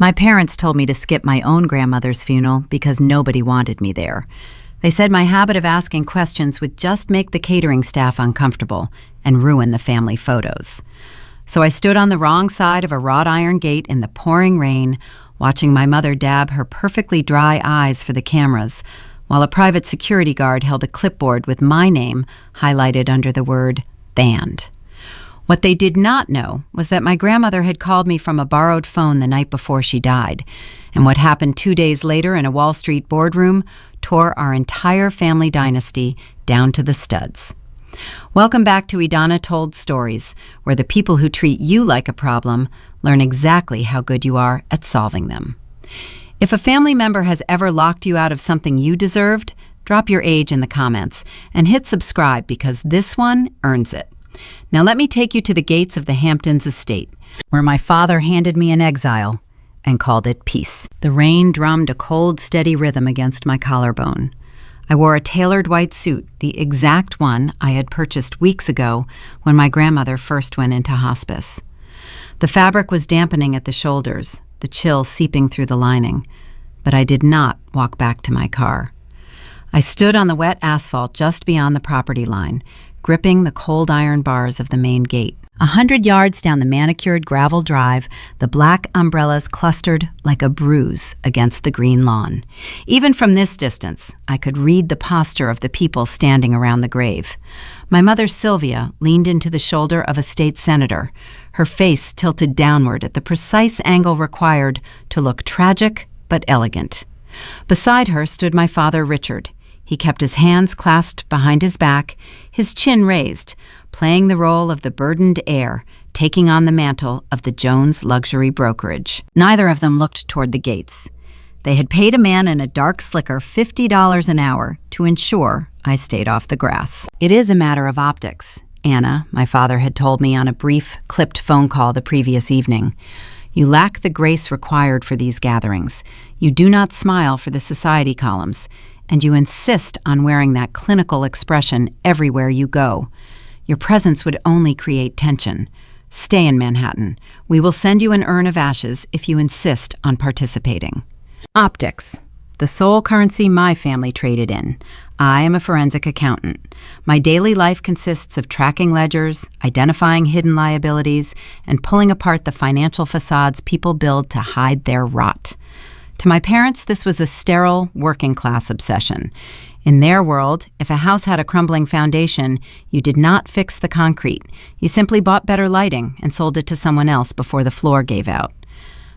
My parents told me to skip my own grandmother's funeral because nobody wanted me there. They said my habit of asking questions would just make the catering staff uncomfortable and ruin the family photos. So I stood on the wrong side of a wrought iron gate in the pouring rain, watching my mother dab her perfectly dry eyes for the cameras, while a private security guard held a clipboard with my name highlighted under the word banned. What they did not know was that my grandmother had called me from a borrowed phone the night before she died, and what happened 2 days later in a Wall Street boardroom tore our entire family dynasty down to the studs. Welcome back to Edana Told Stories, where the people who treat you like a problem learn exactly how good you are at solving them. If a family member has ever locked you out of something you deserved, drop your age in the comments and hit subscribe because this one earns it. Now let me take you to the gates of the Hamptons estate, where my father handed me an exile and called it peace. The rain drummed a cold, steady rhythm against my collarbone. I wore a tailored white suit, the exact one I had purchased weeks ago when my grandmother first went into hospice. The fabric was dampening at the shoulders, the chill seeping through the lining, but I did not walk back to my car. I stood on the wet asphalt just beyond the property line, gripping the cold iron bars of the main gate. 100 yards down the manicured gravel drive, the black umbrellas clustered like a bruise against the green lawn. Even from this distance, I could read the posture of the people standing around the grave. My mother, Sylvia, leaned into the shoulder of a state senator, her face tilted downward at the precise angle required to look tragic but elegant. Beside her stood my father, Richard. He kept his hands clasped behind his back, his chin raised, playing the role of the burdened heir, taking on the mantle of the Jones luxury brokerage. Neither of them looked toward the gates. They had paid a man in a dark slicker $50 an hour to ensure I stayed off the grass. It is a matter of optics, Anna, my father had told me on a brief, clipped phone call the previous evening. You lack the grace required for these gatherings. You do not smile for the society columns, and you insist on wearing that clinical expression everywhere you go. Your presence would only create tension. Stay in Manhattan. We will send you an urn of ashes if you insist on participating. Optics, the sole currency my family traded in. I am a forensic accountant. My daily life consists of tracking ledgers, identifying hidden liabilities, and pulling apart the financial facades people build to hide their rot. To my parents, this was a sterile, working-class obsession. In their world, if a house had a crumbling foundation, you did not fix the concrete. You simply bought better lighting and sold it to someone else before the floor gave out.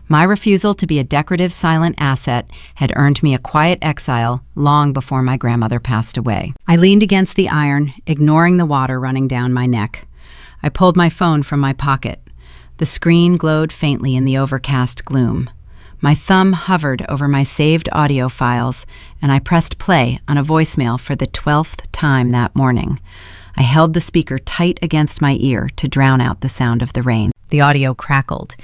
My refusal to be a decorative, silent asset had earned me a quiet exile long before my grandmother passed away. I leaned against the iron, ignoring the water running down my neck. I pulled my phone from my pocket. The screen glowed faintly in the overcast gloom. My thumb hovered over my saved audio files, and I pressed play on a voicemail for the 12th time that morning. I held the speaker tight against my ear to drown out the sound of the rain. The audio crackled.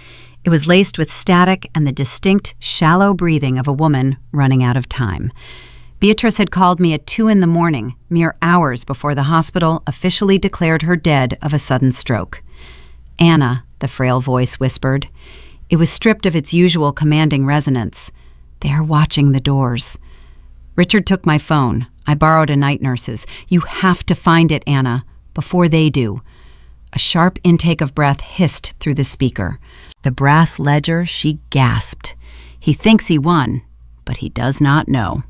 It was laced with static and the distinct, shallow breathing of a woman running out of time. Beatrice had called me at 2 a.m, mere hours before the hospital officially declared her dead of a sudden stroke. "Anna," the frail voice whispered. It was stripped of its usual commanding resonance. "They are watching the doors." Richard took my phone. I borrowed a night nurse's. "You have to find it, Anna, before they do." A sharp intake of breath hissed through the speaker. The brass ledger, she gasped. He thinks he won, but he does not know.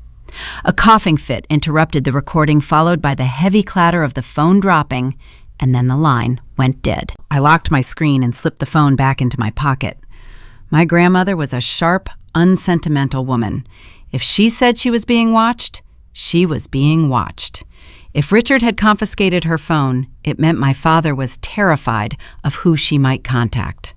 A coughing fit interrupted the recording, followed by the heavy clatter of the phone dropping, and then the line went dead. I locked my screen and slipped the phone back into my pocket. My grandmother was a sharp, unsentimental woman. If she said she was being watched, she was being watched. If Richard had confiscated her phone, it meant my father was terrified of who she might contact.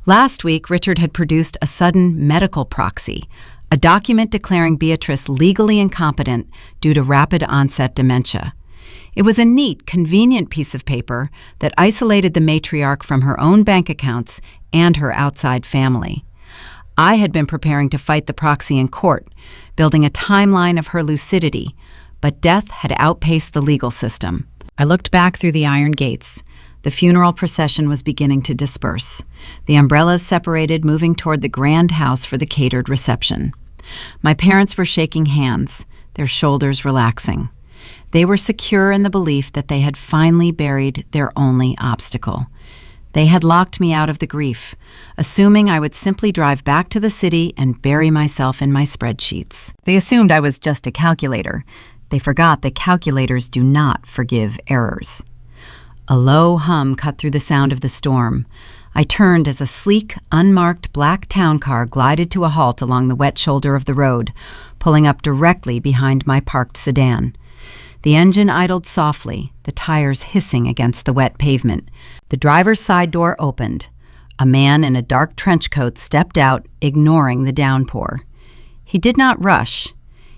Last week, Richard had produced a sudden medical proxy, a document declaring Beatrice legally incompetent due to rapid onset dementia. It was a neat, convenient piece of paper that isolated the matriarch from her own bank accounts and her outside family. I had been preparing to fight the proxy in court, building a timeline of her lucidity, but death had outpaced the legal system. I looked back through the iron gates. The funeral procession was beginning to disperse. The umbrellas separated, moving toward the grand house for the catered reception. My parents were shaking hands, their shoulders relaxing. They were secure in the belief that they had finally buried their only obstacle. They had locked me out of the grief, assuming I would simply drive back to the city and bury myself in my spreadsheets. They assumed I was just a calculator. They forgot that calculators do not forgive errors. A low hum cut through the sound of the storm. I turned as a sleek, unmarked black town car glided to a halt along the wet shoulder of the road, pulling up directly behind my parked sedan. The engine idled softly, the tires hissing against the wet pavement. The driver's side door opened. A man in a dark trench coat stepped out, ignoring the downpour. He did not rush.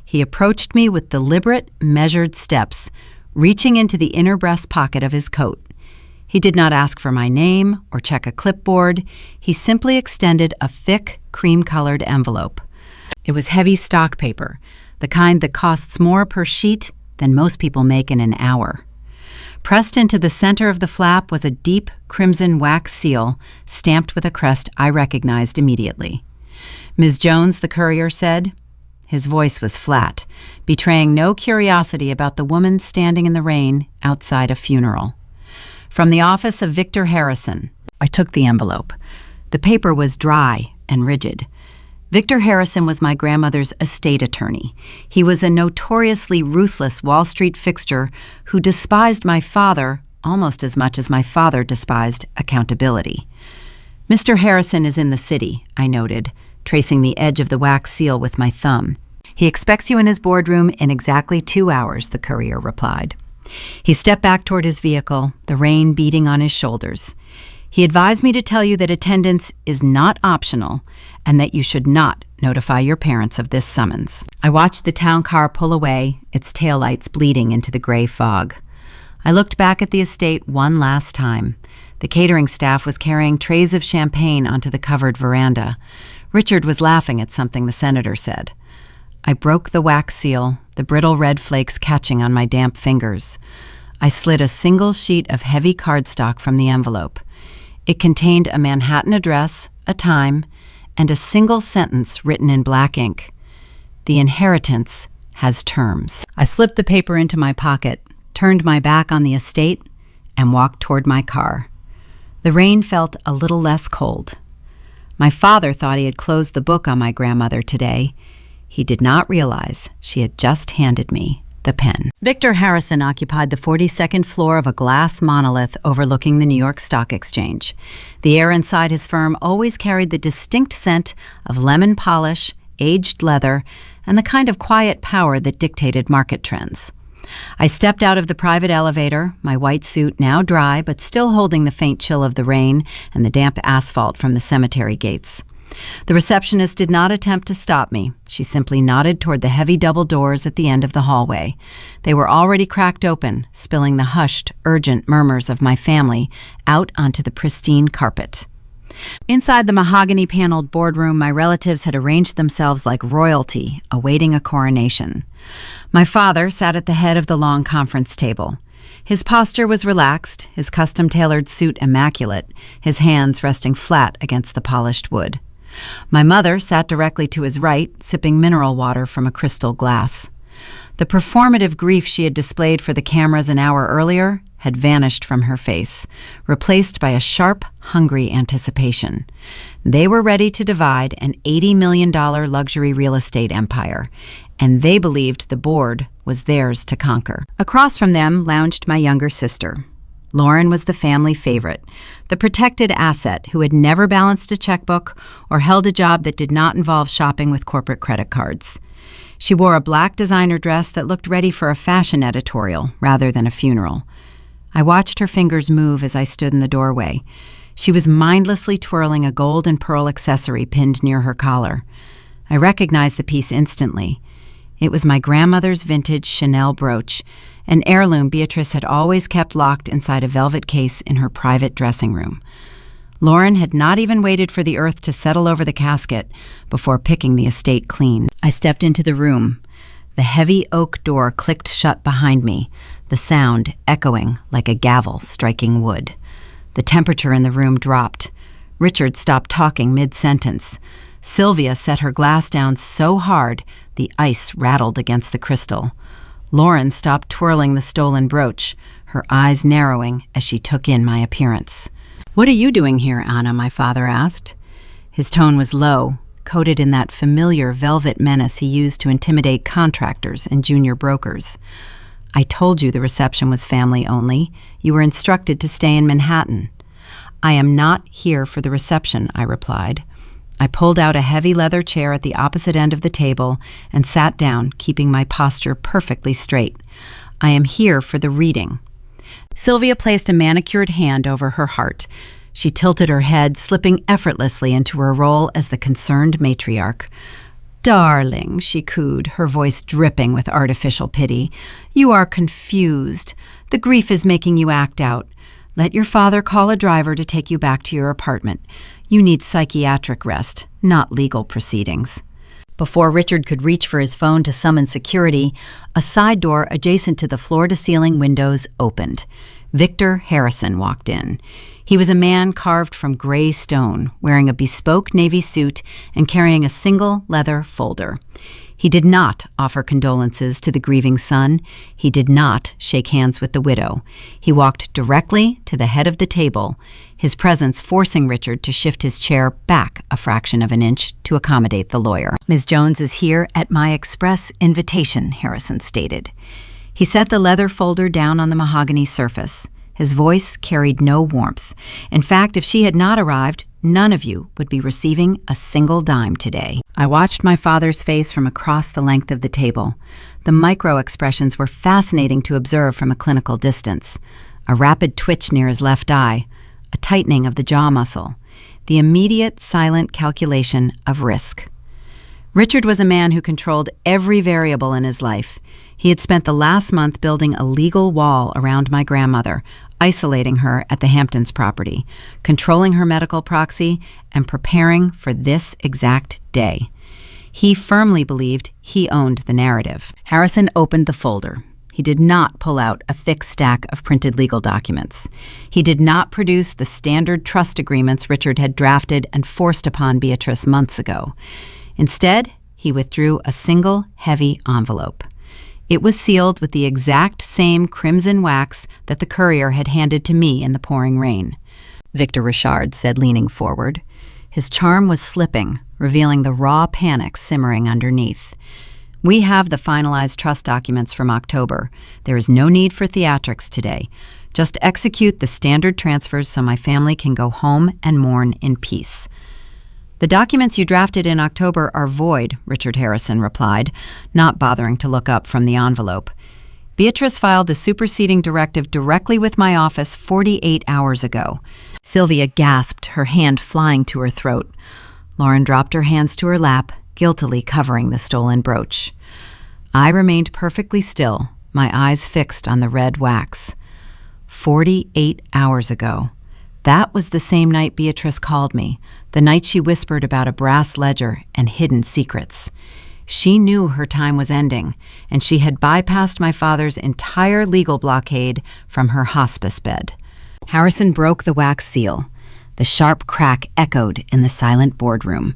He approached me with deliberate, measured steps, reaching into the inner breast pocket of his coat. He did not ask for my name or check a clipboard. He simply extended a thick, cream-colored envelope. It was heavy stock paper, the kind that costs more per sheet than most people make in an hour. Pressed into the center of the flap was a deep crimson wax seal stamped with a crest I recognized immediately. "Ms. Jones," the courier said. His voice was flat, betraying no curiosity about the woman standing in the rain outside a funeral. "From the office of Victor Harrison." I took the envelope. The paper was dry and rigid. Victor Harrison was my grandmother's estate attorney. He was a notoriously ruthless Wall Street fixture who despised my father almost as much as my father despised accountability. "Mr. Harrison is in the city," I noted, tracing the edge of the wax seal with my thumb. "He expects you in his boardroom in exactly 2 hours," the courier replied. He stepped back toward his vehicle, the rain beating on his shoulders. "He advised me to tell you that attendance is not optional and that you should not notify your parents of this summons." I watched the town car pull away, its taillights bleeding into the gray fog. I looked back at the estate one last time. The catering staff was carrying trays of champagne onto the covered veranda. Richard was laughing at something the senator said. I broke the wax seal, the brittle red flakes catching on my damp fingers. I slid a single sheet of heavy cardstock from the envelope. It contained a Manhattan address, a time, and a single sentence written in black ink. "The inheritance has terms." I slipped the paper into my pocket, turned my back on the estate, and walked toward my car. The rain felt a little less cold. My father thought he had closed the book on my grandmother today. He did not realize she had just handed me the pen. Victor Harrison occupied the 42nd floor of a glass monolith overlooking the New York Stock Exchange. The air inside his firm always carried the distinct scent of lemon polish, aged leather, and the kind of quiet power that dictated market trends. I stepped out of the private elevator, my white suit now dry but still holding the faint chill of the rain and the damp asphalt from the cemetery gates. The receptionist did not attempt to stop me. She simply nodded toward the heavy double doors at the end of the hallway. They were already cracked open, spilling the hushed, urgent murmurs of my family out onto the pristine carpet. Inside the mahogany-paneled boardroom, my relatives had arranged themselves like royalty, awaiting a coronation. My father sat at the head of the long conference table. His posture was relaxed, his custom-tailored suit immaculate, his hands resting flat against the polished wood. My mother sat directly to his right, sipping mineral water from a crystal glass. The performative grief she had displayed for the cameras an hour earlier had vanished from her face, replaced by a sharp, hungry anticipation. They were ready to divide an $80 million luxury real estate empire, and they believed the board was theirs to conquer. Across from them lounged my younger sister. Lauren was the family favorite, the protected asset who had never balanced a checkbook or held a job that did not involve shopping with corporate credit cards. She wore a black designer dress that looked ready for a fashion editorial rather than a funeral. I watched her fingers move as I stood in the doorway. She was mindlessly twirling a gold and pearl accessory pinned near her collar. I recognized the piece instantly. It was my grandmother's vintage Chanel brooch, an heirloom Beatrice had always kept locked inside a velvet case in her private dressing room. Lauren had not even waited for the earth to settle over the casket before picking the estate clean. I stepped into the room. The heavy oak door clicked shut behind me, the sound echoing like a gavel striking wood. The temperature in the room dropped. Richard stopped talking mid-sentence. Sylvia set her glass down so hard the ice rattled against the crystal. Lauren stopped twirling the stolen brooch, her eyes narrowing as she took in my appearance. "What are you doing here, Anna?" my father asked. His tone was low, coated in that familiar velvet menace he used to intimidate contractors and junior brokers. "I told you the reception was family only. You were instructed to stay in Manhattan." "I am not here for the reception," I replied. I pulled out a heavy leather chair at the opposite end of the table and sat down, keeping my posture perfectly straight. "I am here for the reading." Sylvia placed a manicured hand over her heart. She tilted her head, slipping effortlessly into her role as the concerned matriarch. "Darling," she cooed, her voice dripping with artificial pity, "you are confused. The grief is making you act out. Let your father call a driver to take you back to your apartment. You need psychiatric rest, not legal proceedings." Before Richard could reach for his phone to summon security, a side door adjacent to the floor-to-ceiling windows opened. Victor Harrison walked in. He was a man carved from gray stone, wearing a bespoke navy suit and carrying a single leather folder. He did not offer condolences to the grieving son. He did not shake hands with the widow. He walked directly to the head of the table, his presence forcing Richard to shift his chair back a fraction of an inch to accommodate the lawyer. "Ms. Jones is here at my express invitation," Harrison stated. He set the leather folder down on the mahogany surface. His voice carried no warmth. In fact, if she had not arrived, none of you would be receiving a single dime today. I watched my father's face from across the length of the table. The micro-expressions were fascinating to observe from a clinical distance. A rapid twitch near his left eye, a tightening of the jaw muscle, the immediate silent calculation of risk. Richard was a man who controlled every variable in his life. He had spent the last month building a legal wall around my grandmother, isolating her at the Hamptons property, controlling her medical proxy, and preparing for this exact day. He firmly believed he owned the narrative. Harrison opened the folder. He did not pull out a thick stack of printed legal documents. He did not produce the standard trust agreements Richard had drafted and forced upon Beatrice months ago. Instead, he withdrew a single heavy envelope. It was sealed with the exact same crimson wax that the courier had handed to me in the pouring rain. Victor Richard said, leaning forward. His charm was slipping, revealing the raw panic simmering underneath. "We have the finalized trust documents from October. There is no need for theatrics today. Just execute the standard transfers so my family can go home and mourn in peace." "The documents you drafted in October are void," Richard Harrison replied, not bothering to look up from the envelope. "Beatrice filed the superseding directive directly with my office 48 hours ago." Sylvia gasped, her hand flying to her throat. Lauren dropped her hands to her lap, guiltily covering the stolen brooch. I remained perfectly still, my eyes fixed on the red wax. 48 hours ago. That was the same night Beatrice called me, the night she whispered about a brass ledger and hidden secrets. She knew her time was ending, and she had bypassed my father's entire legal blockade from her hospice bed. Harrison broke the wax seal. The sharp crack echoed in the silent boardroom.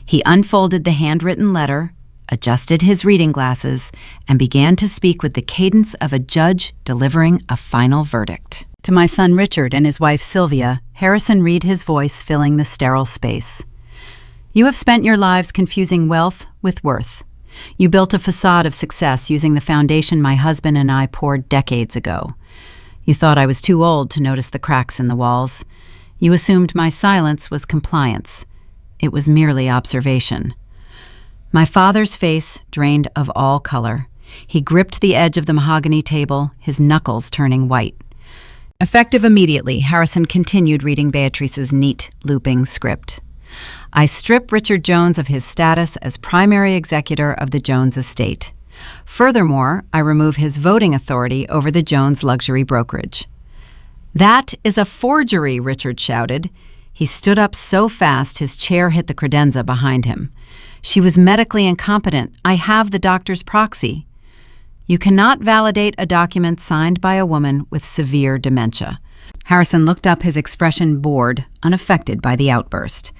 He unfolded the handwritten letter, adjusted his reading glasses, and began to speak with the cadence of a judge delivering a final verdict. To my son Richard and his wife Sylvia, Harrison read his voice filling the sterile space. "You have spent your lives confusing wealth with worth. You built a facade of success using the foundation my husband and I poured decades ago. You thought I was too old to notice the cracks in the walls. You assumed my silence was compliance. It was merely observation." My father's face drained of all color. He gripped the edge of the mahogany table, his knuckles turning white. Effective immediately, Harrison continued reading Beatrice's neat, looping script. "I strip Richard Jones of his status as primary executor of the Jones estate. Furthermore, I remove his voting authority over the Jones luxury brokerage." "That is a forgery," Richard shouted. He stood up so fast his chair hit the credenza behind him. "She was medically incompetent. I have the doctor's proxy." You cannot validate a document signed by a woman with severe dementia. Harrison looked up, his expression bored, unaffected by the outburst.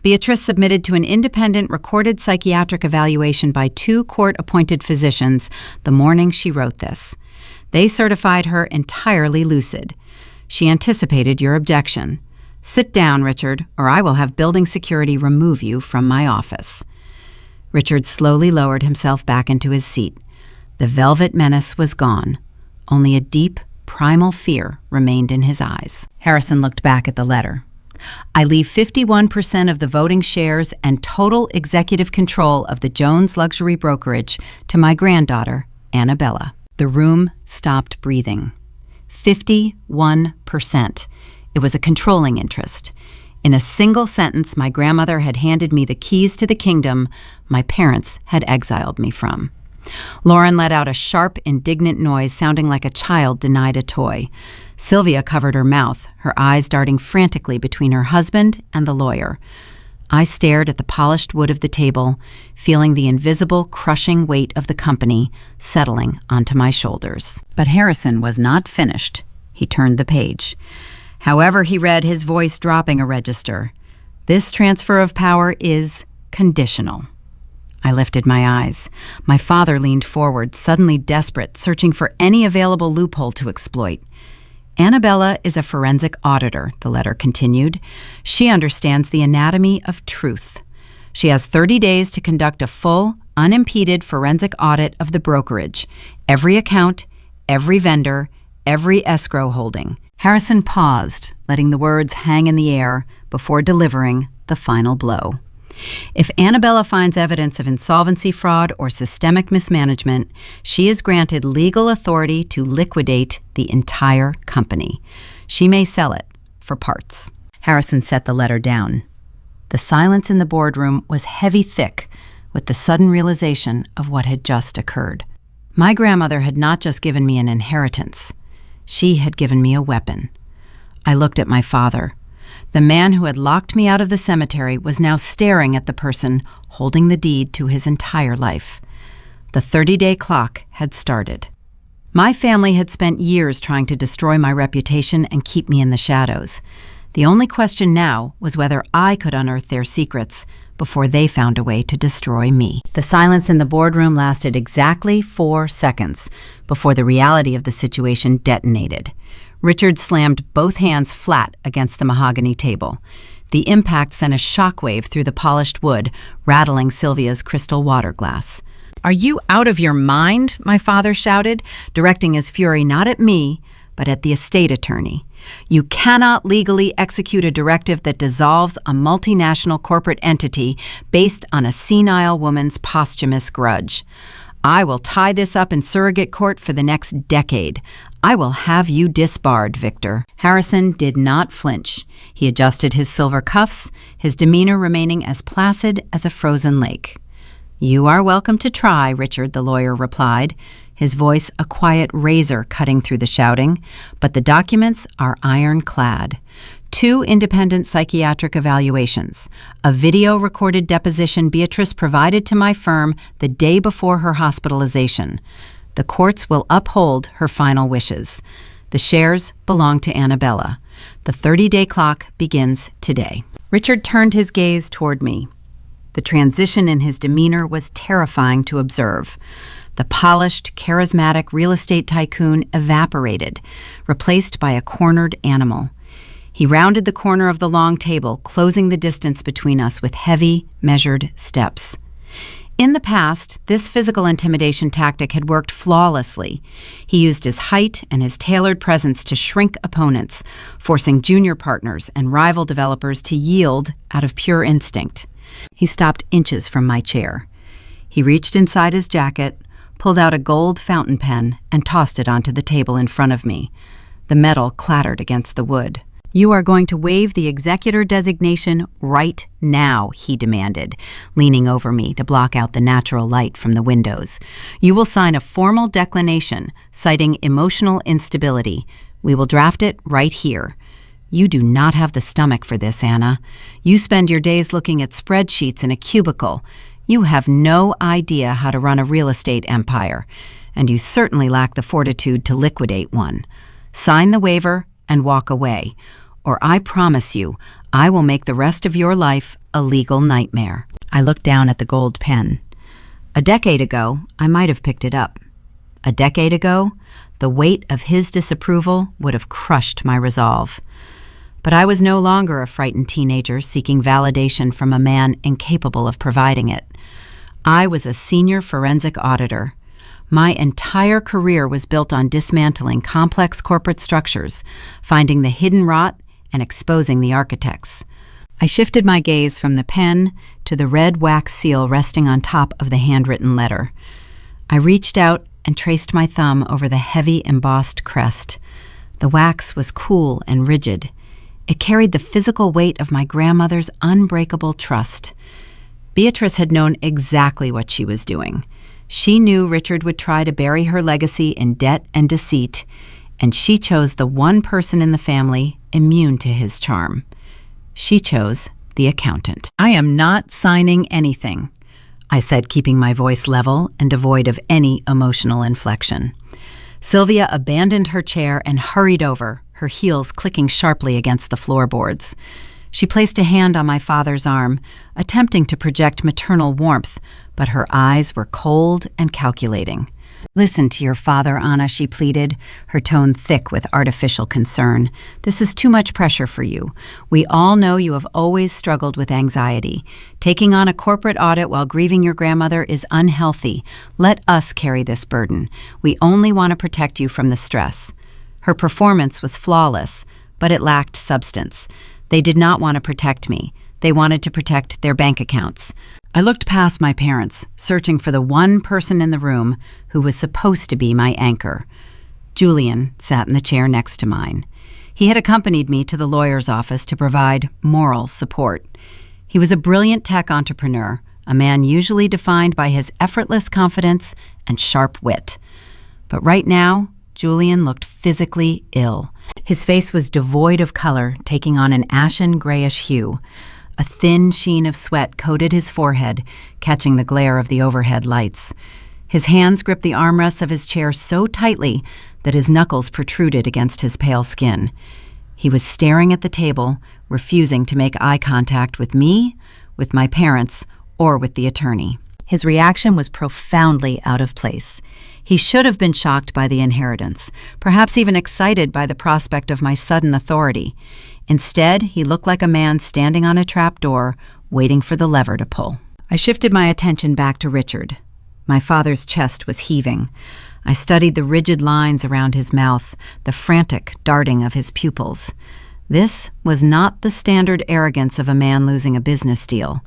Beatrice submitted to an independent recorded psychiatric evaluation by 2 court-appointed physicians the morning she wrote this. They certified her entirely lucid. She anticipated your objection. Sit down, Richard, or I will have building security remove you from my office. Richard slowly lowered himself back into his seat. The velvet menace was gone. Only a deep, primal fear remained in his eyes. Harrison looked back at the letter. I leave 51% of the voting shares and total executive control of the Jones Luxury Brokerage to my granddaughter, Annabella. The room stopped breathing. 51%. It was a controlling interest. In a single sentence, my grandmother had handed me the keys to the kingdom my parents had exiled me from. Lauren let out a sharp, indignant noise sounding like a child denied a toy. Sylvia covered her mouth, her eyes darting frantically between her husband and the lawyer. I stared at the polished wood of the table, feeling the invisible, crushing weight of the company settling onto my shoulders. But Harrison was not finished. He turned the page. However he read, his voice dropping a register. This transfer of power is conditional. I lifted my eyes. My father leaned forward, suddenly desperate, searching for any available loophole to exploit. Annabella is a forensic auditor, the letter continued. She understands the anatomy of truth. She has 30 days to conduct a full, unimpeded forensic audit of the brokerage, every account, every vendor, every escrow holding. Harrison paused, letting the words hang in the air before delivering the final blow. If Annabella finds evidence of insolvency fraud or systemic mismanagement, she is granted legal authority to liquidate the entire company. She may sell it for parts. Harrison set the letter down. The silence in the boardroom was heavy thick with the sudden realization of what had just occurred. My grandmother had not just given me an inheritance. She had given me a weapon. I looked at my father. The man who had locked me out of the cemetery was now staring at the person holding the deed to his entire life. The 30-day clock had started. My family had spent years trying to destroy my reputation and keep me in the shadows. The only question now was whether I could unearth their secrets before they found a way to destroy me. The silence in the boardroom lasted exactly 4 seconds before the reality of the situation detonated. Richard slammed both hands flat against the mahogany table. The impact sent a shockwave through the polished wood, rattling Sylvia's crystal water glass. "Are you out of your mind?" my father shouted, directing his fury not at me, but at the estate attorney. "You cannot legally execute a directive that dissolves a multinational corporate entity based on a senile woman's posthumous grudge. I will tie this up in surrogate court for the next decade. I will have you disbarred, Victor." Harrison did not flinch. He adjusted his silver cuffs, his demeanor remaining as placid as a frozen lake. "You are welcome to try," Richard, the lawyer, replied, his voice a quiet razor cutting through the shouting, "but the documents are ironclad. 2 independent psychiatric evaluations, a video-recorded deposition Beatrice provided to my firm the day before her hospitalization. The courts will uphold her final wishes. The shares belong to Annabella. The 30-day clock begins today." Richard turned his gaze toward me. The transition in his demeanor was terrifying to observe. The polished, charismatic real estate tycoon evaporated, replaced by a cornered animal. He rounded the corner of the long table, closing the distance between us with heavy, measured steps. In the past, this physical intimidation tactic had worked flawlessly. He used his height and his tailored presence to shrink opponents, forcing junior partners and rival developers to yield out of pure instinct. He stopped inches from my chair. He reached inside his jacket, pulled out a gold fountain pen, and tossed it onto the table in front of me. The metal clattered against the wood. "You are going to waive the executor designation right now," he demanded, leaning over me to block out the natural light from the windows. "You will sign a formal declination citing emotional instability. We will draft it right here. You do not have the stomach for this, Anna. You spend your days looking at spreadsheets in a cubicle. You have no idea how to run a real estate empire. and you certainly lack the fortitude to liquidate one. Sign the waiver and walk away, or I promise you, I will make the rest of your life a legal nightmare." I looked down at the gold pen. A decade ago, I might have picked it up. A decade ago, the weight of his disapproval would have crushed my resolve. But I was no longer a frightened teenager seeking validation from a man incapable of providing it. I was a senior forensic auditor. My entire career was built on dismantling complex corporate structures, finding the hidden rot, and exposing the architects. I shifted my gaze from the pen to the red wax seal resting on top of the handwritten letter. I reached out and traced my thumb over the heavy embossed crest. The wax was cool and rigid. It carried the physical weight of my grandmother's unbreakable trust. Beatrice had known exactly what she was doing. She knew Richard would try to bury her legacy in debt and deceit, and she chose the one person in the family immune to his charm. She chose the accountant. "I am not signing anything," I said, keeping my voice level and devoid of any emotional inflection. Sylvia abandoned her chair and hurried over, her heels clicking sharply against the floorboards. She placed a hand on my father's arm, attempting to project maternal warmth, but her eyes were cold and calculating. "Listen to your father, Anna," she pleaded, her tone thick with artificial concern. "This is too much pressure for you. We all know you have always struggled with anxiety. Taking on a corporate audit while grieving your grandmother is unhealthy. Let us carry this burden. We only want to protect you from the stress." Her performance was flawless, but it lacked substance. They did not want to protect me. They wanted to protect their bank accounts. I looked past my parents, searching for the one person in the room who was supposed to be my anchor. Julian sat in the chair next to mine. He had accompanied me to the lawyer's office to provide moral support. He was a brilliant tech entrepreneur, a man usually defined by his effortless confidence and sharp wit. But right now, Julian looked physically ill. His face was devoid of color, taking on an ashen grayish hue. A thin sheen of sweat coated his forehead, catching the glare of the overhead lights. His hands gripped the armrests of his chair so tightly that his knuckles protruded against his pale skin. He was staring at the table, refusing to make eye contact with me, with my parents, or with the attorney. His reaction was profoundly out of place. He should have been shocked by the inheritance, perhaps even excited by the prospect of my sudden authority. Instead, he looked like a man standing on a trap door, waiting for the lever to pull. I shifted my attention back to Richard. My father's chest was heaving. I studied the rigid lines around his mouth, the frantic darting of his pupils. This was not the standard arrogance of a man losing a business deal.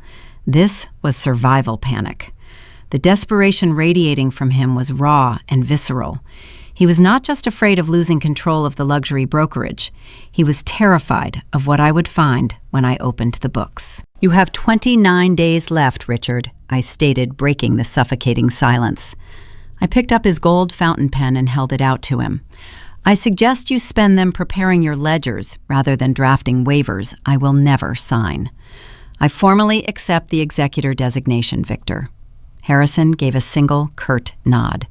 This was survival panic. The desperation radiating from him was raw and visceral. He was not just afraid of losing control of the luxury brokerage. He was terrified of what I would find when I opened the books. "You have 29 days left, Richard," I stated, breaking the suffocating silence. I picked up his gold fountain pen and held it out to him. "I suggest you spend them preparing your ledgers rather than drafting waivers I will never sign. I formally accept the executor designation, Victor." Harrison gave a single, curt nod.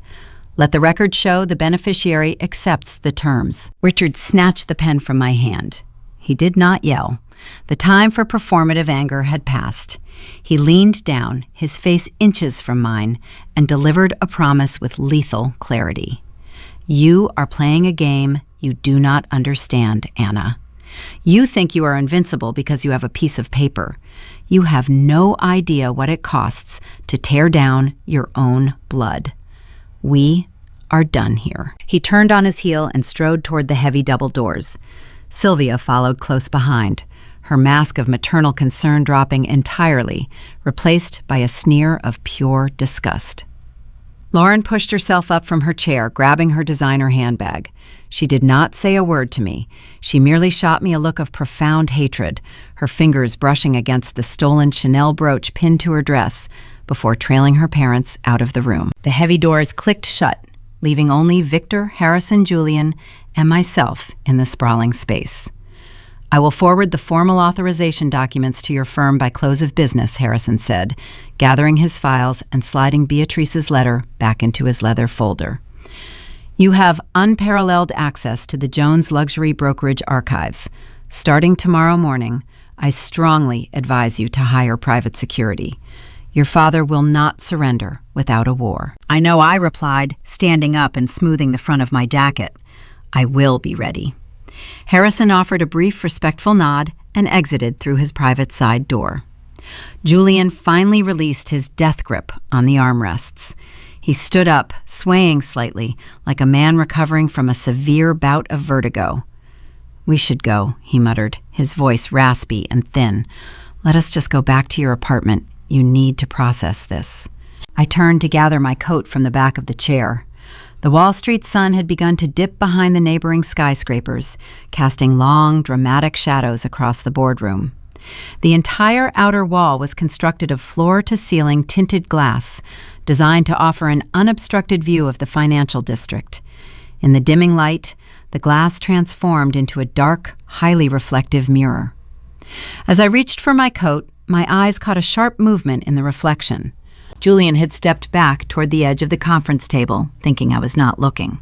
"Let the record show the beneficiary accepts the terms." Richard snatched the pen from my hand. He did not yell. The time for performative anger had passed. He leaned down, his face inches from mine, and delivered a promise with lethal clarity. "You are playing a game you do not understand, Anna. You think you are invincible because you have a piece of paper. You have no idea what it costs to tear down your own blood. We are done here." He turned on his heel and strode toward the heavy double doors. Sylvia followed close behind, her mask of maternal concern dropping entirely, replaced by a sneer of pure disgust. Lauren pushed herself up from her chair, grabbing her designer handbag. She did not say a word to me. She merely shot me a look of profound hatred, her fingers brushing against the stolen Chanel brooch pinned to her dress, before trailing her parents out of the room. The heavy doors clicked shut, leaving only Victor, Harrison, Julian, and myself in the sprawling space. "I will forward the formal authorization documents to your firm by close of business," Harrison said, gathering his files and sliding Beatrice's letter back into his leather folder. You have unparalleled access to the Jones Luxury Brokerage archives. Starting tomorrow morning, I strongly advise you to hire private security. Your father will not surrender without a war. I know, I replied, standing up and smoothing the front of my jacket. I will be ready. Harrison offered a brief, respectful nod and exited through his private side door. Julian finally released his death grip on the armrests. He stood up, swaying slightly, like a man recovering from a severe bout of vertigo. "We should go," he muttered, his voice raspy and thin. "Let us just go back to your apartment. You need to process this." I turned to gather my coat from the back of the chair. The Wall Street sun had begun to dip behind the neighboring skyscrapers, casting long, dramatic shadows across the boardroom. The entire outer wall was constructed of floor-to-ceiling tinted glass, designed to offer an unobstructed view of the financial district. In the dimming light, the glass transformed into a dark, highly reflective mirror. As I reached for my coat, my eyes caught a sharp movement in the reflection. Julian had stepped back toward the edge of the conference table, thinking I was not looking.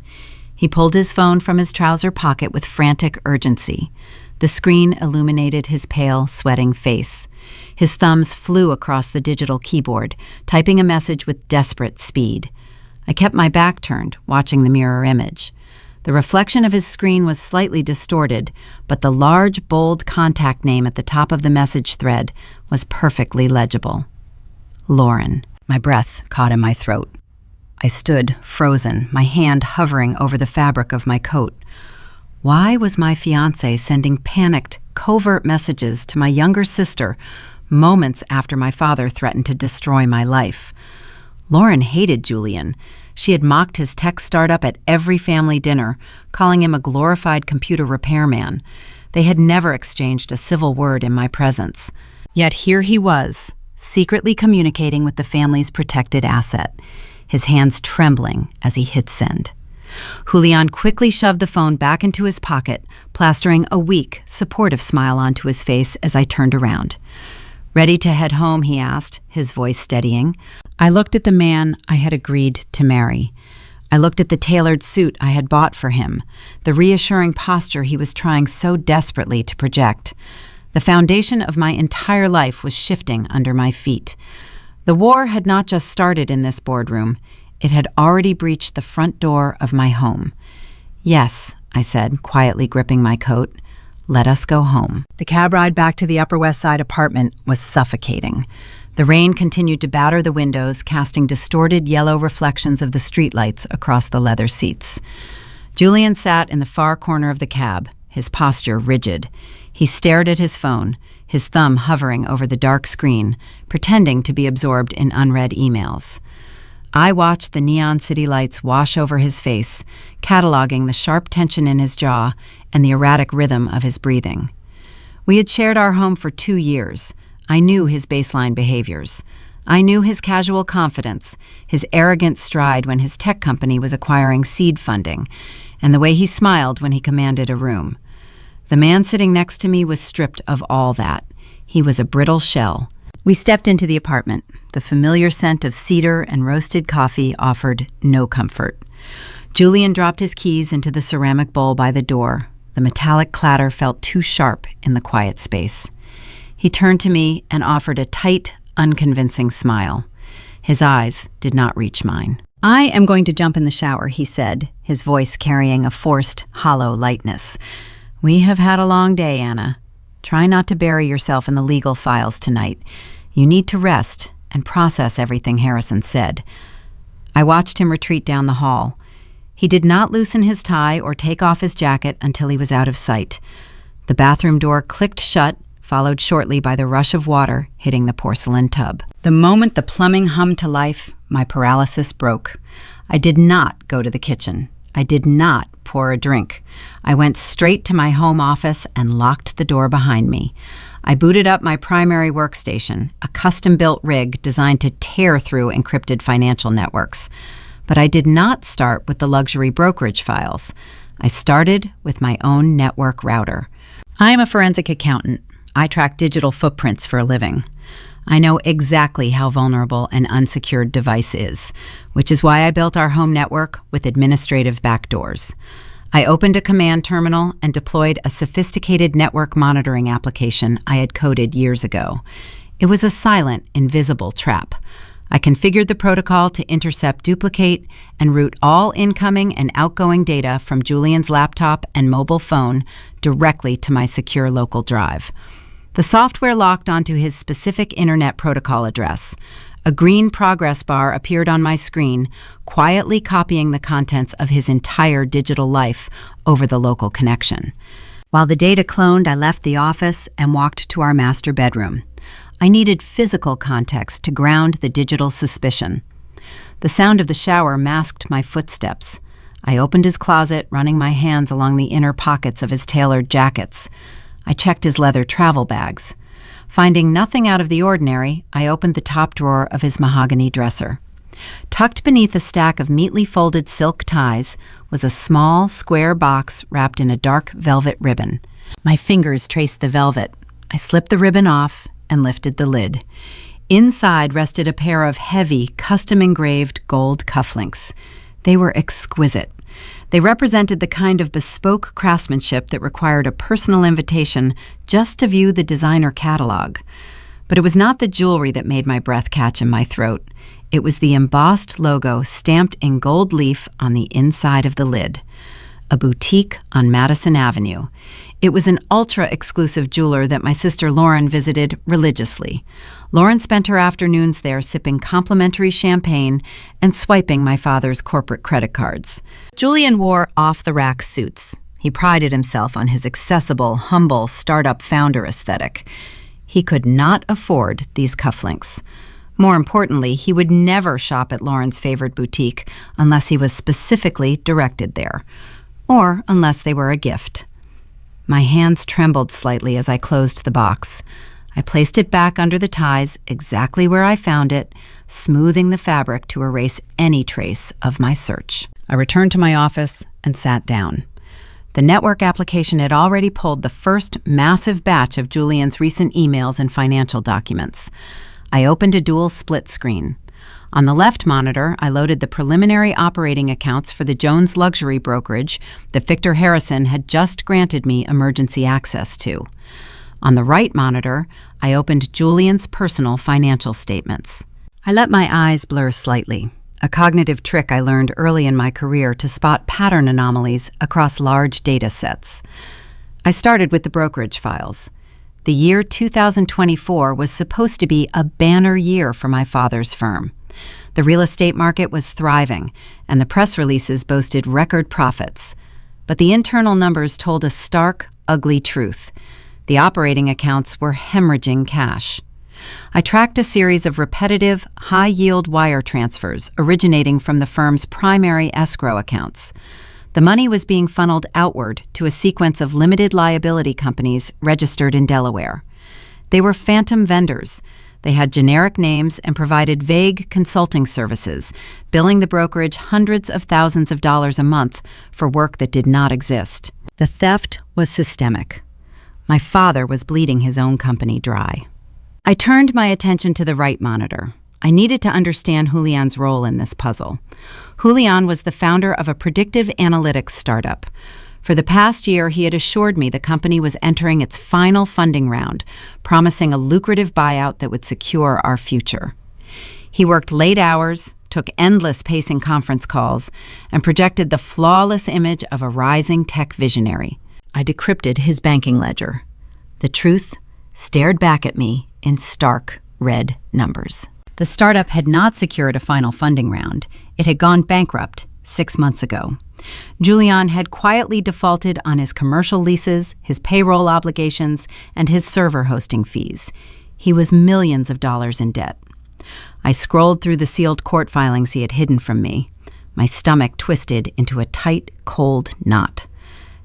He pulled his phone from his trouser pocket with frantic urgency. The screen illuminated his pale, sweating face. His thumbs flew across the digital keyboard, typing a message with desperate speed. I kept my back turned, watching the mirror image. The reflection of his screen was slightly distorted, but the large, bold contact name at the top of the message thread was perfectly legible. Lauren. My breath caught in my throat. I stood, frozen, my hand hovering over the fabric of my coat. Why was my fiancé sending panicked, covert messages to my younger sister moments after my father threatened to destroy my life? Lauren hated Julian. She had mocked his tech startup at every family dinner, calling him a glorified computer repairman. They had never exchanged a civil word in my presence. Yet here he was, secretly communicating with the family's protected asset, his hands trembling as he hit send. Julian quickly shoved the phone back into his pocket, plastering a weak, supportive smile onto his face as I turned around. "Ready to head home?" he asked, his voice steadying. I looked at the man I had agreed to marry. I looked at the tailored suit I had bought for him, the reassuring posture he was trying so desperately to project. The foundation of my entire life was shifting under my feet. The war had not just started in this boardroom. It had already breached the front door of my home. "Yes," I said, quietly gripping my coat. "Let us go home." The cab ride back to the Upper West Side apartment was suffocating. The rain continued to batter the windows, casting distorted yellow reflections of the streetlights across the leather seats. Julian sat in the far corner of the cab, his posture rigid. He stared at his phone, his thumb hovering over the dark screen, pretending to be absorbed in unread emails. I watched the neon city lights wash over his face, cataloging the sharp tension in his jaw and the erratic rhythm of his breathing. We had shared our home for 2 years. I knew his baseline behaviors. I knew his casual confidence, his arrogant stride when his tech company was acquiring seed funding, and the way he smiled when he commanded a room. The man sitting next to me was stripped of all that. He was a brittle shell. We stepped into the apartment. The familiar scent of cedar and roasted coffee offered no comfort. Julian dropped his keys into the ceramic bowl by the door. The metallic clatter felt too sharp in the quiet space. He turned to me and offered a tight, unconvincing smile. His eyes did not reach mine. "I am going to jump in the shower," he said, his voice carrying a forced, hollow lightness. "We have had a long day, Anna. Try not to bury yourself in the legal files tonight. You need to rest and process everything Harrison said." I watched him retreat down the hall. He did not loosen his tie or take off his jacket until he was out of sight. The bathroom door clicked shut, followed shortly by the rush of water hitting the porcelain tub. The moment the plumbing hummed to life, my paralysis broke. I did not go to the kitchen. I did not pour a drink. I went straight to my home office and locked the door behind me. I booted up my primary workstation, a custom-built rig designed to tear through encrypted financial networks. But I did not start with the luxury brokerage files. I started with my own network router. I am a forensic accountant. I track digital footprints for a living. I know exactly how vulnerable an unsecured device is, which is why I built our home network with administrative backdoors. I opened a command terminal and deployed a sophisticated network monitoring application I had coded years ago. It was a silent, invisible trap. I configured the protocol to intercept, duplicate, and route all incoming and outgoing data from Julian's laptop and mobile phone directly to my secure local drive. The software locked onto his specific internet protocol address. A green progress bar appeared on my screen, quietly copying the contents of his entire digital life over the local connection. While the data cloned, I left the office and walked to our master bedroom. I needed physical context to ground the digital suspicion. The sound of the shower masked my footsteps. I opened his closet, running my hands along the inner pockets of his tailored jackets. I checked his leather travel bags. Finding nothing out of the ordinary, I opened the top drawer of his mahogany dresser. Tucked beneath a stack of neatly folded silk ties was a small, square box wrapped in a dark velvet ribbon. My fingers traced the velvet. I slipped the ribbon off and lifted the lid. Inside rested a pair of heavy, custom-engraved gold cufflinks. They were exquisite. They represented the kind of bespoke craftsmanship that required a personal invitation just to view the designer catalog. But it was not the jewelry that made my breath catch in my throat. It was the embossed logo stamped in gold leaf on the inside of the lid. A boutique on Madison Avenue. It was an ultra-exclusive jeweler that my sister Lauren visited religiously. Lauren spent her afternoons there sipping complimentary champagne and swiping my father's corporate credit cards. Julian wore off-the-rack suits. He prided himself on his accessible, humble, startup founder aesthetic. He could not afford these cufflinks. More importantly, he would never shop at Lauren's favorite boutique unless he was specifically directed there, or unless they were a gift. My hands trembled slightly as I closed the box. I placed it back under the ties, exactly where I found it, smoothing the fabric to erase any trace of my search. I returned to my office and sat down. The network application had already pulled the first massive batch of Julian's recent emails and financial documents. I opened a dual split screen. On the left monitor, I loaded the preliminary operating accounts for the Jones Luxury Brokerage that Victor Harrison had just granted me emergency access to. On the right monitor, I opened Julian's personal financial statements. I let my eyes blur slightly, a cognitive trick I learned early in my career to spot pattern anomalies across large data sets. I started with the brokerage files. The year 2024 was supposed to be a banner year for my father's firm. The real estate market was thriving, and the press releases boasted record profits. But the internal numbers told a stark, ugly truth. The operating accounts were hemorrhaging cash. I tracked a series of repetitive, high-yield wire transfers originating from the firm's primary escrow accounts. The money was being funneled outward to a sequence of limited liability companies registered in Delaware. They were phantom vendors. They had generic names and provided vague consulting services, billing the brokerage hundreds of thousands of dollars a month for work that did not exist. The theft was systemic. My father was bleeding his own company dry. I turned my attention to the right monitor. I needed to understand Julian's role in this puzzle. Julian was the founder of a predictive analytics startup. For the past year, he had assured me the company was entering its final funding round, promising a lucrative buyout that would secure our future. He worked late hours, took endless pacing conference calls, and projected the flawless image of a rising tech visionary. I decrypted his banking ledger. The truth stared back at me in stark red numbers. The startup had not secured a final funding round. It had gone bankrupt 6 months ago. Julian had quietly defaulted on his commercial leases, his payroll obligations, and his server hosting fees. He was millions of dollars in debt. I scrolled through the sealed court filings he had hidden from me. My stomach twisted into a tight, cold knot.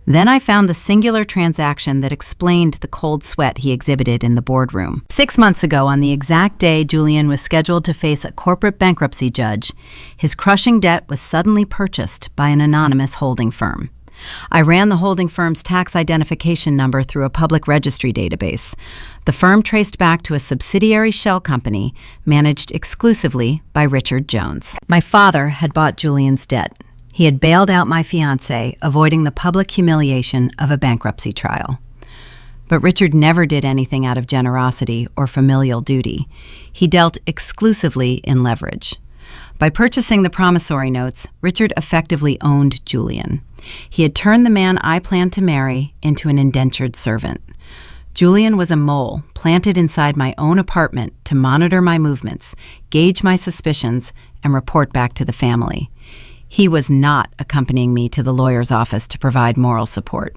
Then I found the singular transaction that explained the cold sweat he exhibited in the boardroom. 6 months ago, on the exact day Julian was scheduled to face a corporate bankruptcy judge, his crushing debt was suddenly purchased by an anonymous holding firm. I ran the holding firm's tax identification number through a public registry database. The firm traced back to a subsidiary shell company managed exclusively by Richard Jones. My father had bought Julian's debt. He had bailed out my fiancée, avoiding the public humiliation of a bankruptcy trial. But Richard never did anything out of generosity or familial duty. He dealt exclusively in leverage. By purchasing the promissory notes, Richard effectively owned Julian. He had turned the man I planned to marry into an indentured servant. Julian was a mole planted inside my own apartment to monitor my movements, gauge my suspicions, and report back to the family. He was not accompanying me to the lawyer's office to provide moral support.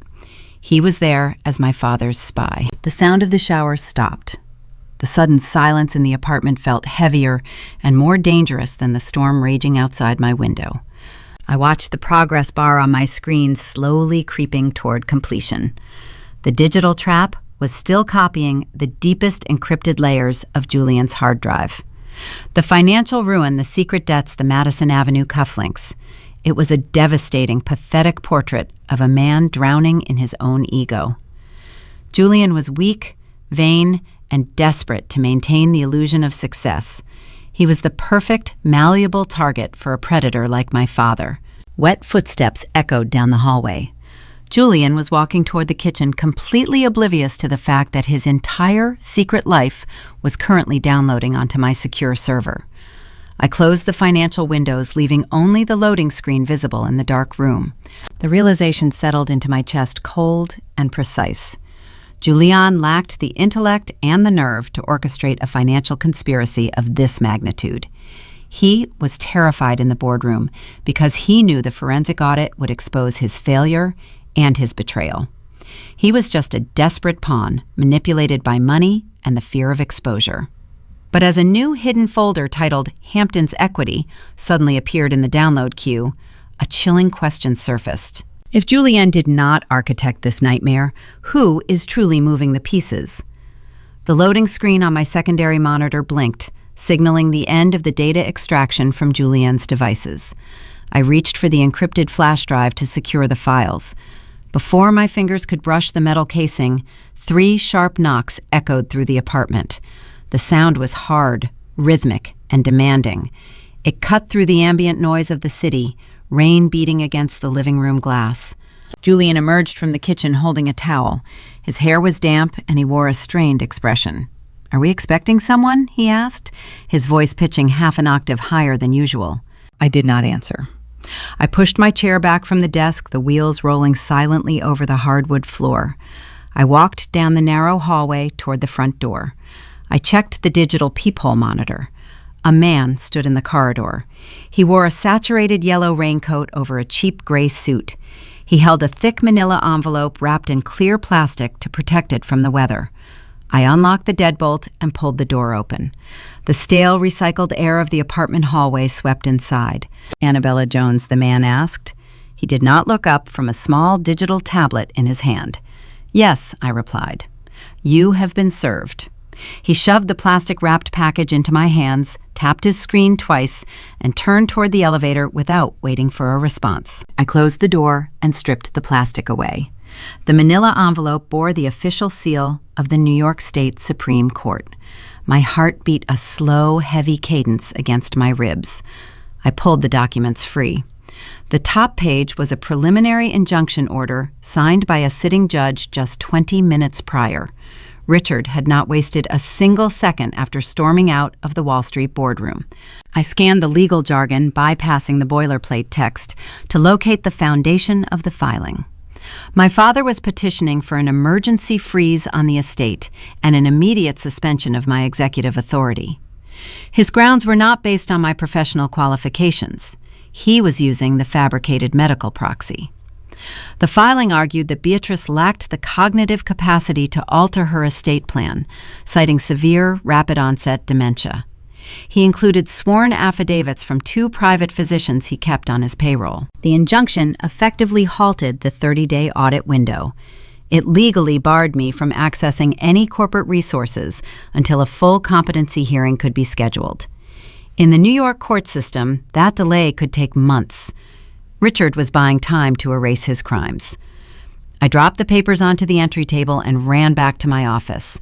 He was there as my father's spy. The sound of the shower stopped. The sudden silence in the apartment felt heavier and more dangerous than the storm raging outside my window. I watched the progress bar on my screen slowly creeping toward completion. The digital trap was still copying the deepest encrypted layers of Julian's hard drive. The financial ruin, the secret debts, the Madison Avenue cufflinks. It was a devastating, pathetic portrait of a man drowning in his own ego. Julian was weak, vain, and desperate to maintain the illusion of success. He was the perfect, malleable target for a predator like my father. Wet footsteps echoed down the hallway. Julian was walking toward the kitchen, completely oblivious to the fact that his entire secret life was currently downloading onto my secure server. I closed the financial windows, leaving only the loading screen visible in the dark room. The realization settled into my chest, cold and precise. Julian lacked the intellect and the nerve to orchestrate a financial conspiracy of this magnitude. He was terrified in the boardroom because he knew the forensic audit would expose his failure and his betrayal. He was just a desperate pawn, manipulated by money and the fear of exposure. But as a new hidden folder titled Hampton's Equity suddenly appeared in the download queue, a chilling question surfaced. If Julian did not architect this nightmare, who is truly moving the pieces? The loading screen on my secondary monitor blinked, signaling the end of the data extraction from Julian's devices. I reached for the encrypted flash drive to secure the files. Before my fingers could brush the metal casing, 3 sharp knocks echoed through the apartment. The sound was hard, rhythmic, and demanding. It cut through the ambient noise of the city, rain beating against the living room glass. Julian emerged from the kitchen holding a towel. His hair was damp, and he wore a strained expression. "Are we expecting someone?" he asked, his voice pitching half an octave higher than usual. I did not answer. I pushed my chair back from the desk, the wheels rolling silently over the hardwood floor. I walked down the narrow hallway toward the front door. I checked the digital peephole monitor. A man stood in the corridor. He wore a saturated yellow raincoat over a cheap gray suit. He held a thick manila envelope wrapped in clear plastic to protect it from the weather. I unlocked the deadbolt and pulled the door open. The stale, recycled air of the apartment hallway swept inside. "Annabella Jones," the man asked. He did not look up from a small digital tablet in his hand. "Yes," I replied. "You have been served." He shoved the plastic-wrapped package into my hands, tapped his screen twice, and turned toward the elevator without waiting for a response. I closed the door and stripped the plastic away. The manila envelope bore the official seal of the New York State Supreme Court. My heart beat a slow, heavy cadence against my ribs. I pulled the documents free. The top page was a preliminary injunction order signed by a sitting judge just 20 minutes prior. Richard had not wasted a single second after storming out of the Wall Street boardroom. I scanned the legal jargon, bypassing the boilerplate text, to locate the foundation of the filing. My father was petitioning for an emergency freeze on the estate and an immediate suspension of my executive authority. His grounds were not based on my professional qualifications. He was using the fabricated medical proxy. The filing argued that Beatrice lacked the cognitive capacity to alter her estate plan, citing severe, rapid-onset dementia. He included sworn affidavits from 2 private physicians he kept on his payroll. The injunction effectively halted the 30-day audit window. It legally barred me from accessing any corporate resources until a full competency hearing could be scheduled. In the New York court system, that delay could take months. Richard was buying time to erase his crimes. I dropped the papers onto the entry table and ran back to my office.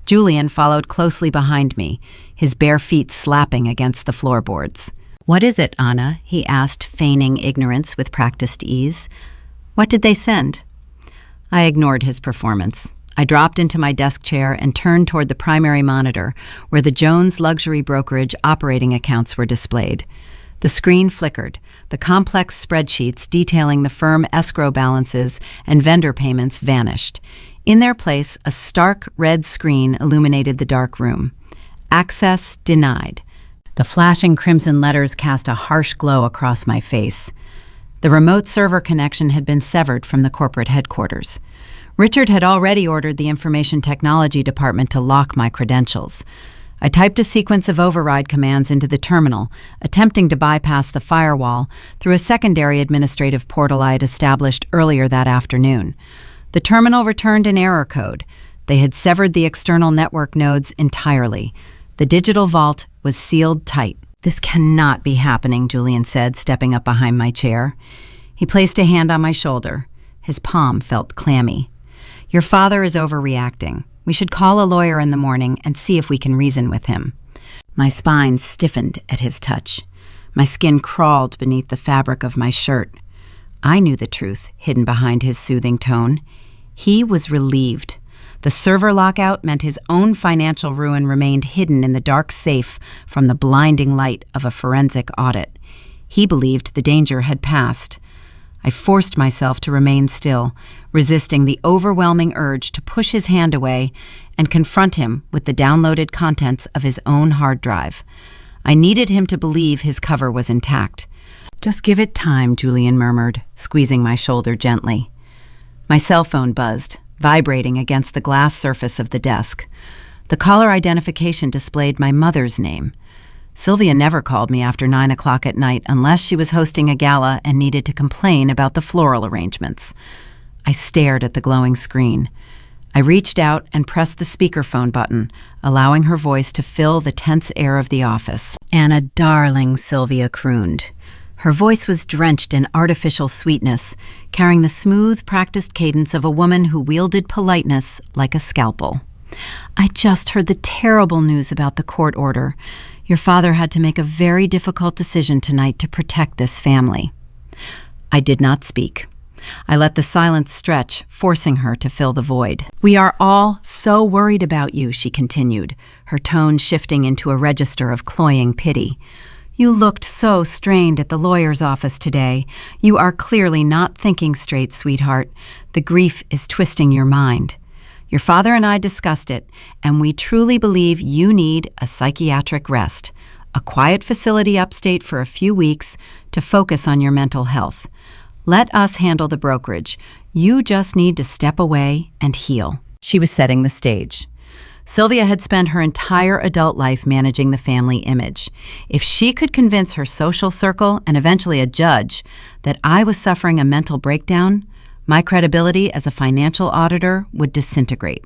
Julian followed closely behind me, his bare feet slapping against the floorboards. "What is it, Anna?" he asked, feigning ignorance with practiced ease. "What did they send?" I ignored his performance. I dropped into my desk chair and turned toward the primary monitor, where the Jones Luxury Brokerage operating accounts were displayed. The screen flickered, the complex spreadsheets detailing the firm escrow balances and vendor payments vanished. In their place, a stark red screen illuminated the dark room. "Access denied." The flashing crimson letters cast a harsh glow across my face. The remote server connection had been severed from the corporate headquarters. Richard had already ordered the information technology department to lock my credentials. I typed a sequence of override commands into the terminal, attempting to bypass the firewall through a secondary administrative portal I had established earlier that afternoon. The terminal returned an error code. They had severed the external network nodes entirely. The digital vault was sealed tight. "This cannot be happening," Julian said, stepping up behind my chair. He placed a hand on my shoulder. His palm felt clammy. "Your father is overreacting. We should call a lawyer in the morning and see if we can reason with him." My spine stiffened at his touch. My skin crawled beneath the fabric of my shirt. I knew the truth hidden behind his soothing tone. He was relieved. The server lockout meant his own financial ruin remained hidden in the dark safe from the blinding light of a forensic audit. He believed the danger had passed. I forced myself to remain still, resisting the overwhelming urge to push his hand away and confront him with the downloaded contents of his own hard drive. I needed him to believe his cover was intact. "Just give it time," Julian murmured, squeezing my shoulder gently. My cell phone buzzed, vibrating against the glass surface of the desk. The caller identification displayed my mother's name. Sylvia never called me after 9 o'clock at night unless she was hosting a gala and needed to complain about the floral arrangements. I stared at the glowing screen. I reached out and pressed the speakerphone button, allowing her voice to fill the tense air of the office. "Anna, darling," Sylvia crooned. Her voice was drenched in artificial sweetness, carrying the smooth, practiced cadence of a woman who wielded politeness like a scalpel. "I just heard the terrible news about the court order. Your father had to make a very difficult decision tonight to protect this family." I did not speak. I let the silence stretch, forcing her to fill the void. "We are all so worried about you," she continued, her tone shifting into a register of cloying pity. "You looked so strained at the lawyer's office today. You are clearly not thinking straight, sweetheart. The grief is twisting your mind. Your father and I discussed it, and we truly believe you need a psychiatric rest, a quiet facility upstate for a few weeks to focus on your mental health. Let us handle the brokerage. You just need to step away and heal." She was setting the stage. Sylvia had spent her entire adult life managing the family image. If she could convince her social circle and eventually a judge that I was suffering a mental breakdown, my credibility as a financial auditor would disintegrate.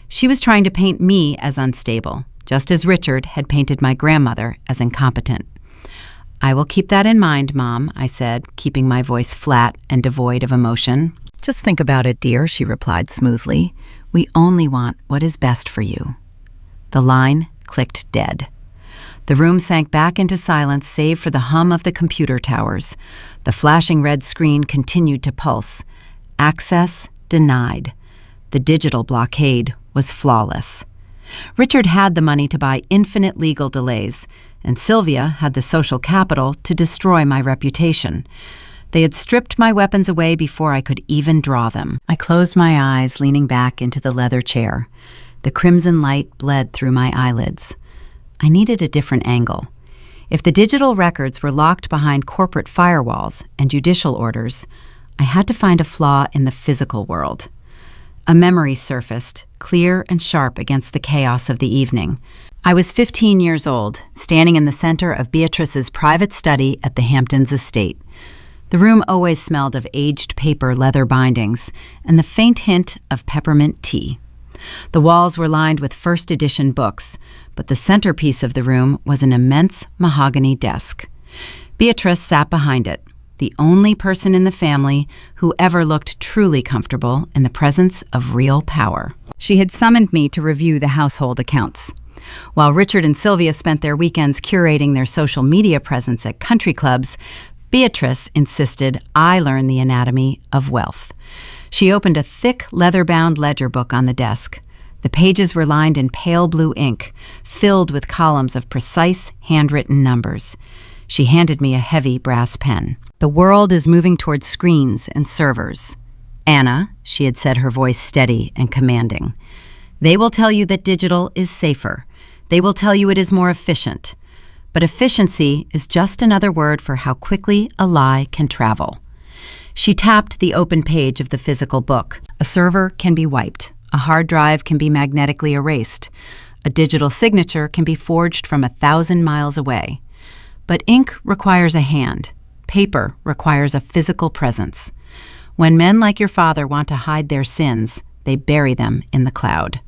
She was trying to paint me as unstable, just as Richard had painted my grandmother as incompetent. "I will keep that in mind, Mom," I said, keeping my voice flat and devoid of emotion. "Just think about it, dear," she replied smoothly. "We only want what is best for you." The line clicked dead. The room sank back into silence save for the hum of the computer towers. The flashing red screen continued to pulse. Access denied. The digital blockade was flawless. Richard had the money to buy infinite legal delays, and Sylvia had the social capital to destroy my reputation. They had stripped my weapons away before I could even draw them. I closed my eyes, leaning back into the leather chair. The crimson light bled through my eyelids. I needed a different angle. If the digital records were locked behind corporate firewalls and judicial orders, I had to find a flaw in the physical world. A memory surfaced, clear and sharp against the chaos of the evening. I was 15 years old, standing in the center of Beatrice's private study at the Hamptons estate. The room always smelled of aged paper leather bindings and the faint hint of peppermint tea. The walls were lined with first edition books, but the centerpiece of the room was an immense mahogany desk. Beatrice sat behind it, the only person in the family who ever looked truly comfortable in the presence of real power. She had summoned me to review the household accounts. While Richard and Sylvia spent their weekends curating their social media presence at country clubs, Beatrice insisted I learn the anatomy of wealth. She opened a thick, leather-bound ledger book on the desk. The pages were lined in pale blue ink, filled with columns of precise, handwritten numbers. She handed me a heavy brass pen. The world is moving towards screens and servers. Anna, she had said, her voice steady and commanding, they will tell you that digital is safer. They will tell you it is more efficient. But efficiency is just another word for how quickly a lie can travel. She tapped the open page of the physical book. A server can be wiped. A hard drive can be magnetically erased. A digital signature can be forged from 1,000 miles away. But ink requires a hand. Paper requires a physical presence. When men like your father want to hide their sins, they bury them in the cloud.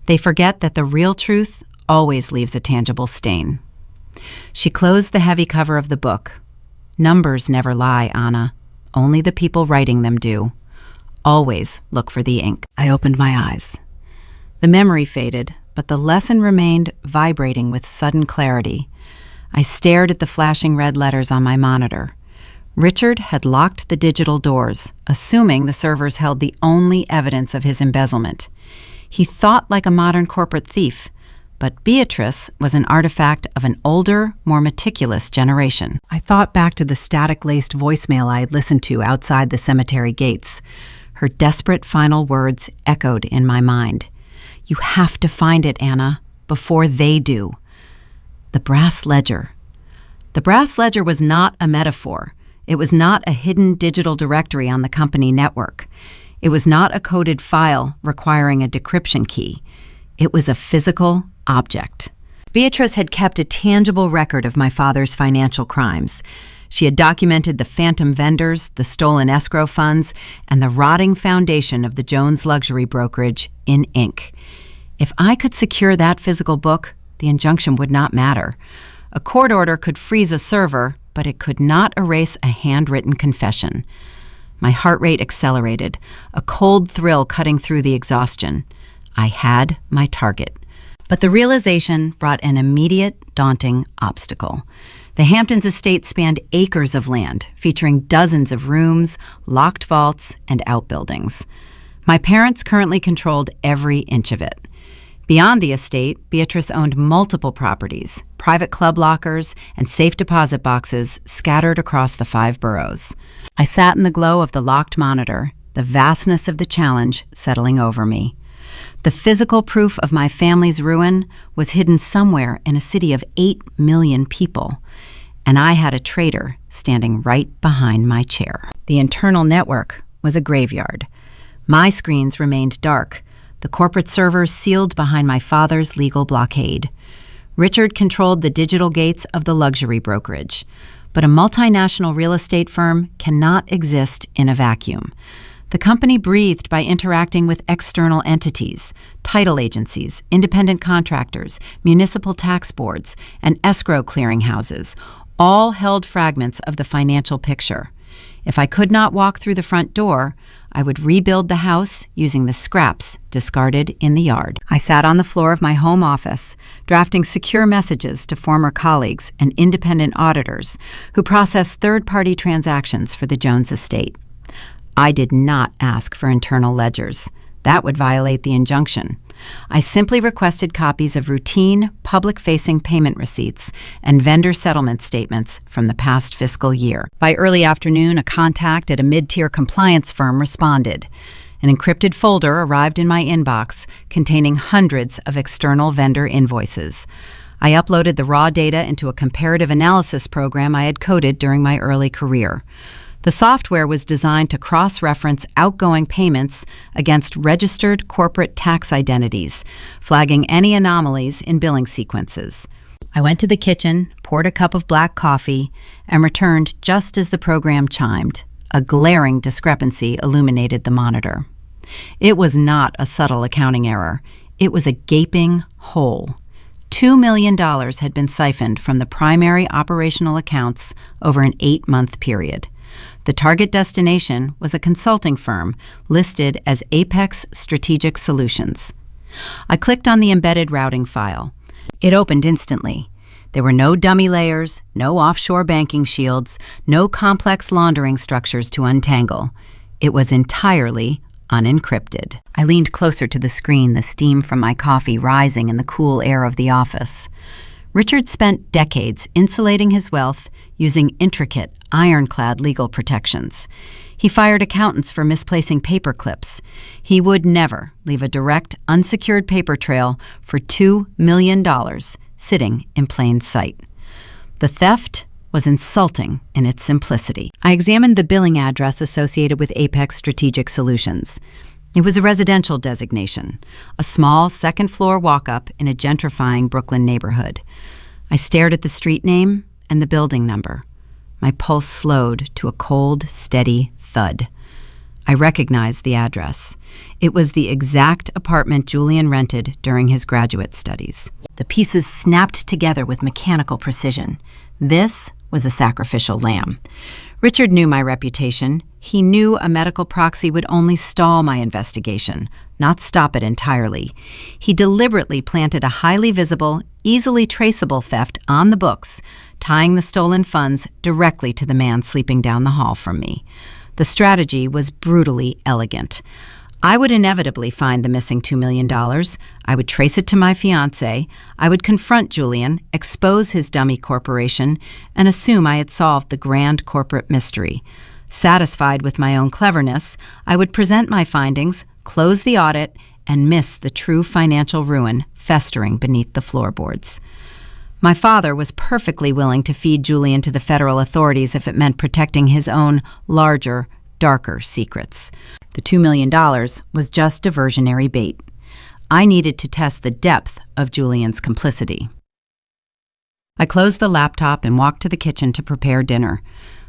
They forget that the real truth always leaves a tangible stain. She closed the heavy cover of the book. Numbers never lie, Anna. Only the people writing them do. Always look for the ink. I opened my eyes. The memory faded, but the lesson remained vibrating with sudden clarity. I stared at the flashing red letters on my monitor. Richard had locked the digital doors, assuming the servers held the only evidence of his embezzlement. He thought like a modern corporate thief, but Beatrice was an artifact of an older, more meticulous generation. I thought back to the static-laced voicemail I had listened to outside the cemetery gates. Her desperate final words echoed in my mind. You have to find it, Anna, before they do. The brass ledger. The brass ledger was not a metaphor. It was not a hidden digital directory on the company network. It was not a coded file requiring a decryption key. It was a physical object. Beatrice had kept a tangible record of my father's financial crimes. She had documented the phantom vendors, the stolen escrow funds, and the rotting foundation of the Jones luxury brokerage in ink. If I could secure that physical book, the injunction would not matter. A court order could freeze a server, but it could not erase a handwritten confession. My heart rate accelerated, a cold thrill cutting through the exhaustion. I had my target. But the realization brought an immediate, daunting obstacle. The Hamptons estate spanned acres of land, featuring dozens of rooms, locked vaults, and outbuildings. My parents currently controlled every inch of it. Beyond the estate, Beatrice owned multiple properties, private club lockers, and safe deposit boxes scattered across the 5 boroughs. I sat in the glow of the locked monitor, the vastness of the challenge settling over me. The physical proof of my family's ruin was hidden somewhere in a city of 8 million people, and I had a traitor standing right behind my chair. The internal network was a graveyard. My screens remained dark, the corporate servers sealed behind my father's legal blockade. Richard controlled the digital gates of the luxury brokerage, but a multinational real estate firm cannot exist in a vacuum. The company breathed by interacting with external entities, title agencies, independent contractors, municipal tax boards, and escrow clearinghouses, all held fragments of the financial picture. If I could not walk through the front door, I would rebuild the house using the scraps discarded in the yard. I sat on the floor of my home office, drafting secure messages to former colleagues and independent auditors who processed third-party transactions for the Jones estate. I did not ask for internal ledgers. That would violate the injunction. I simply requested copies of routine, public-facing payment receipts and vendor settlement statements from the past fiscal year. By early afternoon, a contact at a mid-tier compliance firm responded. An encrypted folder arrived in my inbox containing hundreds of external vendor invoices. I uploaded the raw data into a comparative analysis program I had coded during my early career. The software was designed to cross-reference outgoing payments against registered corporate tax identities, flagging any anomalies in billing sequences. I went to the kitchen, poured a cup of black coffee, and returned just as the program chimed. A glaring discrepancy illuminated the monitor. It was not a subtle accounting error. It was a gaping hole. $2 million had been siphoned from the primary operational accounts over an 8-month period. The target destination was a consulting firm listed as Apex Strategic Solutions. I clicked on the embedded routing file. It opened instantly. There were no dummy layers, no offshore banking shields, no complex laundering structures to untangle. It was entirely unencrypted. I leaned closer to the screen, the steam from my coffee rising in the cool air of the office. Richard spent decades insulating his wealth using intricate, ironclad legal protections. He fired accountants for misplacing paper clips. He would never leave a direct, unsecured paper trail for $2 million sitting in plain sight. The theft was insulting in its simplicity. I examined the billing address associated with Apex Strategic Solutions. It was a residential designation, a small second-floor walk-up in a gentrifying Brooklyn neighborhood. I stared at the street name and the building number. My pulse slowed to a cold, steady thud. I recognized the address. It was the exact apartment Julian rented during his graduate studies. The pieces snapped together with mechanical precision. This was a sacrificial lamb. Richard knew my reputation. He knew a medical proxy would only stall my investigation, not stop it entirely. He deliberately planted a highly visible, easily traceable theft on the books, tying the stolen funds directly to the man sleeping down the hall from me. The strategy was brutally elegant. I would inevitably find the missing $2 million. I would trace it to my fiancé. I would confront Julian, expose his dummy corporation, and assume I had solved the grand corporate mystery. Satisfied with my own cleverness, I would present my findings, close the audit, and miss the true financial ruin festering beneath the floorboards. My father was perfectly willing to feed Julian to the federal authorities if it meant protecting his own larger, darker secrets. The $2 million was just diversionary bait. I needed to test the depth of Julian's complicity. I closed the laptop and walked to the kitchen to prepare dinner.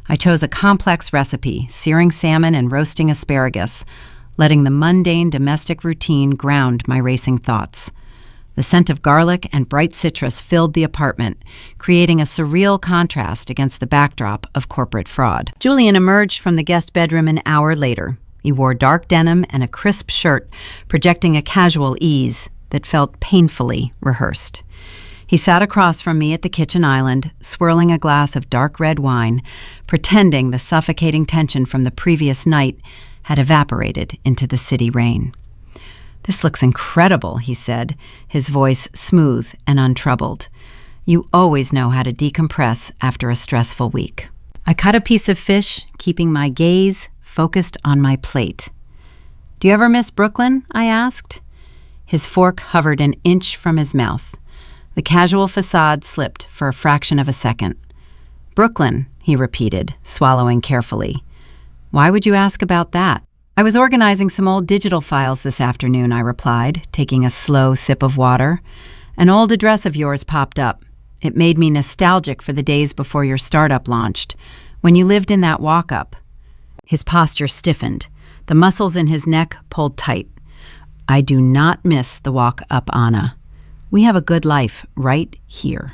I chose a complex recipe, searing salmon and roasting asparagus, letting the mundane domestic routine ground my racing thoughts. The scent of garlic and bright citrus filled the apartment, creating a surreal contrast against the backdrop of corporate fraud. Julian emerged from the guest bedroom an hour later. He wore dark denim and a crisp shirt, projecting a casual ease that felt painfully rehearsed. He sat across from me at the kitchen island, swirling a glass of dark red wine, pretending the suffocating tension from the previous night had evaporated into the city rain. "This looks incredible," he said, his voice smooth and untroubled. "You always know how to decompress after a stressful week." I cut a piece of fish, keeping my gaze focused on my plate. "Do you ever miss Brooklyn?" I asked. His fork hovered an inch from his mouth. The casual facade slipped for a fraction of a second. "Brooklyn," he repeated, swallowing carefully. "Why would you ask about that?" "I was organizing some old digital files this afternoon," I replied, taking a slow sip of water. "An old address of yours popped up. It made me nostalgic for the days before your startup launched, when you lived in that walk-up." His posture stiffened. The muscles in his neck pulled tight. "I do not miss the walk-up, Anna. We have a good life right here."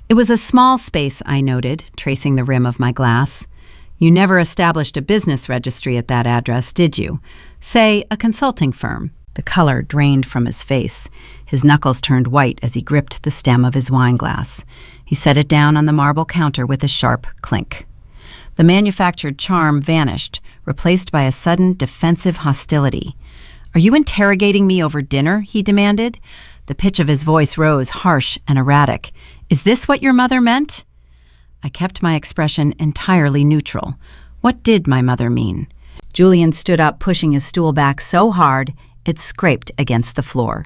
It was a small space, I noted, tracing the rim of my glass. "You never established a business registry at that address, did you? Say, a consulting firm." The color drained from his face. His knuckles turned white as he gripped the stem of his wine glass. He set it down on the marble counter with a sharp clink. The manufactured charm vanished, replaced by a sudden defensive hostility. "Are you interrogating me over dinner?" he demanded. The pitch of his voice rose, harsh and erratic. "Is this what your mother meant?" I kept my expression entirely neutral. What did my mother mean? Julian stood up, pushing his stool back so hard it scraped against the floor.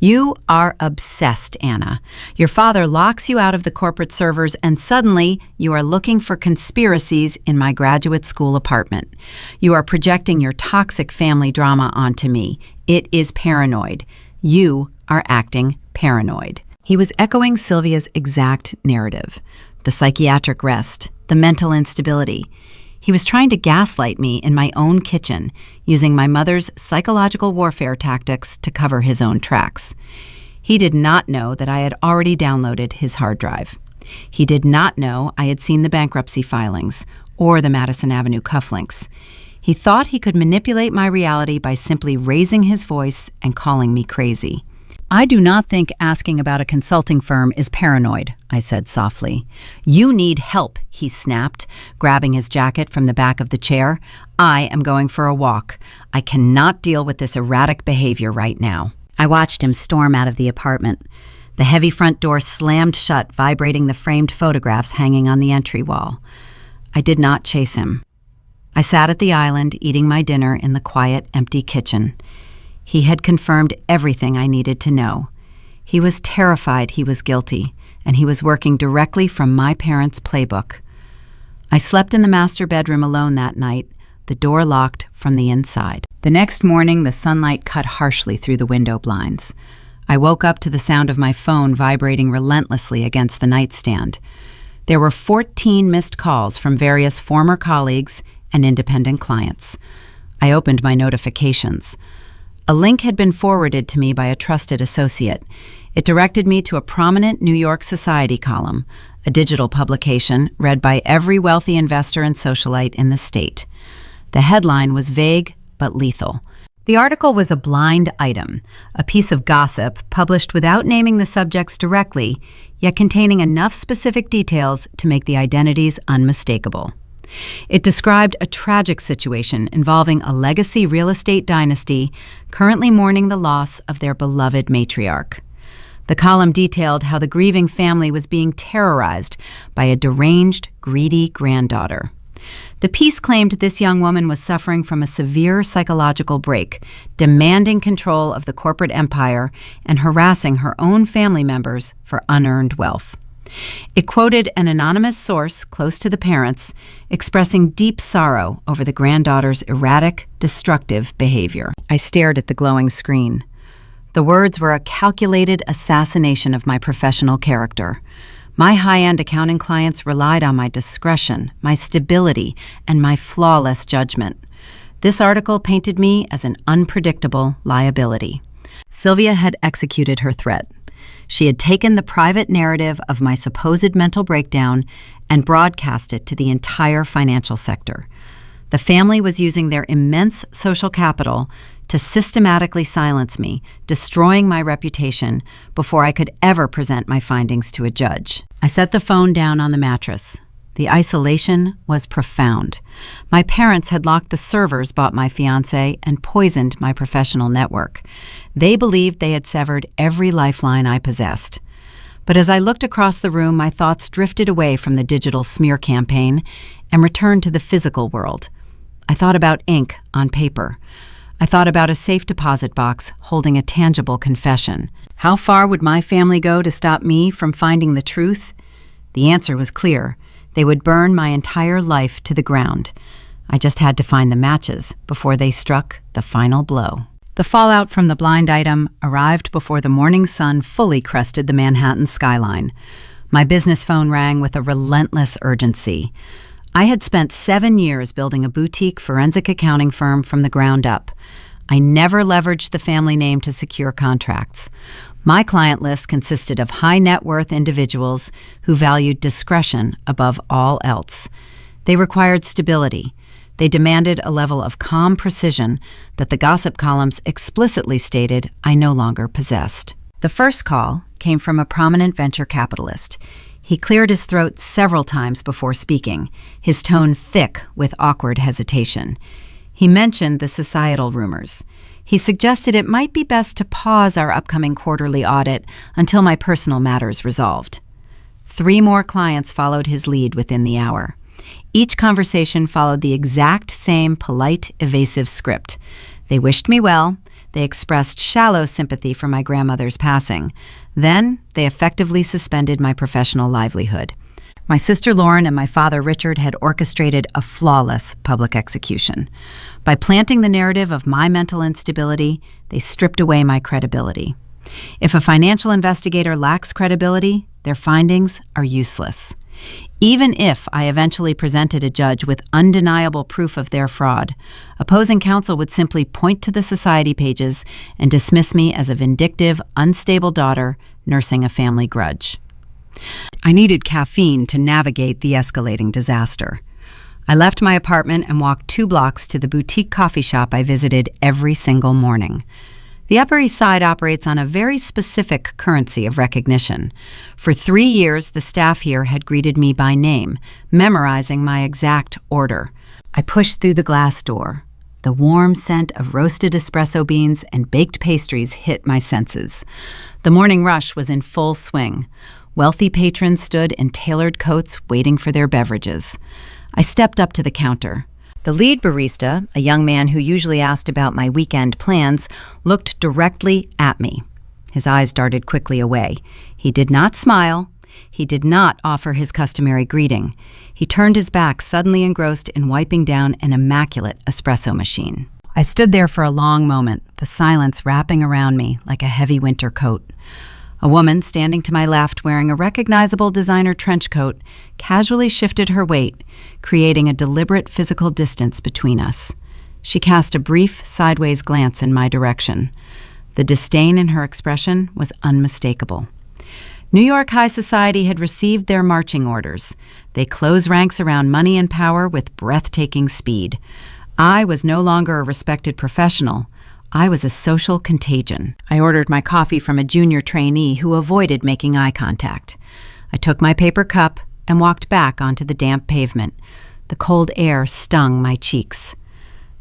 "You are obsessed, Anna. Your father locks you out of the corporate servers, and suddenly you are looking for conspiracies in my graduate school apartment. You are projecting your toxic family drama onto me. It is paranoid. You are acting paranoid." He was echoing Sylvia's exact narrative. The psychiatric rest, the mental instability. He was trying to gaslight me in my own kitchen, using my mother's psychological warfare tactics to cover his own tracks. He did not know that I had already downloaded his hard drive. He did not know I had seen the bankruptcy filings, or the Madison Avenue cufflinks. He thought he could manipulate my reality by simply raising his voice and calling me crazy. "I do not think asking about a consulting firm is paranoid," I said softly. "You need help," he snapped, grabbing his jacket from the back of the chair. "I am going for a walk. I cannot deal with this erratic behavior right now." I watched him storm out of the apartment. The heavy front door slammed shut, vibrating the framed photographs hanging on the entry wall. I did not chase him. I sat at the island, eating my dinner in the quiet, empty kitchen. He had confirmed everything I needed to know. He was terrified he was guilty, and he was working directly from my parents' playbook. I slept in the master bedroom alone that night, the door locked from the inside. The next morning, the sunlight cut harshly through the window blinds. I woke up to the sound of my phone vibrating relentlessly against the nightstand. There were 14 missed calls from various former colleagues and independent clients. I opened my notifications. A link had been forwarded to me by a trusted associate. It directed me to a prominent New York Society column, a digital publication read by every wealthy investor and socialite in the state. The headline was vague but lethal. The article was a blind item, a piece of gossip published without naming the subjects directly, yet containing enough specific details to make the identities unmistakable. It described a tragic situation involving a legacy real estate dynasty currently mourning the loss of their beloved matriarch. The column detailed how the grieving family was being terrorized by a deranged, greedy granddaughter. The piece claimed this young woman was suffering from a severe psychological break, demanding control of the corporate empire and harassing her own family members for unearned wealth. It quoted an anonymous source close to the parents, expressing deep sorrow over the granddaughter's erratic, destructive behavior. I stared at the glowing screen. The words were a calculated assassination of my professional character. My high-end accounting clients relied on my discretion, my stability, and my flawless judgment. This article painted me as an unpredictable liability. Sylvia had executed her threat. She had taken the private narrative of my supposed mental breakdown and broadcast it to the entire financial sector. The family was using their immense social capital to systematically silence me, destroying my reputation before I could ever present my findings to a judge. I set the phone down on the mattress. The isolation was profound. My parents had locked the servers bought my fiancé and poisoned my professional network. They believed they had severed every lifeline I possessed. But as I looked across the room, my thoughts drifted away from the digital smear campaign and returned to the physical world. I thought about ink on paper. I thought about a safe deposit box holding a tangible confession. How far would my family go to stop me from finding the truth? The answer was clear. They would burn my entire life to the ground. I just had to find the matches before they struck the final blow. The fallout from the blind item arrived before the morning sun fully crested the Manhattan skyline. My business phone rang with a relentless urgency. I had spent 7 years building a boutique forensic accounting firm from the ground up. I never leveraged the family name to secure contracts. My client list consisted of high net worth individuals who valued discretion above all else. They required stability. They demanded a level of calm precision that the gossip columns explicitly stated I no longer possessed. The first call came from a prominent venture capitalist. He cleared his throat several times before speaking, his tone thick with awkward hesitation. He mentioned the societal rumors. He suggested it might be best to pause our upcoming quarterly audit until my personal matters resolved. 3 more clients followed his lead within the hour. Each conversation followed the exact same polite, evasive script. They wished me well. They expressed shallow sympathy for my grandmother's passing. Then they effectively suspended my professional livelihood. My sister Lauren and my father Richard had orchestrated a flawless public execution. By planting the narrative of my mental instability, they stripped away my credibility. If a financial investigator lacks credibility, their findings are useless. Even if I eventually presented a judge with undeniable proof of their fraud, opposing counsel would simply point to the society pages and dismiss me as a vindictive, unstable daughter nursing a family grudge. I needed caffeine to navigate the escalating disaster. I left my apartment and walked 2 blocks to the boutique coffee shop I visited every single morning. The Upper East Side operates on a very specific currency of recognition. For 3 years, the staff here had greeted me by name, memorizing my exact order. I pushed through the glass door. The warm scent of roasted espresso beans and baked pastries hit my senses. The morning rush was in full swing. Wealthy patrons stood in tailored coats waiting for their beverages. I stepped up to the counter. The lead barista, a young man who usually asked about my weekend plans, looked directly at me. His eyes darted quickly away. He did not smile. He did not offer his customary greeting. He turned his back, suddenly engrossed in wiping down an immaculate espresso machine. I stood there for a long moment, the silence wrapping around me like a heavy winter coat. A woman standing to my left, wearing a recognizable designer trench coat, casually shifted her weight, creating a deliberate physical distance between us. She cast a brief, sideways glance in my direction. The disdain in her expression was unmistakable. New York high society had received their marching orders. They close ranks around money and power with breathtaking speed. I was no longer a respected professional. I was a social contagion. I ordered my coffee from a junior trainee who avoided making eye contact. I took my paper cup and walked back onto the damp pavement. The cold air stung my cheeks.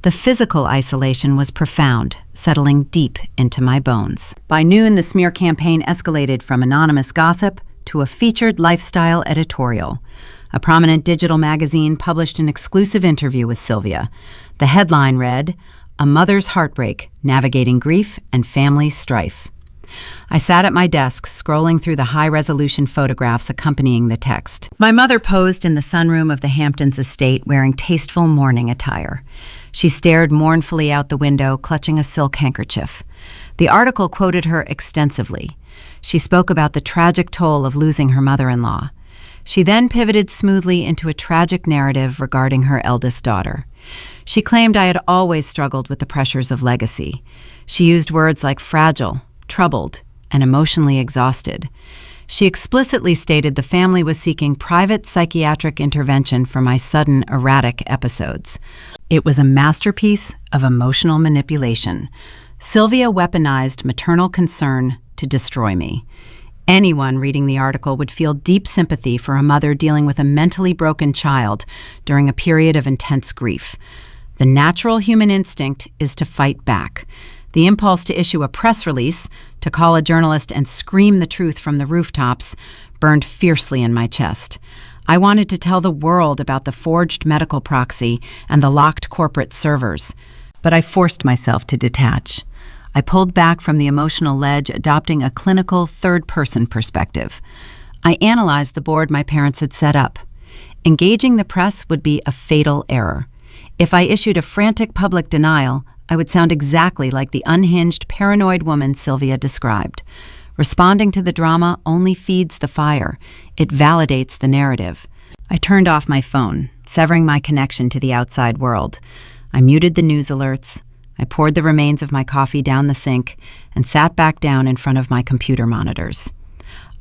The physical isolation was profound, settling deep into my bones. By noon, the smear campaign escalated from anonymous gossip to a featured lifestyle editorial. A prominent digital magazine published an exclusive interview with Sylvia. The headline read, "A Mother's Heartbreak, Navigating Grief and Family Strife." I sat at my desk, scrolling through the high-resolution photographs accompanying the text. My mother posed in the sunroom of the Hamptons estate wearing tasteful mourning attire. She stared mournfully out the window, clutching a silk handkerchief. The article quoted her extensively. She spoke about the tragic toll of losing her mother-in-law. She then pivoted smoothly into a tragic narrative regarding her eldest daughter. She claimed I had always struggled with the pressures of legacy. She used words like fragile, troubled, and emotionally exhausted. She explicitly stated the family was seeking private psychiatric intervention for my sudden, erratic episodes. It was a masterpiece of emotional manipulation. Sylvia weaponized maternal concern to destroy me. Anyone reading the article would feel deep sympathy for a mother dealing with a mentally broken child during a period of intense grief. The natural human instinct is to fight back. The impulse to issue a press release, to call a journalist and scream the truth from the rooftops, burned fiercely in my chest. I wanted to tell the world about the forged medical proxy and the locked corporate servers, but I forced myself to detach. I pulled back from the emotional ledge, adopting a clinical third-person perspective. I analyzed the board my parents had set up. Engaging the press would be a fatal error. If I issued a frantic public denial, I would sound exactly like the unhinged, paranoid woman Sylvia described. Responding to the drama only feeds the fire. It validates the narrative. I turned off my phone, severing my connection to the outside world. I muted the news alerts. I poured the remains of my coffee down the sink and sat back down in front of my computer monitors.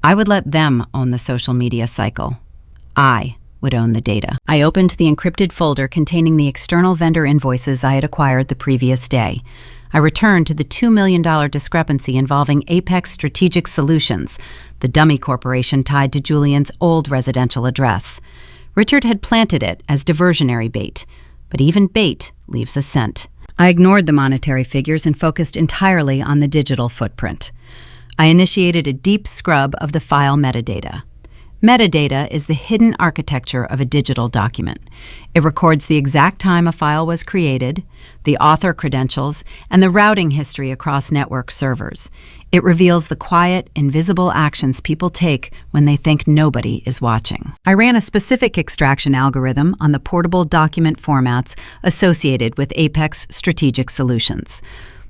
I would let them own the social media cycle. I would own the data. I opened the encrypted folder containing the external vendor invoices I had acquired the previous day. I returned to the $2 million discrepancy involving Apex Strategic Solutions, the dummy corporation tied to Julian's old residential address. Richard had planted it as diversionary bait, but even bait leaves a scent. I ignored the monetary figures and focused entirely on the digital footprint. I initiated a deep scrub of the file metadata. Metadata is the hidden architecture of a digital document. It records the exact time a file was created, the author credentials, and the routing history across network servers. It reveals the quiet, invisible actions people take when they think nobody is watching. I ran a specific extraction algorithm on the portable document formats associated with Apex Strategic Solutions.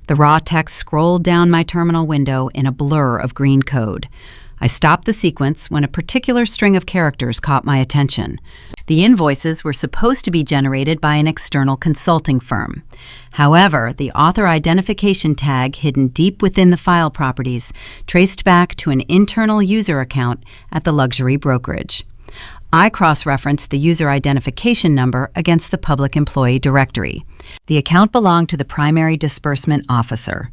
The raw text scrolled down my terminal window in a blur of green code. I stopped the sequence when a particular string of characters caught my attention. The invoices were supposed to be generated by an external consulting firm. However, the author identification tag hidden deep within the file properties traced back to an internal user account at the luxury brokerage. I cross-referenced the user identification number against the public employee directory. The account belonged to the primary disbursement officer.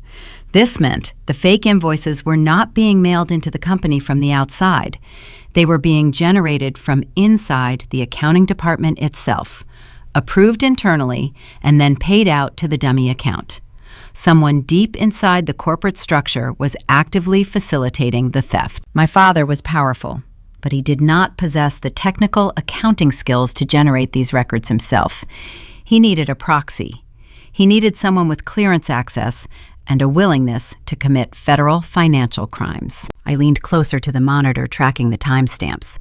This meant the fake invoices were not being mailed into the company from the outside. They were being generated from inside the accounting department itself, approved internally, and then paid out to the dummy account. Someone deep inside the corporate structure was actively facilitating the theft. My father was powerful, but he did not possess the technical accounting skills to generate these records himself. He needed a proxy. He needed someone with clearance access and a willingness to commit federal financial crimes. I leaned closer to the monitor, tracking the timestamps.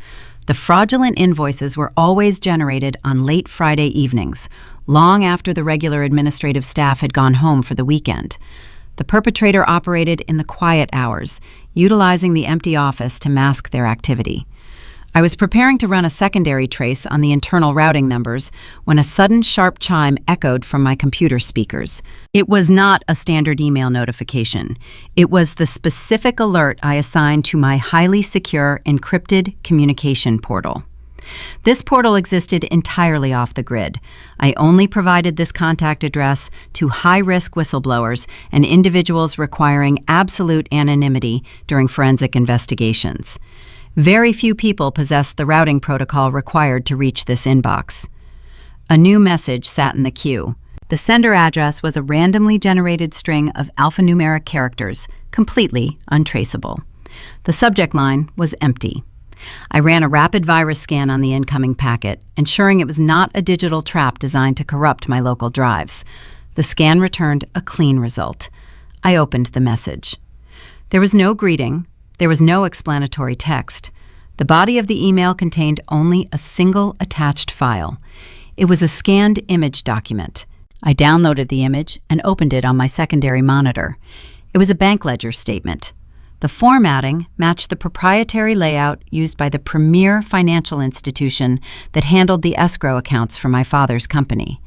The fraudulent invoices were always generated on late Friday evenings, long after the regular administrative staff had gone home for the weekend. The perpetrator operated in the quiet hours, utilizing the empty office to mask their activity. I was preparing to run a secondary trace on the internal routing numbers when a sudden sharp chime echoed from my computer speakers. It was not a standard email notification. It was the specific alert I assigned to my highly secure encrypted communication portal. This portal existed entirely off the grid. I only provided this contact address to high-risk whistleblowers and individuals requiring absolute anonymity during forensic investigations. Very few people possessed the routing protocol required to reach this inbox. A new message sat in the queue. The sender address was a randomly generated string of alphanumeric characters, completely untraceable. The subject line was empty. I ran a rapid virus scan on the incoming packet, ensuring it was not a digital trap designed to corrupt my local drives. The scan returned a clean result. I opened the message. There was no greeting. There was no explanatory text. The body of the email contained only a single attached file. It was a scanned image document. I downloaded the image and opened it on my secondary monitor. It was a bank ledger statement. The formatting matched the proprietary layout used by the premier financial institution that handled the escrow accounts for my father's company.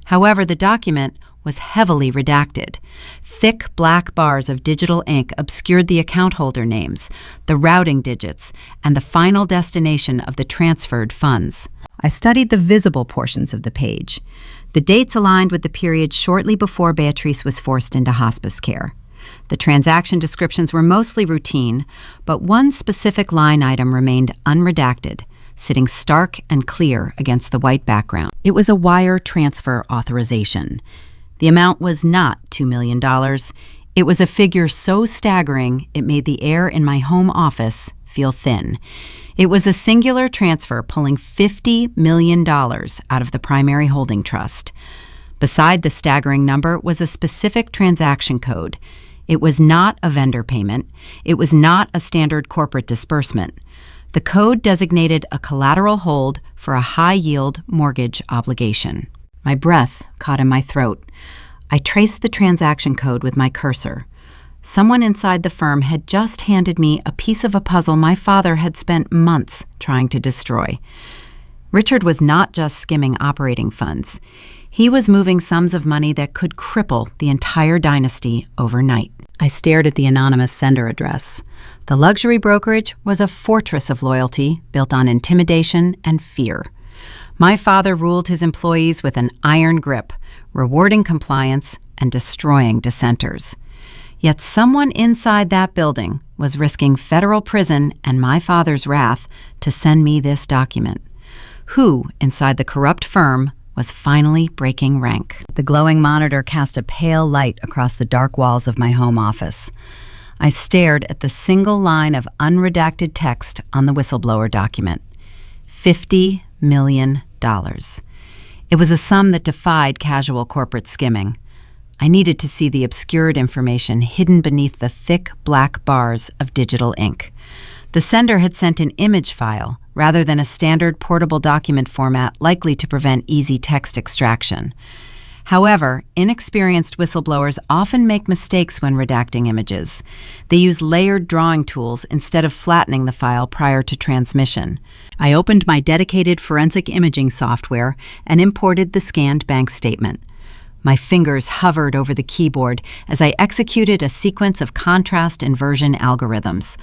However, the document was heavily redacted. Thick black bars of digital ink obscured the account holder names, the routing digits, and the final destination of the transferred funds. I studied the visible portions of the page. The dates aligned with the period shortly before Beatrice was forced into hospice care. The transaction descriptions were mostly routine, but one specific line item remained unredacted, sitting stark and clear against the white background. It was a wire transfer authorization. The amount was not $2 million. It was a figure so staggering it made the air in my home office feel thin. It was a singular transfer pulling $50 million out of the primary holding trust. Beside the staggering number was a specific transaction code. It was not a vendor payment. It was not a standard corporate disbursement. The code designated a collateral hold for a high-yield mortgage obligation. My breath caught in my throat. I traced the transaction code with my cursor. Someone inside the firm had just handed me a piece of a puzzle my father had spent months trying to destroy. Richard was not just skimming operating funds. He was moving sums of money that could cripple the entire dynasty overnight. I stared at the anonymous sender address. The luxury brokerage was a fortress of loyalty built on intimidation and fear. My father ruled his employees with an iron grip, rewarding compliance and destroying dissenters. Yet someone inside that building was risking federal prison and my father's wrath to send me this document. Who, inside the corrupt firm, was finally breaking rank? The glowing monitor cast a pale light across the dark walls of my home office. I stared at the single line of unredacted text on the whistleblower document. $50 million. It was a sum that defied casual corporate skimming. I needed to see the obscured information hidden beneath the thick black bars of digital ink. The sender had sent an image file rather than a standard portable document format likely to prevent easy text extraction. However, inexperienced whistleblowers often make mistakes when redacting images. They use layered drawing tools instead of flattening the file prior to transmission. I opened my dedicated forensic imaging software and imported the scanned bank statement. My fingers hovered over the keyboard as I executed a sequence of contrast inversion algorithms.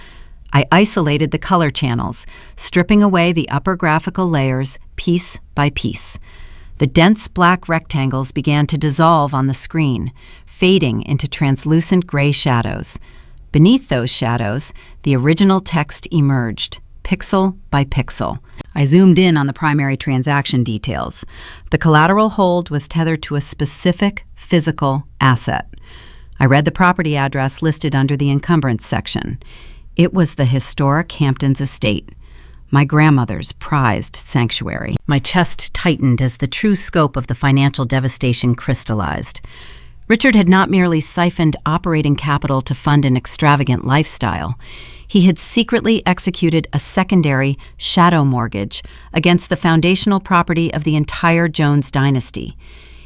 I isolated the color channels, stripping away the upper graphical layers piece by piece. The dense black rectangles began to dissolve on the screen, fading into translucent gray shadows. Beneath those shadows, the original text emerged, pixel by pixel. I zoomed in on the primary transaction details. The collateral hold was tethered to a specific physical asset. I read the property address listed under the encumbrance section. It was the historic Hamptons estate, my grandmother's prized sanctuary. My chest tightened as the true scope of the financial devastation crystallized. Richard had not merely siphoned operating capital to fund an extravagant lifestyle. He had secretly executed a secondary shadow mortgage against the foundational property of the entire Jones dynasty.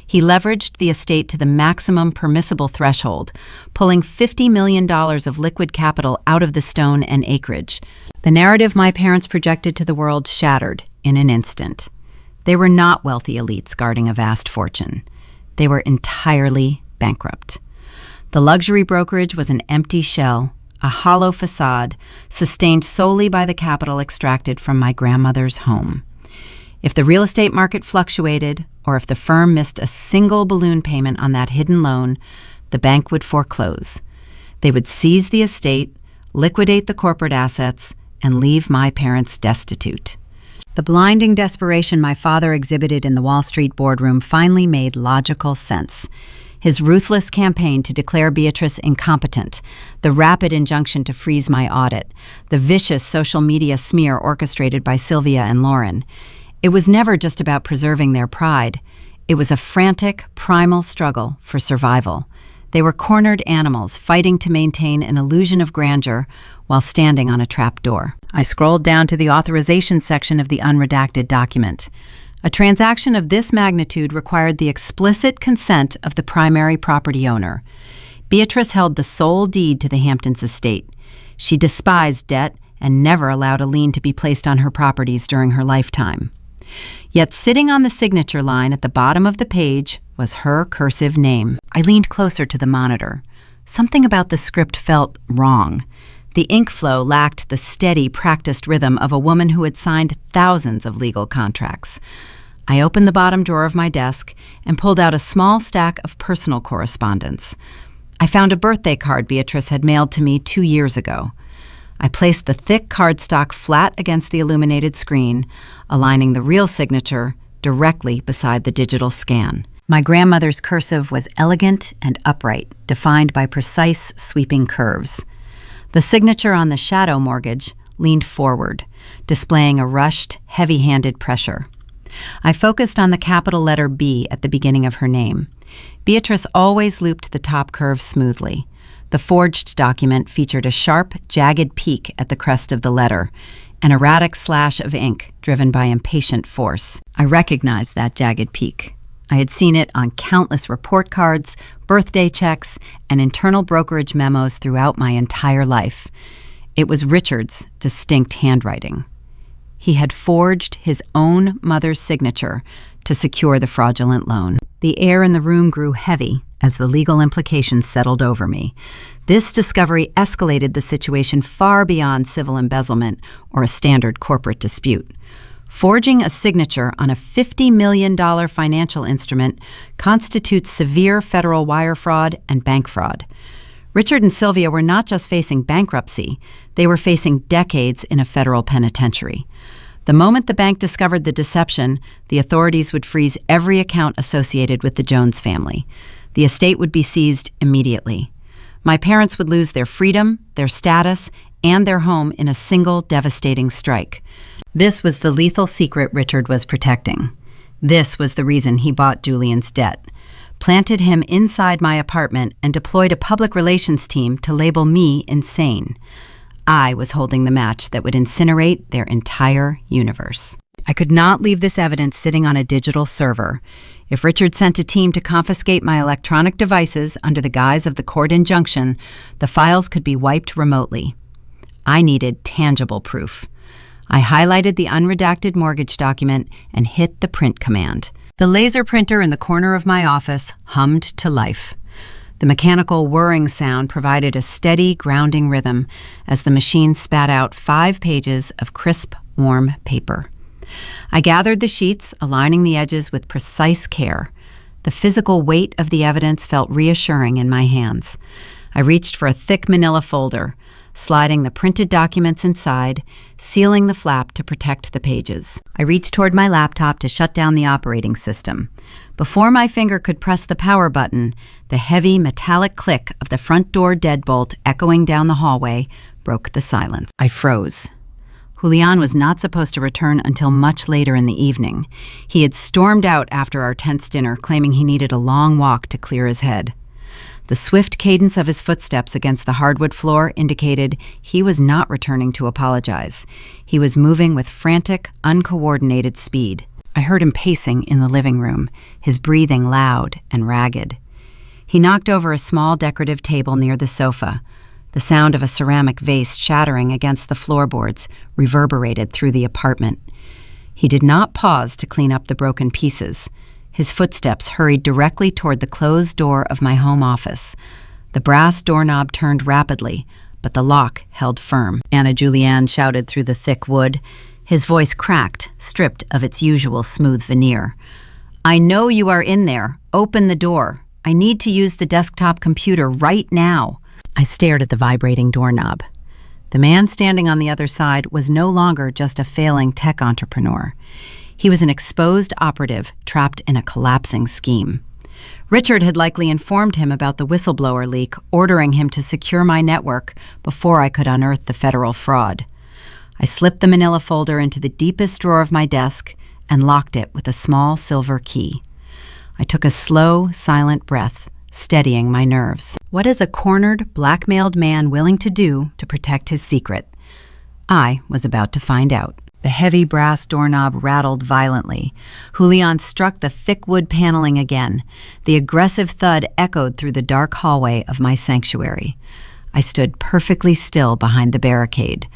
He leveraged the estate to the maximum permissible threshold, pulling $50 million of liquid capital out of the stone and acreage. The narrative my parents projected to the world shattered in an instant. They were not wealthy elites guarding a vast fortune. They were entirely bankrupt. The luxury brokerage was an empty shell, a hollow facade, sustained solely by the capital extracted from my grandmother's home. If the real estate market fluctuated, or if the firm missed a single balloon payment on that hidden loan, the bank would foreclose. They would seize the estate, liquidate the corporate assets, and leave my parents destitute. The blinding desperation my father exhibited in the Wall Street boardroom finally made logical sense. His ruthless campaign to declare Beatrice incompetent, the rapid injunction to freeze my audit, the vicious social media smear orchestrated by Sylvia and Lauren. It was never just about preserving their pride. It was a frantic, primal struggle for survival. They were cornered animals fighting to maintain an illusion of grandeur while standing on a trap door. I scrolled down to the authorization section of the unredacted document. A transaction of this magnitude required the explicit consent of the primary property owner. Beatrice held the sole deed to the Hamptons estate. She despised debt and never allowed a lien to be placed on her properties during her lifetime. Yet sitting on the signature line at the bottom of the page was her cursive name. I leaned closer to the monitor. Something about the script felt wrong. The ink flow lacked the steady, practiced rhythm of a woman who had signed thousands of legal contracts. I opened the bottom drawer of my desk and pulled out a small stack of personal correspondence. I found a birthday card Beatrice had mailed to me 2 years ago. I placed the thick cardstock flat against the illuminated screen, aligning the real signature directly beside the digital scan. My grandmother's cursive was elegant and upright, defined by precise, sweeping curves. The signature on the shadow mortgage leaned forward, displaying a rushed, heavy-handed pressure. I focused on the capital letter B at the beginning of her name. Beatrice always looped the top curve smoothly. The forged document featured a sharp, jagged peak at the crest of the letter, an erratic slash of ink driven by impatient force. I recognized that jagged peak. I had seen it on countless report cards, birthday checks, and internal brokerage memos throughout my entire life. It was Richard's distinct handwriting. He had forged his own mother's signature to secure the fraudulent loan. The air in the room grew heavy as the legal implications settled over me. This discovery escalated the situation far beyond civil embezzlement or a standard corporate dispute. Forging a signature on a $50 million financial instrument constitutes severe federal wire fraud and bank fraud. Richard and Sylvia were not just facing bankruptcy, they were facing decades in a federal penitentiary. The moment the bank discovered the deception, the authorities would freeze every account associated with the Jones family. The estate would be seized immediately. My parents would lose their freedom, their status, and their home in a single devastating strike. This was the lethal secret Richard was protecting. This was the reason he bought Julian's debt, planted him inside my apartment, and deployed a public relations team to label me insane. I was holding the match that would incinerate their entire universe. I could not leave this evidence sitting on a digital server. If Richard sent a team to confiscate my electronic devices under the guise of the court injunction, the files could be wiped remotely. I needed tangible proof. I highlighted the unredacted mortgage document and hit the print command. The laser printer in the corner of my office hummed to life. The mechanical whirring sound provided a steady, grounding rhythm as the machine spat out 5 pages of crisp, warm paper. I gathered the sheets, aligning the edges with precise care. The physical weight of the evidence felt reassuring in my hands. I reached for a thick manila folder, sliding the printed documents inside, sealing the flap to protect the pages. I reached toward my laptop to shut down the operating system. Before my finger could press the power button, the heavy metallic click of the front door deadbolt echoing down the hallway broke the silence. I froze. Julian was not supposed to return until much later in the evening. He had stormed out after our tense dinner, claiming he needed a long walk to clear his head. The swift cadence of his footsteps against the hardwood floor indicated he was not returning to apologize. He was moving with frantic, uncoordinated speed. I heard him pacing in the living room, his breathing loud and ragged. He knocked over a small decorative table near the sofa. The sound of a ceramic vase shattering against the floorboards reverberated through the apartment. He did not pause to clean up the broken pieces. His footsteps hurried directly toward the closed door of my home office. The brass doorknob turned rapidly, but the lock held firm. Anna Julian shouted through the thick wood. His voice cracked, stripped of its usual smooth veneer. "I know you are in there. Open the door. I need to use the desktop computer right now." I stared at the vibrating doorknob. The man standing on the other side was no longer just a failing tech entrepreneur. He was an exposed operative trapped in a collapsing scheme. Richard had likely informed him about the whistleblower leak, ordering him to secure my network before I could unearth the federal fraud. I slipped the manila folder into the deepest drawer of my desk and locked it with a small silver key. I took a slow, silent breath, steadying my nerves. What is a cornered, blackmailed man willing to do to protect his secret? I was about to find out. The heavy brass doorknob rattled violently. Julian struck the thick wood paneling again. The aggressive thud echoed through the dark hallway of my sanctuary. I stood perfectly still behind the barricade.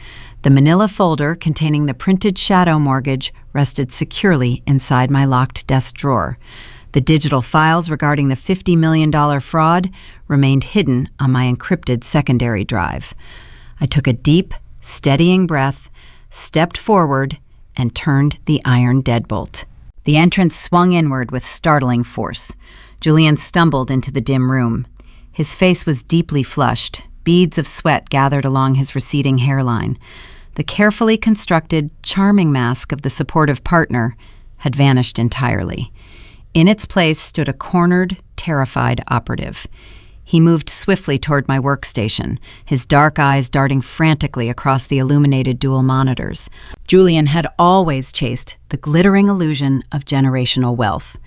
The manila folder containing the printed shadow mortgage rested securely inside my locked desk drawer. The digital files regarding the $50 million fraud remained hidden on my encrypted secondary drive. I took a deep, steadying breath, stepped forward, and turned the iron deadbolt. The entrance swung inward with startling force. Julian stumbled into the dim room. His face was deeply flushed. Beads of sweat gathered along his receding hairline. The carefully constructed, charming mask of the supportive partner had vanished entirely. In its place stood a cornered, terrified operative. He moved swiftly toward my workstation, his dark eyes darting frantically across the illuminated dual monitors. Julian had always chased the glittering illusion of generational wealth.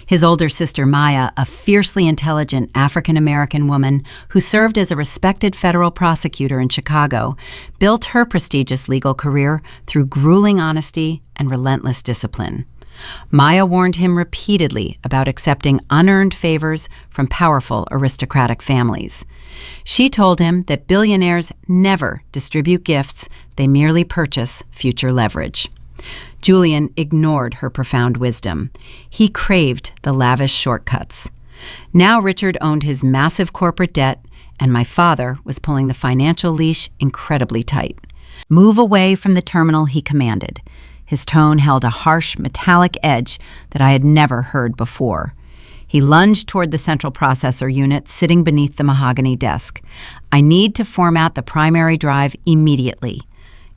His older sister Maya, a fiercely intelligent African-American woman who served as a respected federal prosecutor in Chicago, built her prestigious legal career through grueling honesty and relentless discipline. Maya warned him repeatedly about accepting unearned favors from powerful aristocratic families. She told him that billionaires never distribute gifts, they merely purchase future leverage. Julian ignored her profound wisdom. He craved the lavish shortcuts. Now Richard owned his massive corporate debt, and my father was pulling the financial leash incredibly tight. "Move away from the terminal," he commanded. His tone held a harsh, metallic edge that I had never heard before. He lunged toward the central processor unit sitting beneath the mahogany desk. "I need to format the primary drive immediately.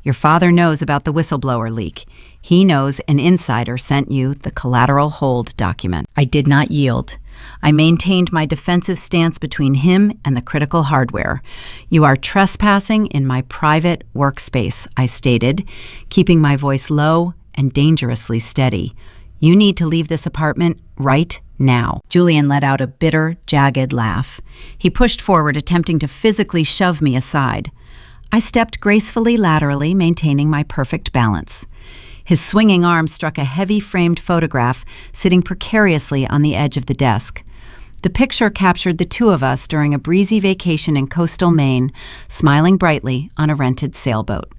Your father knows about the whistleblower leak. He knows an insider sent you the collateral hold document." I did not yield. I maintained my defensive stance between him and the critical hardware. "You are trespassing in my private workspace," I stated, keeping my voice low and dangerously steady. "You need to leave this apartment right now." Julian let out a bitter, jagged laugh. He pushed forward, attempting to physically shove me aside. I stepped gracefully laterally, maintaining my perfect balance. His swinging arm struck a heavy framed photograph sitting precariously on the edge of the desk. The picture captured the two of us during a breezy vacation in coastal Maine, smiling brightly on a rented sailboat.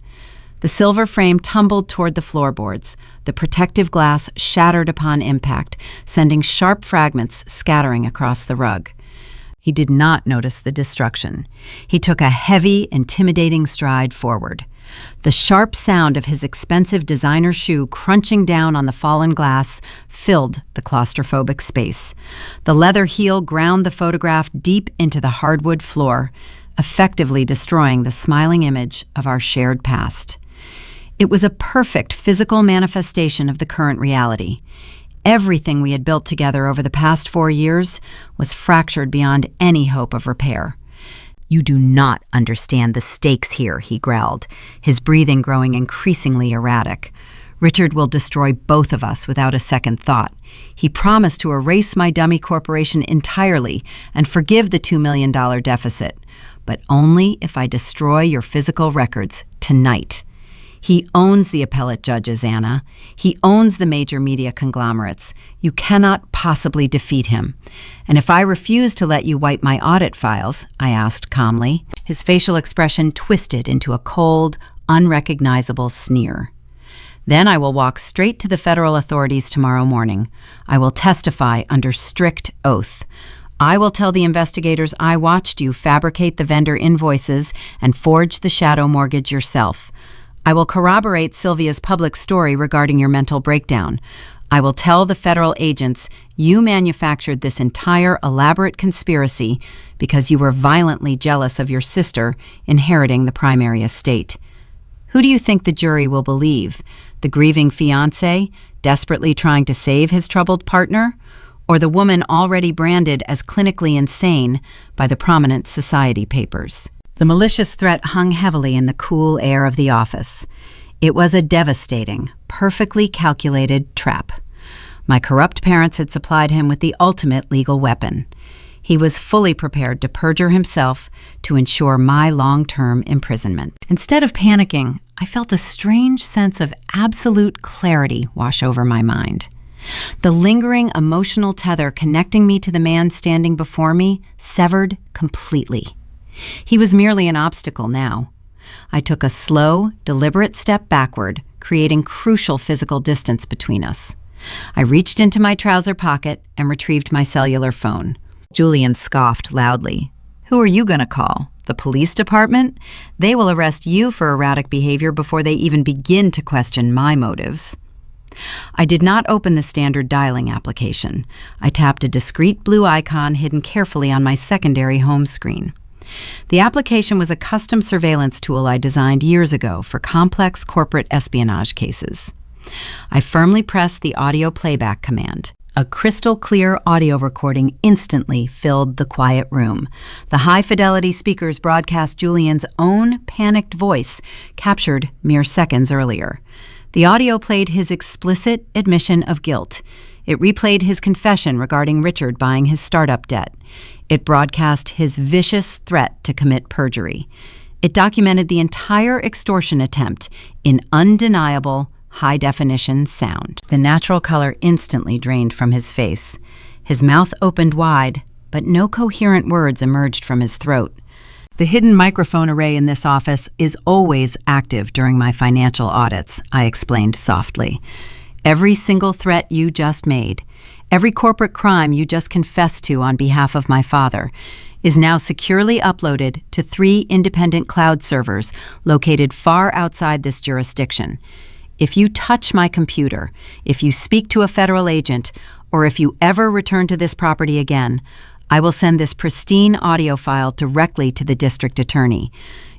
The silver frame tumbled toward the floorboards. The protective glass shattered upon impact, sending sharp fragments scattering across the rug. He did not notice the destruction. He took a heavy, intimidating stride forward. The sharp sound of his expensive designer shoe crunching down on the fallen glass filled the claustrophobic space. The leather heel ground the photograph deep into the hardwood floor, effectively destroying the smiling image of our shared past. It was a perfect physical manifestation of the current reality. Everything we had built together over the past 4 years was fractured beyond any hope of repair. "You do not understand the stakes here," he growled, his breathing growing increasingly erratic. "Richard will destroy both of us without a second thought. He promised to erase my dummy corporation entirely and forgive the $2 million deficit, but only if I destroy your physical records tonight. He owns the appellate judges, Anna. He owns the major media conglomerates. You cannot possibly defeat him. And if I refuse to let you wipe my audit files," I asked calmly, his facial expression twisted into a cold, unrecognizable sneer, "then I will walk straight to the federal authorities tomorrow morning. I will testify under strict oath. I will tell the investigators I watched you fabricate the vendor invoices and forge the shadow mortgage yourself. I will corroborate Sylvia's public story regarding your mental breakdown. I will tell the federal agents you manufactured this entire elaborate conspiracy because you were violently jealous of your sister inheriting the primary estate. Who do you think the jury will believe? The grieving fiancé, desperately trying to save his troubled partner? Or the woman already branded as clinically insane by the prominent society papers?" The malicious threat hung heavily in the cool air of the office. It was a devastating, perfectly calculated trap. My corrupt parents had supplied him with the ultimate legal weapon. He was fully prepared to perjure himself to ensure my long-term imprisonment. Instead of panicking, I felt a strange sense of absolute clarity wash over my mind. The lingering emotional tether connecting me to the man standing before me severed completely. He was merely an obstacle now. I took a slow, deliberate step backward, creating crucial physical distance between us. I reached into my trouser pocket and retrieved my cellular phone. Julian scoffed loudly. "Who are you going to call? The police department? They will arrest you for erratic behavior before they even begin to question my motives." I did not open the standard dialing application. I tapped a discreet blue icon hidden carefully on my secondary home screen. The application was a custom surveillance tool I designed years ago for complex corporate espionage cases. I firmly pressed the audio playback command. A crystal-clear audio recording instantly filled the quiet room. The high-fidelity speakers broadcast Julian's own panicked voice, captured mere seconds earlier. The audio played his explicit admission of guilt. It replayed his confession regarding Richard buying his startup debt. It broadcast his vicious threat to commit perjury. It documented the entire extortion attempt in undeniable, high-definition sound. The natural color instantly drained from his face. His mouth opened wide, but no coherent words emerged from his throat. "The hidden microphone array in this office is always active during my financial audits," I explained softly. "Every single threat you just made, every corporate crime you just confessed to on behalf of my father, is now securely uploaded to 3 independent cloud servers located far outside this jurisdiction. If you touch my computer, if you speak to a federal agent, or if you ever return to this property again, I will send this pristine audio file directly to the district attorney.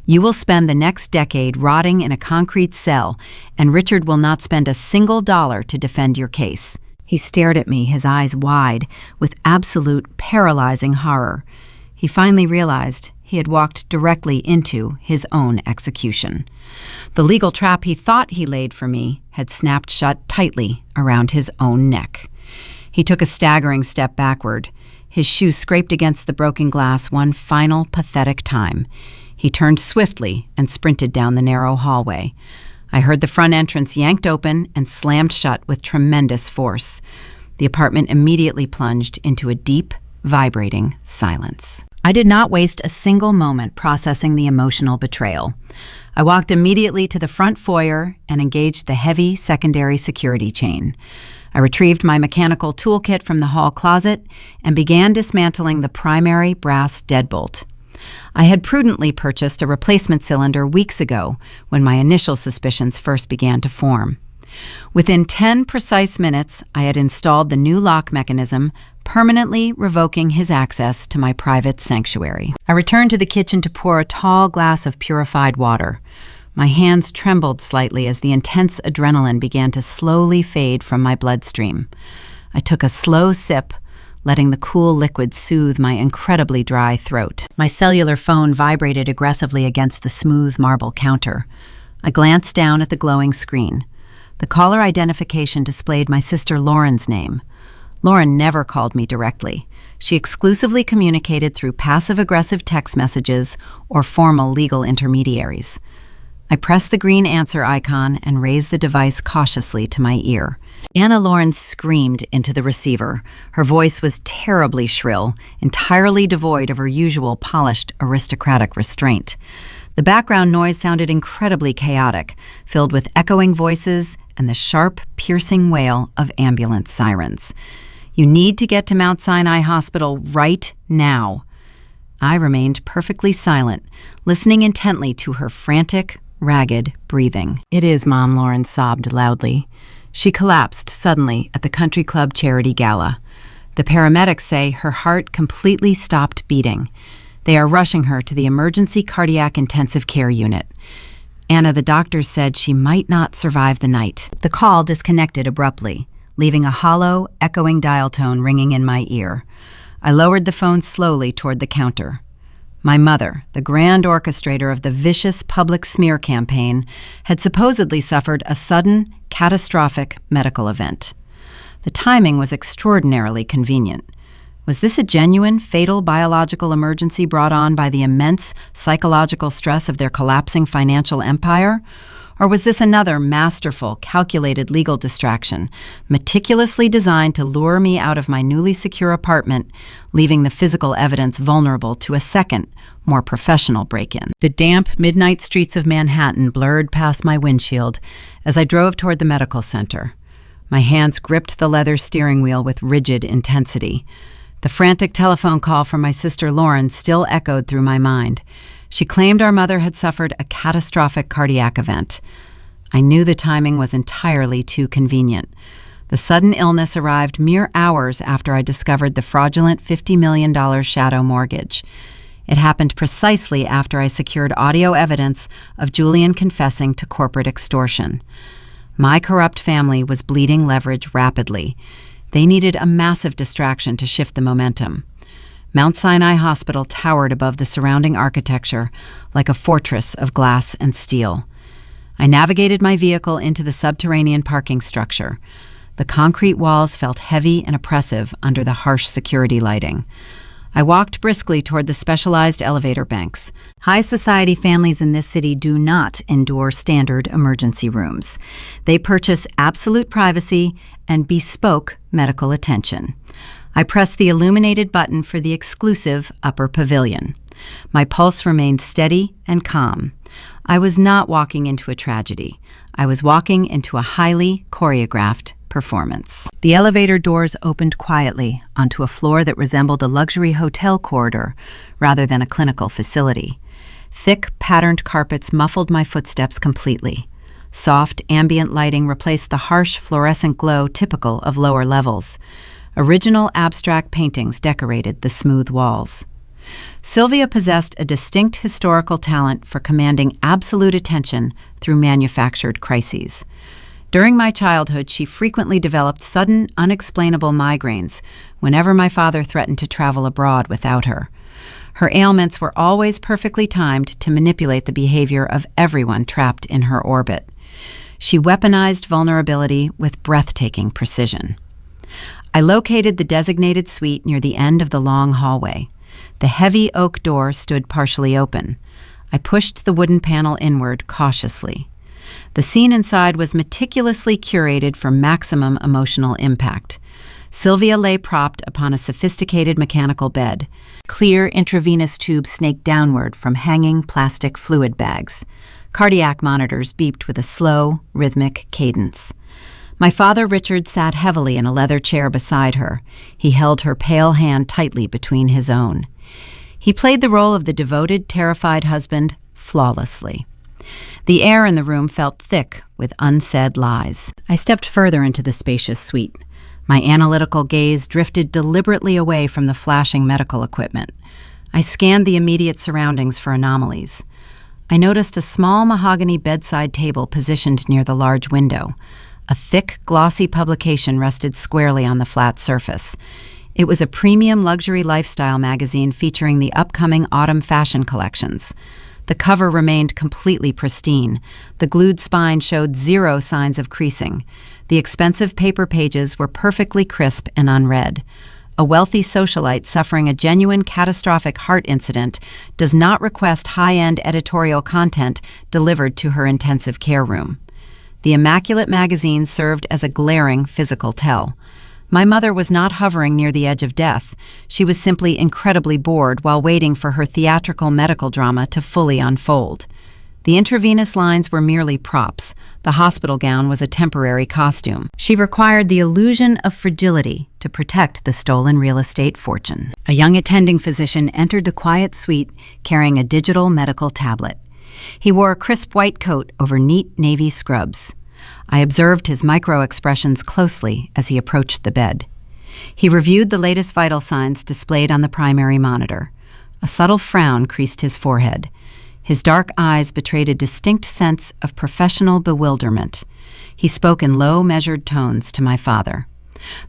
You will spend the next decade rotting in a concrete cell, and Richard will not spend a single dollar to defend your case." He stared at me, his eyes wide, with absolute paralyzing horror. He finally realized he had walked directly into his own execution. The legal trap he thought he laid for me had snapped shut tightly around his own neck. He took a staggering step backward. His shoe scraped against the broken glass one final pathetic time. He turned swiftly and sprinted down the narrow hallway. I heard the front entrance yanked open and slammed shut with tremendous force. The apartment immediately plunged into a deep, vibrating silence. I did not waste a single moment processing the emotional betrayal. I walked immediately to the front foyer and engaged the heavy secondary security chain. I retrieved my mechanical toolkit from the hall closet and began dismantling the primary brass deadbolt. I had prudently purchased a replacement cylinder weeks ago when my initial suspicions first began to form. Within 10 precise minutes, I had installed the new lock mechanism, permanently revoking his access to my private sanctuary. I returned to the kitchen to pour a tall glass of purified water. My hands trembled slightly as the intense adrenaline began to slowly fade from my bloodstream. I took a slow sip, letting the cool liquid soothe my incredibly dry throat. My cellular phone vibrated aggressively against the smooth marble counter. I glanced down at the glowing screen. The caller identification displayed my sister Lauren's name. Lauren never called me directly. She exclusively communicated through passive-aggressive text messages or formal legal intermediaries. I pressed the green answer icon and raised the device cautiously to my ear. Anna Lawrence screamed into the receiver. Her voice was terribly shrill, entirely devoid of her usual polished, aristocratic restraint. The background noise sounded incredibly chaotic, filled with echoing voices and the sharp, piercing wail of ambulance sirens. "You need to get to Mount Sinai Hospital right now." I remained perfectly silent, listening intently to her frantic, ragged breathing. "It is, Mom," Lauren sobbed loudly. She collapsed suddenly at the country club charity gala. The paramedics say her heart completely stopped beating. They are rushing her to the emergency cardiac intensive care unit. Anna, the doctors said she might not survive the night. The call disconnected abruptly, leaving a hollow, echoing dial tone ringing in my ear. I lowered the phone slowly toward the counter. My mother, the grand orchestrator of the vicious public smear campaign, had supposedly suffered a sudden, catastrophic medical event. The timing was extraordinarily convenient. Was this a genuine, fatal biological emergency brought on by the immense psychological stress of their collapsing financial empire? Or was this another masterful, calculated legal distraction, meticulously designed to lure me out of my newly secure apartment, leaving the physical evidence vulnerable to a second, more professional break-in? The damp, midnight streets of Manhattan blurred past my windshield as I drove toward the medical center. My hands gripped the leather steering wheel with rigid intensity. The frantic telephone call from my sister Lauren still echoed through my mind. She claimed our mother had suffered a catastrophic cardiac event. I knew the timing was entirely too convenient. The sudden illness arrived mere hours after I discovered the fraudulent $50 million shadow mortgage. It happened precisely after I secured audio evidence of Julian confessing to corporate extortion. My corrupt family was bleeding leverage rapidly. They needed a massive distraction to shift the momentum. Mount Sinai Hospital towered above the surrounding architecture like a fortress of glass and steel. I navigated my vehicle into the subterranean parking structure. The concrete walls felt heavy and oppressive under the harsh security lighting. I walked briskly toward the specialized elevator banks. High society families in this city do not endure standard emergency rooms. They purchase absolute privacy and bespoke medical attention. I pressed the illuminated button for the exclusive upper pavilion. My pulse remained steady and calm. I was not walking into a tragedy. I was walking into a highly choreographed performance. The elevator doors opened quietly onto a floor that resembled a luxury hotel corridor rather than a clinical facility. Thick, patterned carpets muffled my footsteps completely. Soft, ambient lighting replaced the harsh, fluorescent glow typical of lower levels. Original abstract paintings decorated the smooth walls. Sylvia possessed a distinct historical talent for commanding absolute attention through manufactured crises. During my childhood, she frequently developed sudden, unexplainable migraines whenever my father threatened to travel abroad without her. Her ailments were always perfectly timed to manipulate the behavior of everyone trapped in her orbit. She weaponized vulnerability with breathtaking precision. I located the designated suite near the end of the long hallway. The heavy oak door stood partially open. I pushed the wooden panel inward cautiously. The scene inside was meticulously curated for maximum emotional impact. Sylvia lay propped upon a sophisticated mechanical bed. Clear intravenous tubes snaked downward from hanging plastic fluid bags. Cardiac monitors beeped with a slow, rhythmic cadence. My father, Richard, sat heavily in a leather chair beside her. He held her pale hand tightly between his own. He played the role of the devoted, terrified husband flawlessly. The air in the room felt thick with unsaid lies. I stepped further into the spacious suite. My analytical gaze drifted deliberately away from the flashing medical equipment. I scanned the immediate surroundings for anomalies. I noticed a small mahogany bedside table positioned near the large window. A thick, glossy publication rested squarely on the flat surface. It was a premium luxury lifestyle magazine featuring the upcoming autumn fashion collections. The cover remained completely pristine. The glued spine showed zero signs of creasing. The expensive paper pages were perfectly crisp and unread. A wealthy socialite suffering a genuine catastrophic heart incident does not request high-end editorial content delivered to her intensive care room. The immaculate magazine served as a glaring physical tell. My mother was not hovering near the edge of death. She was simply incredibly bored while waiting for her theatrical medical drama to fully unfold. The intravenous lines were merely props. The hospital gown was a temporary costume. She required the illusion of fragility to protect the stolen real estate fortune. A young attending physician entered the quiet suite carrying a digital medical tablet. He wore a crisp white coat over neat navy scrubs. I observed his micro-expressions closely as he approached the bed. He reviewed the latest vital signs displayed on the primary monitor. A subtle frown creased his forehead. His dark eyes betrayed a distinct sense of professional bewilderment. He spoke in low, measured tones to my father.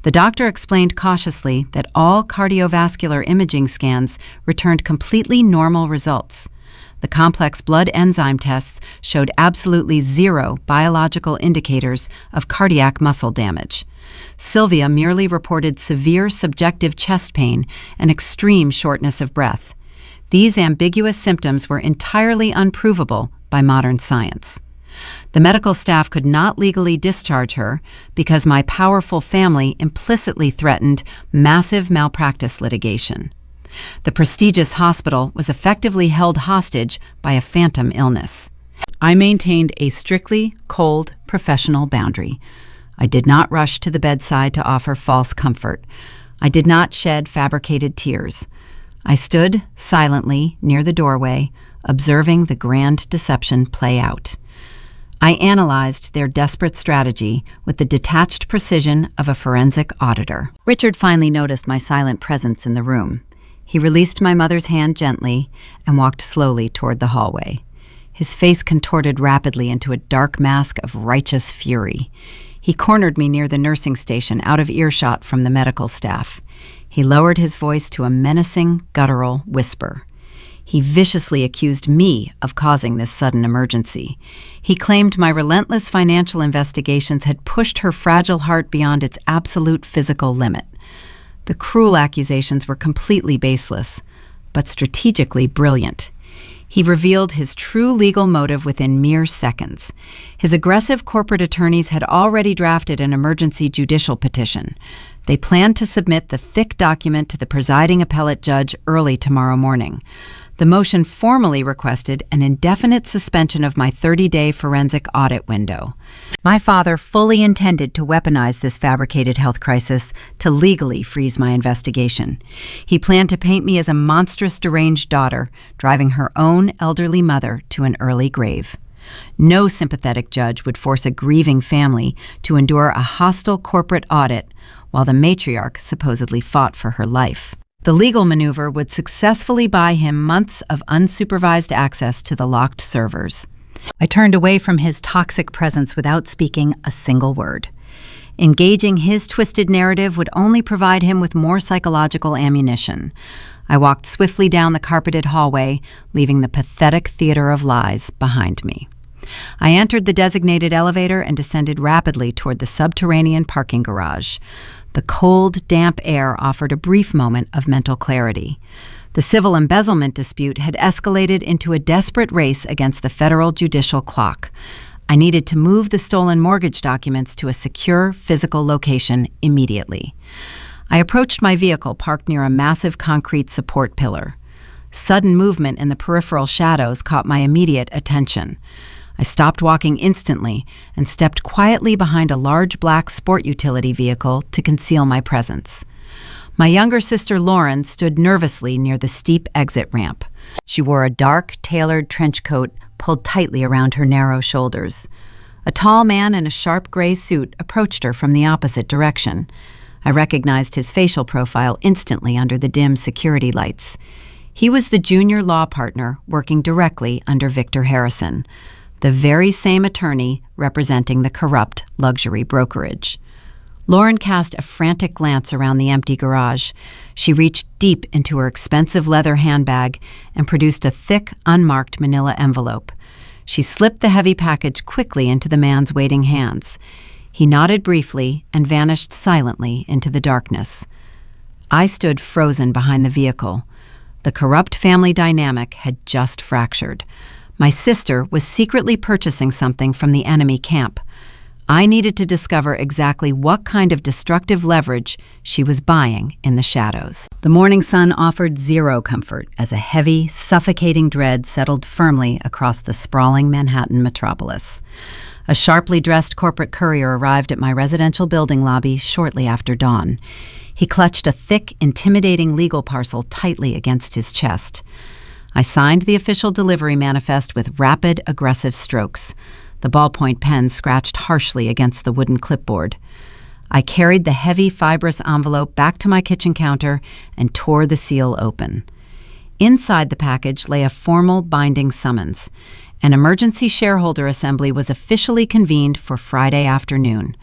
The doctor explained cautiously that all cardiovascular imaging scans returned completely normal results. The complex blood enzyme tests showed absolutely zero biological indicators of cardiac muscle damage. Sylvia merely reported severe subjective chest pain and extreme shortness of breath. These ambiguous symptoms were entirely unprovable by modern science. The medical staff could not legally discharge her because my powerful family implicitly threatened massive malpractice litigation. The prestigious hospital was effectively held hostage by a phantom illness. I maintained a strictly cold, professional boundary. I did not rush to the bedside to offer false comfort. I did not shed fabricated tears. I stood silently near the doorway, observing the grand deception play out. I analyzed their desperate strategy with the detached precision of a forensic auditor. Richard finally noticed my silent presence in the room. He released my mother's hand gently and walked slowly toward the hallway. His face contorted rapidly into a dark mask of righteous fury. He cornered me near the nursing station, out of earshot from the medical staff. He lowered his voice to a menacing, guttural whisper. He viciously accused me of causing this sudden emergency. He claimed my relentless financial investigations had pushed her fragile heart beyond its absolute physical limit. The cruel accusations were completely baseless, but strategically brilliant. He revealed his true legal motive within mere seconds. His aggressive corporate attorneys had already drafted an emergency judicial petition. They planned to submit the thick document to the presiding appellate judge early tomorrow morning. The motion formally requested an indefinite suspension of my 30-day forensic audit window. My father fully intended to weaponize this fabricated health crisis to legally freeze my investigation. He planned to paint me as a monstrous deranged daughter, driving her own elderly mother to an early grave. No sympathetic judge would force a grieving family to endure a hostile corporate audit while the matriarch supposedly fought for her life. The legal maneuver would successfully buy him months of unsupervised access to the locked servers. I turned away from his toxic presence without speaking a single word. Engaging his twisted narrative would only provide him with more psychological ammunition. I walked swiftly down the carpeted hallway, leaving the pathetic theater of lies behind me. I entered the designated elevator and descended rapidly toward the subterranean parking garage. The cold, damp air offered a brief moment of mental clarity. The civil embezzlement dispute had escalated into a desperate race against the federal judicial clock. I needed to move the stolen mortgage documents to a secure physical location immediately. I approached my vehicle parked near a massive concrete support pillar. Sudden movement in the peripheral shadows caught my immediate attention. I stopped walking instantly and stepped quietly behind a large black sport utility vehicle to conceal my presence. My younger sister Lauren stood nervously near the steep exit ramp. She wore a dark, tailored trench coat pulled tightly around her narrow shoulders. A tall man in a sharp gray suit approached her from the opposite direction. I recognized his facial profile instantly under the dim security lights. He was the junior law partner working directly under Victor Harrison, the very same attorney representing the corrupt luxury brokerage. Lauren cast a frantic glance around the empty garage. She reached deep into her expensive leather handbag and produced a thick, unmarked manila envelope. She slipped the heavy package quickly into the man's waiting hands. He nodded briefly and vanished silently into the darkness. I stood frozen behind the vehicle. The corrupt family dynamic had just fractured. My sister was secretly purchasing something from the enemy camp. I needed to discover exactly what kind of destructive leverage she was buying in the shadows. The morning sun offered zero comfort as a heavy, suffocating dread settled firmly across the sprawling Manhattan metropolis. A sharply dressed corporate courier arrived at my residential building lobby shortly after dawn. He clutched a thick, intimidating legal parcel tightly against his chest. I signed the official delivery manifest with rapid, aggressive strokes. The ballpoint pen scratched harshly against the wooden clipboard. I carried the heavy, fibrous envelope back to my kitchen counter and tore the seal open. Inside the package lay a formal binding summons. An emergency shareholder assembly was officially convened for Friday afternoon.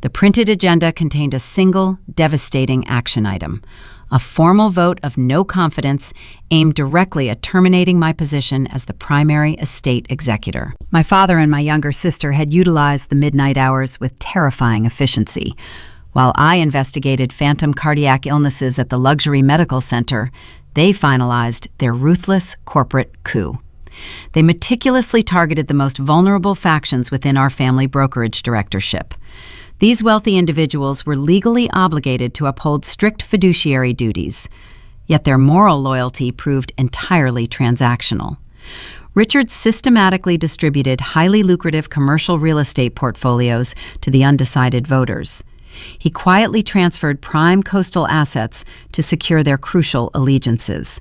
The printed agenda contained a single, devastating action item: a formal vote of no confidence aimed directly at terminating my position as the primary estate executor. My father and my younger sister had utilized the midnight hours with terrifying efficiency. While I investigated phantom cardiac illnesses at the luxury medical center, they finalized their ruthless corporate coup. They meticulously targeted the most vulnerable factions within our family brokerage directorship. These wealthy individuals were legally obligated to uphold strict fiduciary duties, yet their moral loyalty proved entirely transactional. Richard systematically distributed highly lucrative commercial real estate portfolios to the undecided voters. He quietly transferred prime coastal assets to secure their crucial allegiances.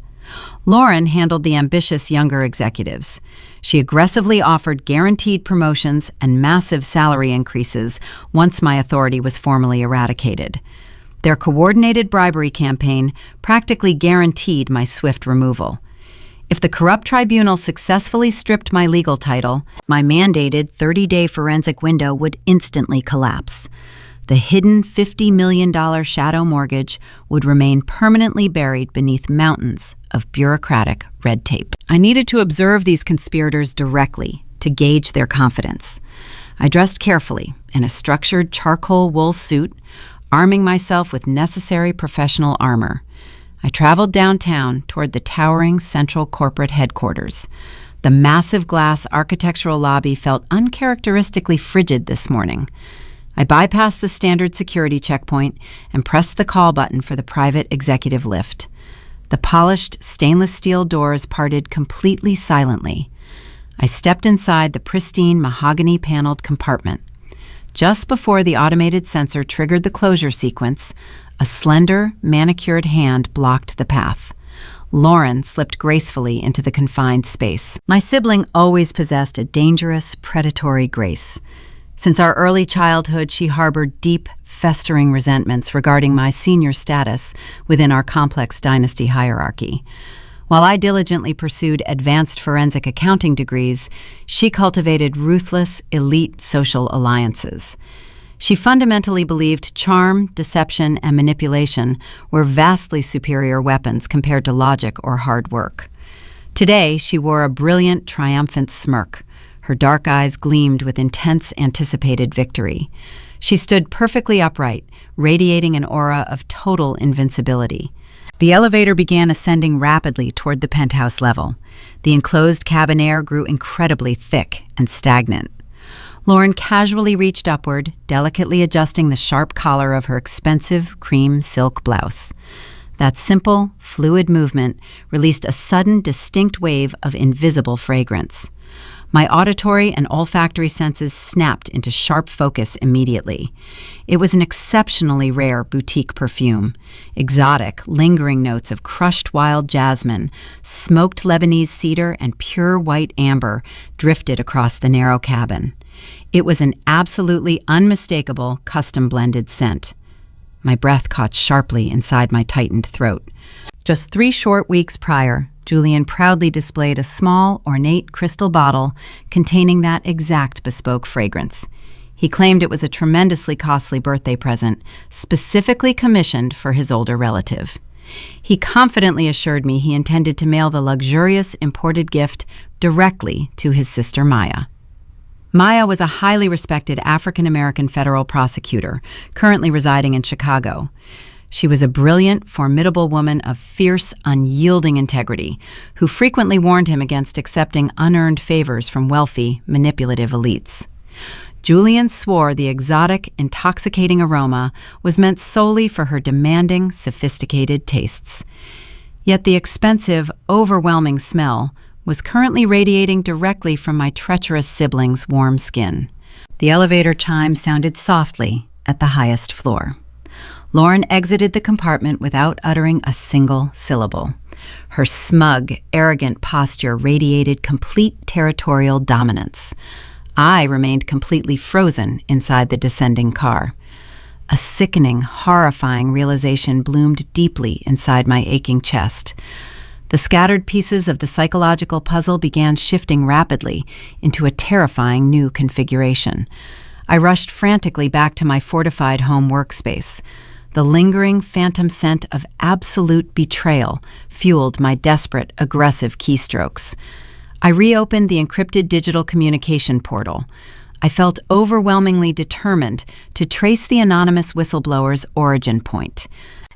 Lauren handled the ambitious younger executives. She aggressively offered guaranteed promotions and massive salary increases once my authority was formally eradicated. Their coordinated bribery campaign practically guaranteed my swift removal. If the corrupt tribunal successfully stripped my legal title, my mandated 30-day forensic window would instantly collapse. The hidden $50 million shadow mortgage would remain permanently buried beneath mountains of bureaucratic red tape. I needed to observe these conspirators directly to gauge their confidence. I dressed carefully in a structured charcoal wool suit, arming myself with necessary professional armor. I traveled downtown toward the towering central corporate headquarters. The massive glass architectural lobby felt uncharacteristically frigid this morning. I bypassed the standard security checkpoint and pressed the call button for the private executive lift. The polished stainless steel doors parted completely silently. I stepped inside the pristine mahogany-paneled compartment. Just before the automated sensor triggered the closure sequence, a slender, manicured hand blocked the path. Lauren slipped gracefully into the confined space. My sibling always possessed a dangerous, predatory grace. Since our early childhood, she harbored deep, festering resentments regarding my senior status within our complex dynasty hierarchy. While I diligently pursued advanced forensic accounting degrees, she cultivated ruthless, elite social alliances. She fundamentally believed charm, deception, and manipulation were vastly superior weapons compared to logic or hard work. Today, she wore a brilliant, triumphant smirk. Her dark eyes gleamed with intense, anticipated victory. She stood perfectly upright, radiating an aura of total invincibility. The elevator began ascending rapidly toward the penthouse level. The enclosed cabin air grew incredibly thick and stagnant. Lauren casually reached upward, delicately adjusting the sharp collar of her expensive cream silk blouse. That simple, fluid movement released a sudden, distinct wave of invisible fragrance. My auditory and olfactory senses snapped into sharp focus immediately. It was an exceptionally rare boutique perfume. Exotic, lingering notes of crushed wild jasmine, smoked Lebanese cedar, and pure white amber drifted across the narrow cabin. It was an absolutely unmistakable, custom-blended scent. My breath caught sharply inside my tightened throat. Just 3 short weeks prior, Julian proudly displayed a small, ornate crystal bottle containing that exact bespoke fragrance. He claimed it was a tremendously costly birthday present, specifically commissioned for his older relative. He confidently assured me he intended to mail the luxurious imported gift directly to his sister Maya. Maya was a highly respected African-American federal prosecutor, currently residing in Chicago. She was a brilliant, formidable woman of fierce, unyielding integrity, who frequently warned him against accepting unearned favors from wealthy, manipulative elites. Julian swore the exotic, intoxicating aroma was meant solely for her demanding, sophisticated tastes. Yet the expensive, overwhelming smell was currently radiating directly from my treacherous sibling's warm skin. The elevator chime sounded softly at the highest floor. Lauren exited the compartment without uttering a single syllable. Her smug, arrogant posture radiated complete territorial dominance. I remained completely frozen inside the descending car. A sickening, horrifying realization bloomed deeply inside my aching chest. The scattered pieces of the psychological puzzle began shifting rapidly into a terrifying new configuration. I rushed frantically back to my fortified home workspace. The lingering phantom scent of absolute betrayal fueled my desperate, aggressive keystrokes. I reopened the encrypted digital communication portal. I felt overwhelmingly determined to trace the anonymous whistleblower's origin point.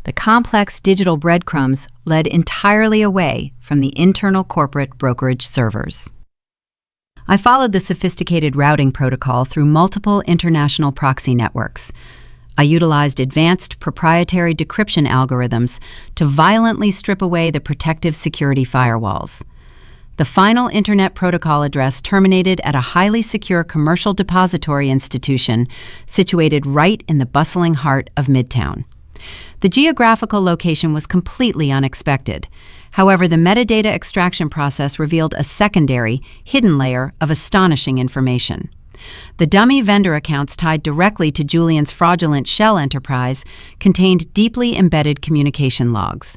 The complex digital breadcrumbs led entirely away from the internal corporate brokerage servers. I followed the sophisticated routing protocol through multiple international proxy networks. I utilized advanced proprietary decryption algorithms to violently strip away the protective security firewalls. The final Internet Protocol address terminated at a highly secure commercial depository institution situated right in the bustling heart of Midtown. The geographical location was completely unexpected. However, the metadata extraction process revealed a secondary, hidden layer of astonishing information. The dummy vendor accounts tied directly to Julian's fraudulent shell enterprise contained deeply embedded communication logs.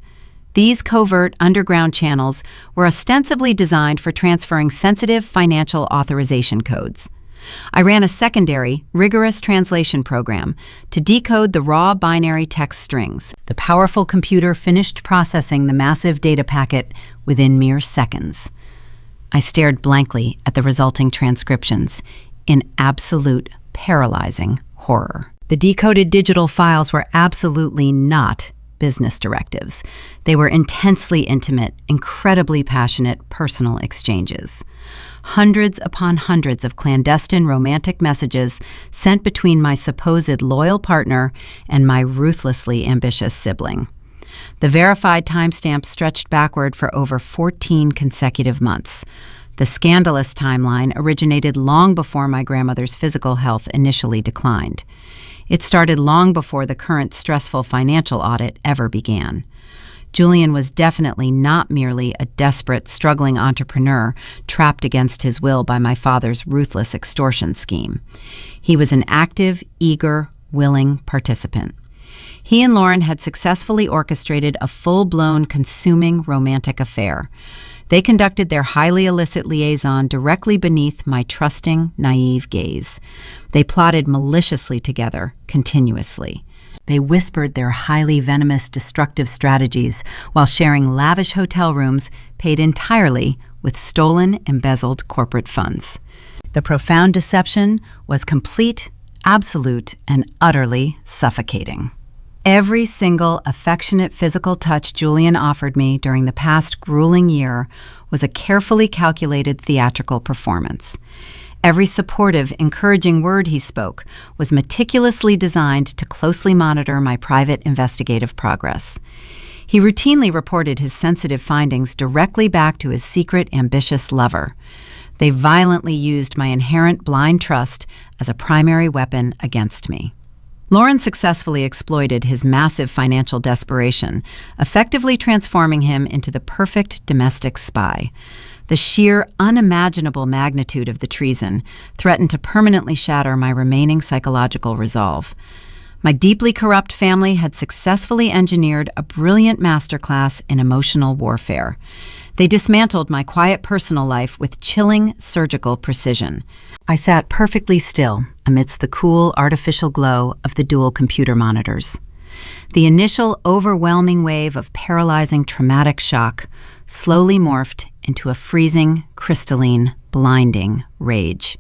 These covert underground channels were ostensibly designed for transferring sensitive financial authorization codes. I ran a secondary, rigorous translation program to decode the raw binary text strings. The powerful computer finished processing the massive data packet within mere seconds. I stared blankly at the resulting transcriptions in absolute, paralyzing horror. The decoded digital files were absolutely not business directives. They were intensely intimate, incredibly passionate personal exchanges. Hundreds upon hundreds of clandestine romantic messages sent between my supposed loyal partner and my ruthlessly ambitious sibling. The verified timestamps stretched backward for over 14 consecutive months. The scandalous timeline originated long before my grandmother's physical health initially declined. It started long before the current stressful financial audit ever began. Julian was definitely not merely a desperate, struggling entrepreneur trapped against his will by my father's ruthless extortion scheme. He was an active, eager, willing participant. He and Lauren had successfully orchestrated a full-blown, consuming romantic affair. They conducted their highly illicit liaison directly beneath my trusting, naive gaze. They plotted maliciously together, continuously. They whispered their highly venomous, destructive strategies while sharing lavish hotel rooms paid entirely with stolen, embezzled corporate funds. The profound deception was complete, absolute, and utterly suffocating. Every single affectionate physical touch Julian offered me during the past grueling year was a carefully calculated theatrical performance. Every supportive, encouraging word he spoke was meticulously designed to closely monitor my private investigative progress. He routinely reported his sensitive findings directly back to his secret, ambitious lover. They violently used my inherent blind trust as a primary weapon against me. Lauren successfully exploited his massive financial desperation, effectively transforming him into the perfect domestic spy. The sheer, unimaginable magnitude of the treason threatened to permanently shatter my remaining psychological resolve. My deeply corrupt family had successfully engineered a brilliant masterclass in emotional warfare. They dismantled my quiet personal life with chilling, surgical precision. I sat perfectly still amidst the cool, artificial glow of the dual computer monitors. The initial overwhelming wave of paralyzing traumatic shock slowly morphed into a freezing, crystalline, blinding rage.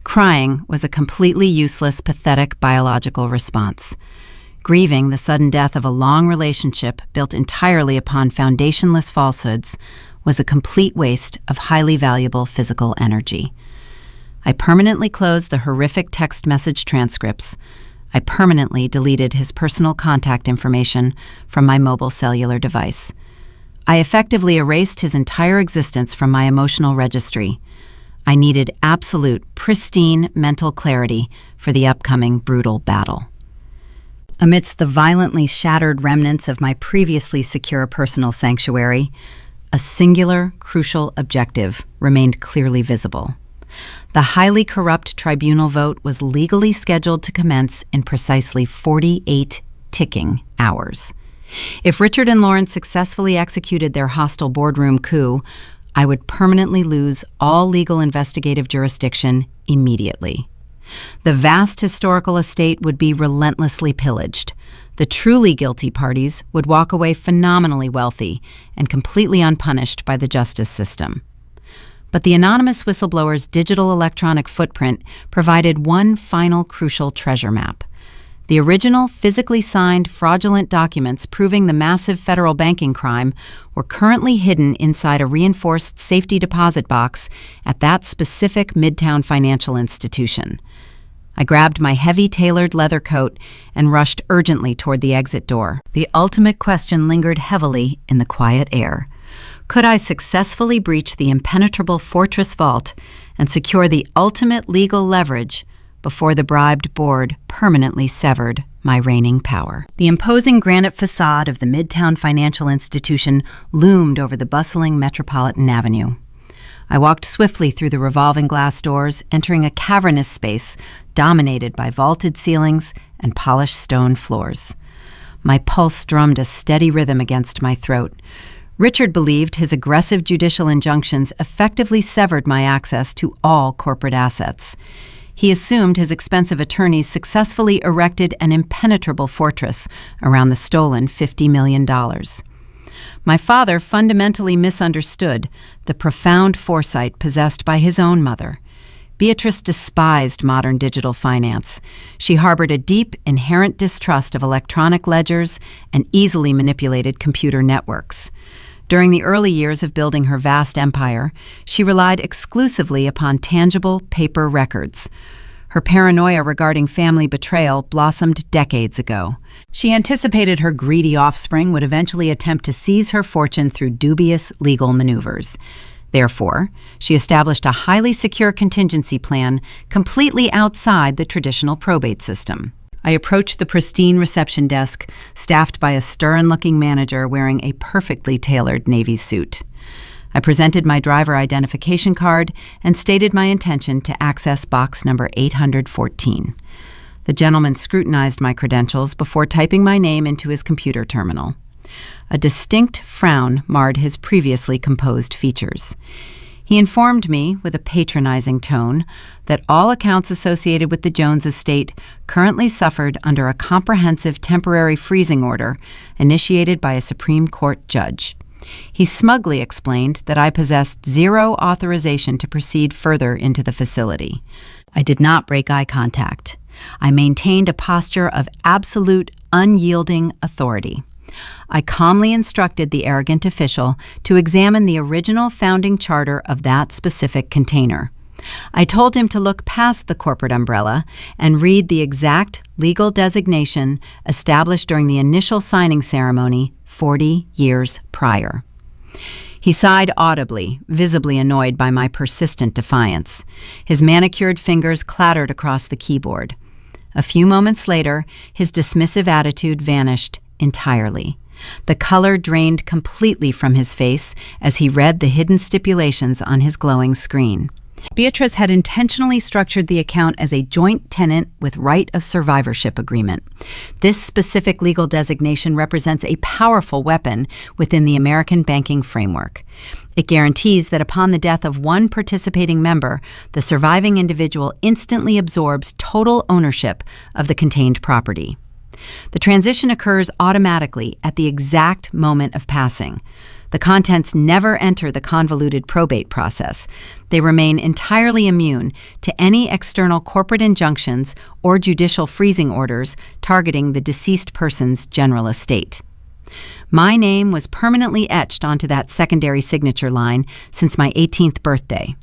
Crying was a completely useless, pathetic biological response. Grieving the sudden death of a long relationship built entirely upon foundationless falsehoods was a complete waste of highly valuable physical energy. I permanently closed the horrific text message transcripts. I permanently deleted his personal contact information from my mobile cellular device. I effectively erased his entire existence from my emotional registry. I needed absolute, pristine mental clarity for the upcoming brutal battle. Amidst the violently shattered remnants of my previously secure personal sanctuary, a singular, crucial objective remained clearly visible. The highly corrupt tribunal vote was legally scheduled to commence in precisely 48 ticking hours. If Richard and Lauren successfully executed their hostile boardroom coup, I would permanently lose all legal investigative jurisdiction immediately. The vast historical estate would be relentlessly pillaged. The truly guilty parties would walk away phenomenally wealthy and completely unpunished by the justice system. But the anonymous whistleblower's digital electronic footprint provided one final crucial treasure map. The original physically signed fraudulent documents proving the massive federal banking crime were currently hidden inside a reinforced safety deposit box at that specific Midtown financial institution. I grabbed my heavy tailored leather coat and rushed urgently toward the exit door. The ultimate question lingered heavily in the quiet air. Could I successfully breach the impenetrable fortress vault and secure the ultimate legal leverage before the bribed board permanently severed my reigning power? The imposing granite facade of the Midtown financial institution loomed over the bustling Metropolitan Avenue. I walked swiftly through the revolving glass doors, entering a cavernous space dominated by vaulted ceilings and polished stone floors. My pulse drummed a steady rhythm against my throat. Richard believed his aggressive judicial injunctions effectively severed my access to all corporate assets. He assumed his expensive attorneys successfully erected an impenetrable fortress around the stolen $50 million. My father fundamentally misunderstood the profound foresight possessed by his own mother. Beatrice despised modern digital finance. She harbored a deep, inherent distrust of electronic ledgers and easily manipulated computer networks. During the early years of building her vast empire, she relied exclusively upon tangible paper records. Her paranoia regarding family betrayal blossomed decades ago. She anticipated her greedy offspring would eventually attempt to seize her fortune through dubious legal maneuvers. Therefore, she established a highly secure contingency plan completely outside the traditional probate system. I approached the pristine reception desk, staffed by a stern-looking manager wearing a perfectly tailored navy suit. I presented my driver identification card and stated my intention to access box number 814. The gentleman scrutinized my credentials before typing my name into his computer terminal. A distinct frown marred his previously composed features. He informed me, with a patronizing tone, that all accounts associated with the Jones estate currently suffered under a comprehensive temporary freezing order initiated by a Supreme Court judge. He smugly explained that I possessed zero authorization to proceed further into the facility. I did not break eye contact. I maintained a posture of absolute, unyielding authority. I calmly instructed the arrogant official to examine the original founding charter of that specific container. I told him to look past the corporate umbrella and read the exact legal designation established during the initial signing ceremony 40 years prior. He sighed audibly, visibly annoyed by my persistent defiance. His manicured fingers clattered across the keyboard. A few moments later, his dismissive attitude vanished entirely. The color drained completely from his face as he read the hidden stipulations on his glowing screen. Beatrice had intentionally structured the account as a joint tenant with right of survivorship agreement. This specific legal designation represents a powerful weapon within the American banking framework. It guarantees that upon the death of one participating member, the surviving individual instantly absorbs total ownership of the contained property. The transition occurs automatically at the exact moment of passing. The contents never enter the convoluted probate process. They remain entirely immune to any external corporate injunctions or judicial freezing orders targeting the deceased person's general estate. My name was permanently etched onto that secondary signature line since my 18th birthday.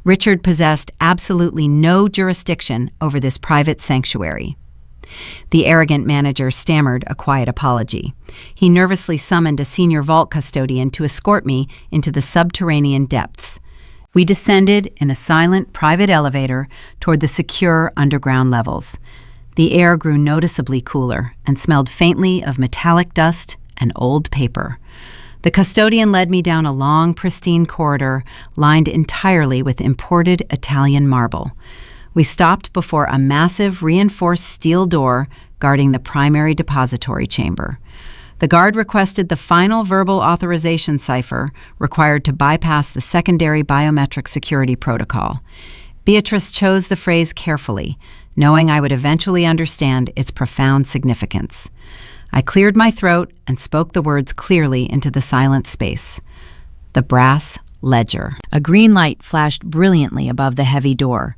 Richard possessed absolutely no jurisdiction over this private sanctuary. The arrogant manager stammered a quiet apology. He nervously summoned a senior vault custodian to escort me into the subterranean depths. We descended in a silent private elevator toward the secure underground levels. The air grew noticeably cooler and smelled faintly of metallic dust and old paper. The custodian led me down a long, pristine corridor lined entirely with imported Italian marble. We stopped before a massive reinforced steel door guarding the primary depository chamber. The guard requested the final verbal authorization cipher required to bypass the secondary biometric security protocol. Beatrice chose the phrase carefully, knowing I would eventually understand its profound significance. I cleared my throat and spoke the words clearly into the silent space. The brass ledger. A green light flashed brilliantly above the heavy door.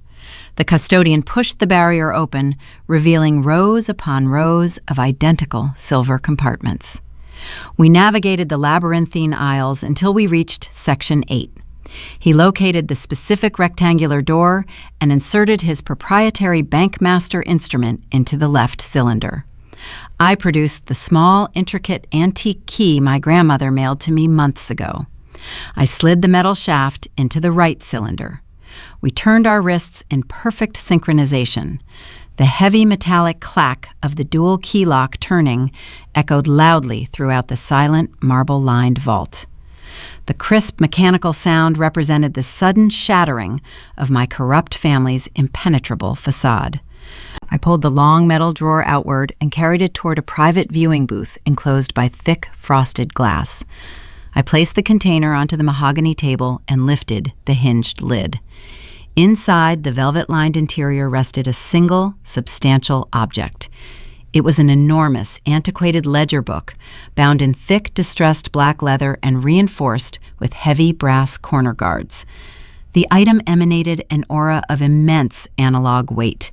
The custodian pushed the barrier open, revealing rows upon rows of identical silver compartments. We navigated the labyrinthine aisles until we reached Section 8. He located the specific rectangular door and inserted his proprietary Bankmaster instrument into the left cylinder. I produced the small, intricate antique key my grandmother mailed to me months ago. I slid the metal shaft into the right cylinder. We turned our wrists in perfect synchronization. The heavy metallic clack of the dual key lock turning echoed loudly throughout the silent, marble-lined vault. The crisp mechanical sound represented the sudden shattering of my corrupt family's impenetrable facade. I pulled the long metal drawer outward and carried it toward a private viewing booth enclosed by thick, frosted glass. I placed the container onto the mahogany table and lifted the hinged lid. Inside the velvet-lined interior rested a single, substantial object. It was an enormous, antiquated ledger book, bound in thick, distressed black leather and reinforced with heavy brass corner guards. The item emanated an aura of immense analog weight.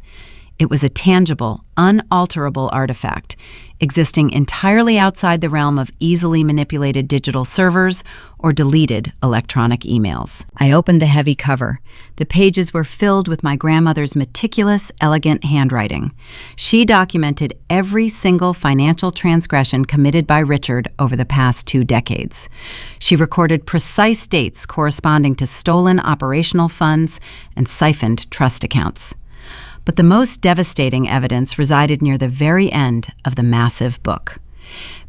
It was a tangible, unalterable artifact, existing entirely outside the realm of easily manipulated digital servers or deleted electronic emails. I opened the heavy cover. The pages were filled with my grandmother's meticulous, elegant handwriting. She documented every single financial transgression committed by Richard over the past 2 decades. She recorded precise dates corresponding to stolen operational funds and siphoned trust accounts. But the most devastating evidence resided near the very end of the massive book.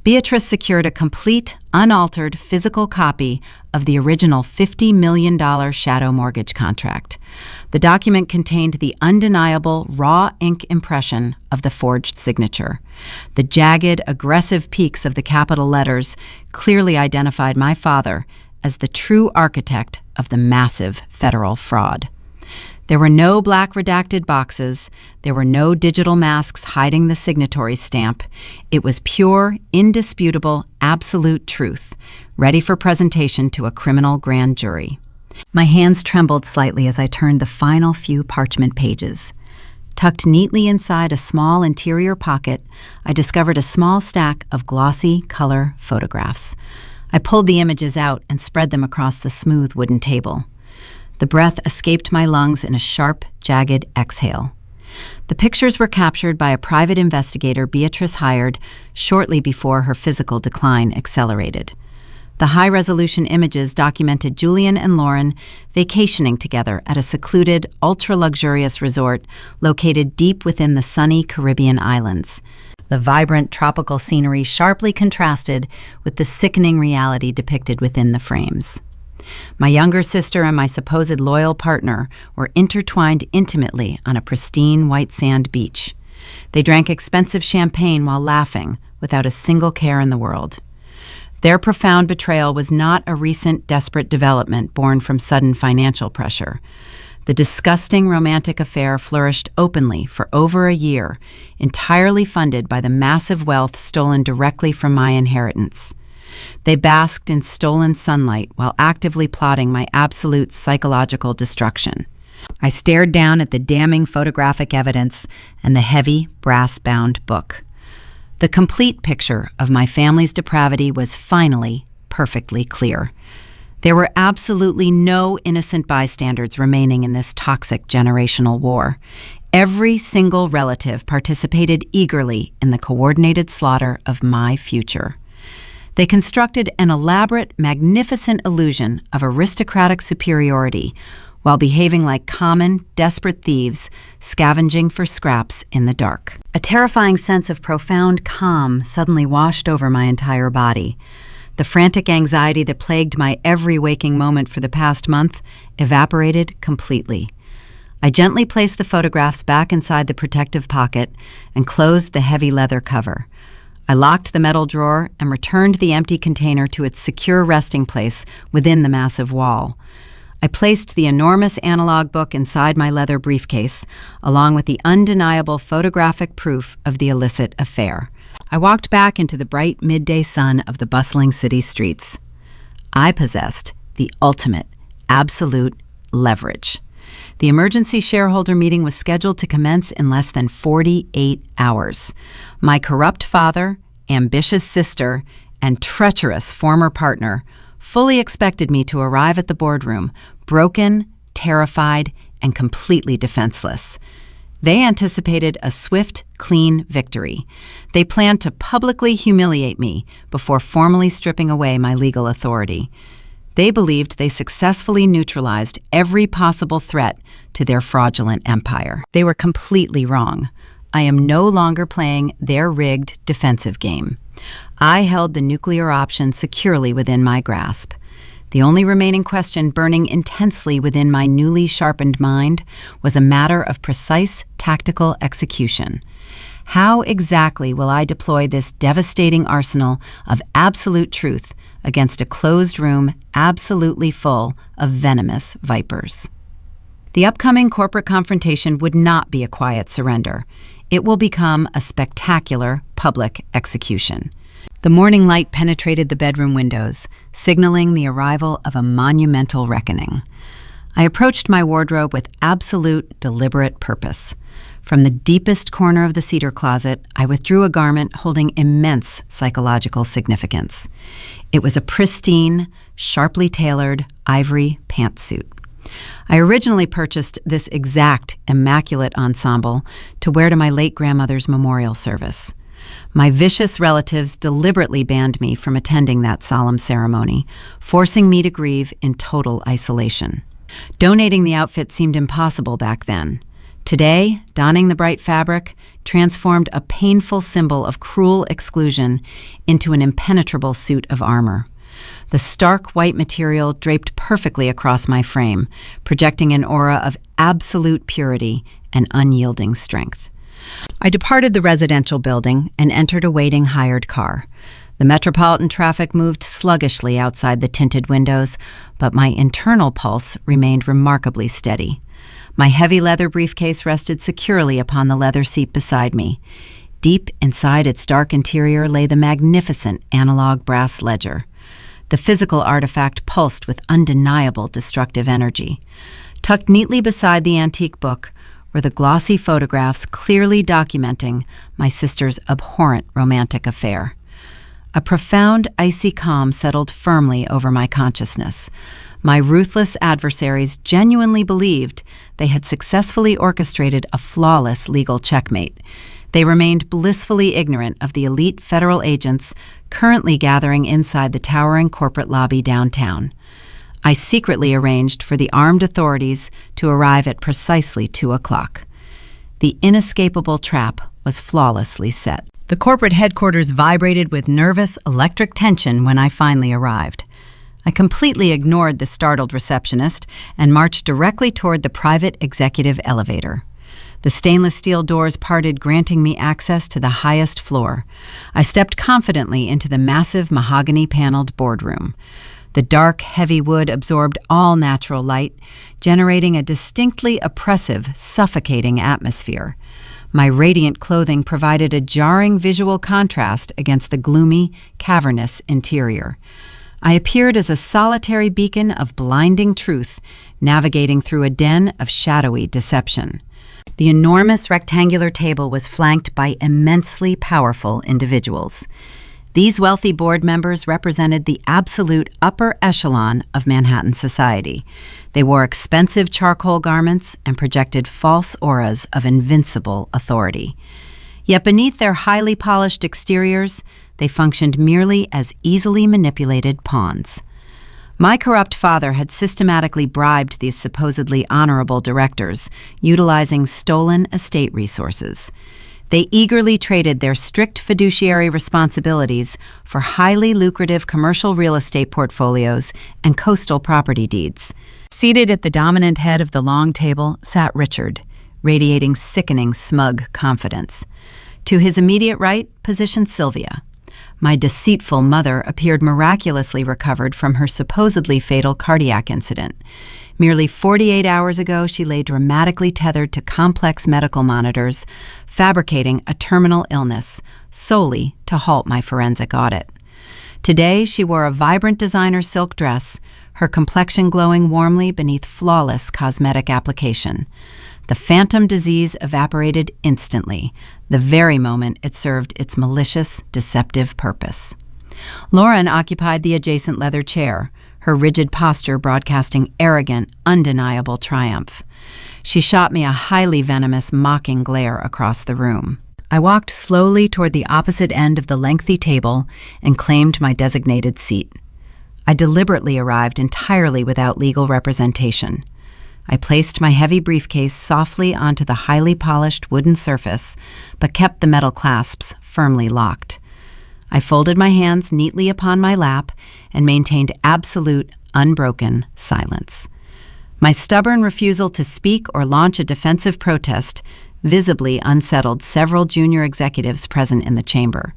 Beatrice secured a complete, unaltered physical copy of the original $50 million shadow mortgage contract. The document contained the undeniable raw ink impression of the forged signature. The jagged, aggressive peaks of the capital letters clearly identified my father as the true architect of the massive federal fraud. There were no black redacted boxes. There were no digital masks hiding the signatory stamp. It was pure, indisputable, absolute truth, ready for presentation to a criminal grand jury. My hands trembled slightly as I turned the final few parchment pages. Tucked neatly inside a small interior pocket, I discovered a small stack of glossy color photographs. I pulled the images out and spread them across the smooth wooden table. The breath escaped my lungs in a sharp, jagged exhale. The pictures were captured by a private investigator Beatrice hired shortly before her physical decline accelerated. The high-resolution images documented Julian and Lauren vacationing together at a secluded, ultra-luxurious resort located deep within the sunny Caribbean islands. The vibrant tropical scenery sharply contrasted with the sickening reality depicted within the frames. My younger sister and my supposed loyal partner were intertwined intimately on a pristine white sand beach. They drank expensive champagne while laughing, without a single care in the world. Their profound betrayal was not a recent desperate development born from sudden financial pressure. The disgusting romantic affair flourished openly for over a year, entirely funded by the massive wealth stolen directly from my inheritance. They basked in stolen sunlight while actively plotting my absolute psychological destruction. I stared down at the damning photographic evidence and the heavy, brass-bound book. The complete picture of my family's depravity was finally perfectly clear. There were absolutely no innocent bystanders remaining in this toxic generational war. Every single relative participated eagerly in the coordinated slaughter of my future. They constructed an elaborate, magnificent illusion of aristocratic superiority while behaving like common, desperate thieves scavenging for scraps in the dark. A terrifying sense of profound calm suddenly washed over my entire body. The frantic anxiety that plagued my every waking moment for the past month evaporated completely. I gently placed the photographs back inside the protective pocket and closed the heavy leather cover. I locked the metal drawer and returned the empty container to its secure resting place within the massive wall. I placed the enormous analog book inside my leather briefcase, along with the undeniable photographic proof of the illicit affair. I walked back into the bright midday sun of the bustling city streets. I possessed the ultimate, absolute leverage. The emergency shareholder meeting was scheduled to commence in less than 48 hours. My corrupt father, ambitious sister, and treacherous former partner fully expected me to arrive at the boardroom, broken, terrified, and completely defenseless. They anticipated a swift, clean victory. They planned to publicly humiliate me before formally stripping away my legal authority. They believed they successfully neutralized every possible threat to their fraudulent empire. They were completely wrong. I am no longer playing their rigged defensive game. I held the nuclear option securely within my grasp. The only remaining question burning intensely within my newly sharpened mind was a matter of precise tactical execution. How exactly will I deploy this devastating arsenal of absolute truth against a closed room absolutely full of venomous vipers? The upcoming corporate confrontation would not be a quiet surrender. It will become a spectacular public execution. The morning light penetrated the bedroom windows, signaling the arrival of a monumental reckoning. I approached my wardrobe with absolute, deliberate purpose. From the deepest corner of the cedar closet, I withdrew a garment holding immense psychological significance. It was a pristine, sharply tailored ivory pantsuit. I originally purchased this exact immaculate ensemble to wear to my late grandmother's memorial service. My vicious relatives deliberately banned me from attending that solemn ceremony, forcing me to grieve in total isolation. Donating the outfit seemed impossible back then. Today, donning the bright fabric transformed a painful symbol of cruel exclusion into an impenetrable suit of armor. The stark white material draped perfectly across my frame, projecting an aura of absolute purity and unyielding strength. I departed the residential building and entered a waiting hired car. The metropolitan traffic moved sluggishly outside the tinted windows, but my internal pulse remained remarkably steady. My heavy leather briefcase rested securely upon the leather seat beside me. Deep inside its dark interior lay the magnificent analog brass ledger. The physical artifact pulsed with undeniable destructive energy. Tucked neatly beside the antique book were the glossy photographs clearly documenting my sister's abhorrent romantic affair. A profound, icy calm settled firmly over my consciousness. My ruthless adversaries genuinely believed they had successfully orchestrated a flawless legal checkmate. They remained blissfully ignorant of the elite federal agents currently gathering inside the towering corporate lobby downtown. I secretly arranged for the armed authorities to arrive at precisely 2 o'clock. The inescapable trap was flawlessly set. The corporate headquarters vibrated with nervous, electric tension when I finally arrived. I completely ignored the startled receptionist and marched directly toward the private executive elevator. The stainless steel doors parted, granting me access to the highest floor. I stepped confidently into the massive mahogany-paneled boardroom. The dark, heavy wood absorbed all natural light, generating a distinctly oppressive, suffocating atmosphere. My radiant clothing provided a jarring visual contrast against the gloomy, cavernous interior. I appeared as a solitary beacon of blinding truth, navigating through a den of shadowy deception. The enormous rectangular table was flanked by immensely powerful individuals. These wealthy board members represented the absolute upper echelon of Manhattan society. They wore expensive charcoal garments and projected false auras of invincible authority. Yet beneath their highly polished exteriors, they functioned merely as easily manipulated pawns. My corrupt father had systematically bribed these supposedly honorable directors, utilizing stolen estate resources. They eagerly traded their strict fiduciary responsibilities for highly lucrative commercial real estate portfolios and coastal property deeds. Seated at the dominant head of the long table sat Richard, radiating sickening, smug confidence. To his immediate right positioned Sylvia. My deceitful mother appeared miraculously recovered from her supposedly fatal cardiac incident. Merely 48 hours ago, she lay dramatically tethered to complex medical monitors, fabricating a terminal illness, solely to halt my forensic audit. Today, she wore a vibrant designer silk dress, her complexion glowing warmly beneath flawless cosmetic application. The phantom disease evaporated instantly, the very moment it served its malicious, deceptive purpose. Lauren occupied the adjacent leather chair, her rigid posture broadcasting arrogant, undeniable triumph. She shot me a highly venomous, mocking glare across the room. I walked slowly toward the opposite end of the lengthy table and claimed my designated seat. I deliberately arrived entirely without legal representation. I placed my heavy briefcase softly onto the highly polished wooden surface, but kept the metal clasps firmly locked. I folded my hands neatly upon my lap and maintained absolute, unbroken silence. My stubborn refusal to speak or launch a defensive protest visibly unsettled several junior executives present in the chamber.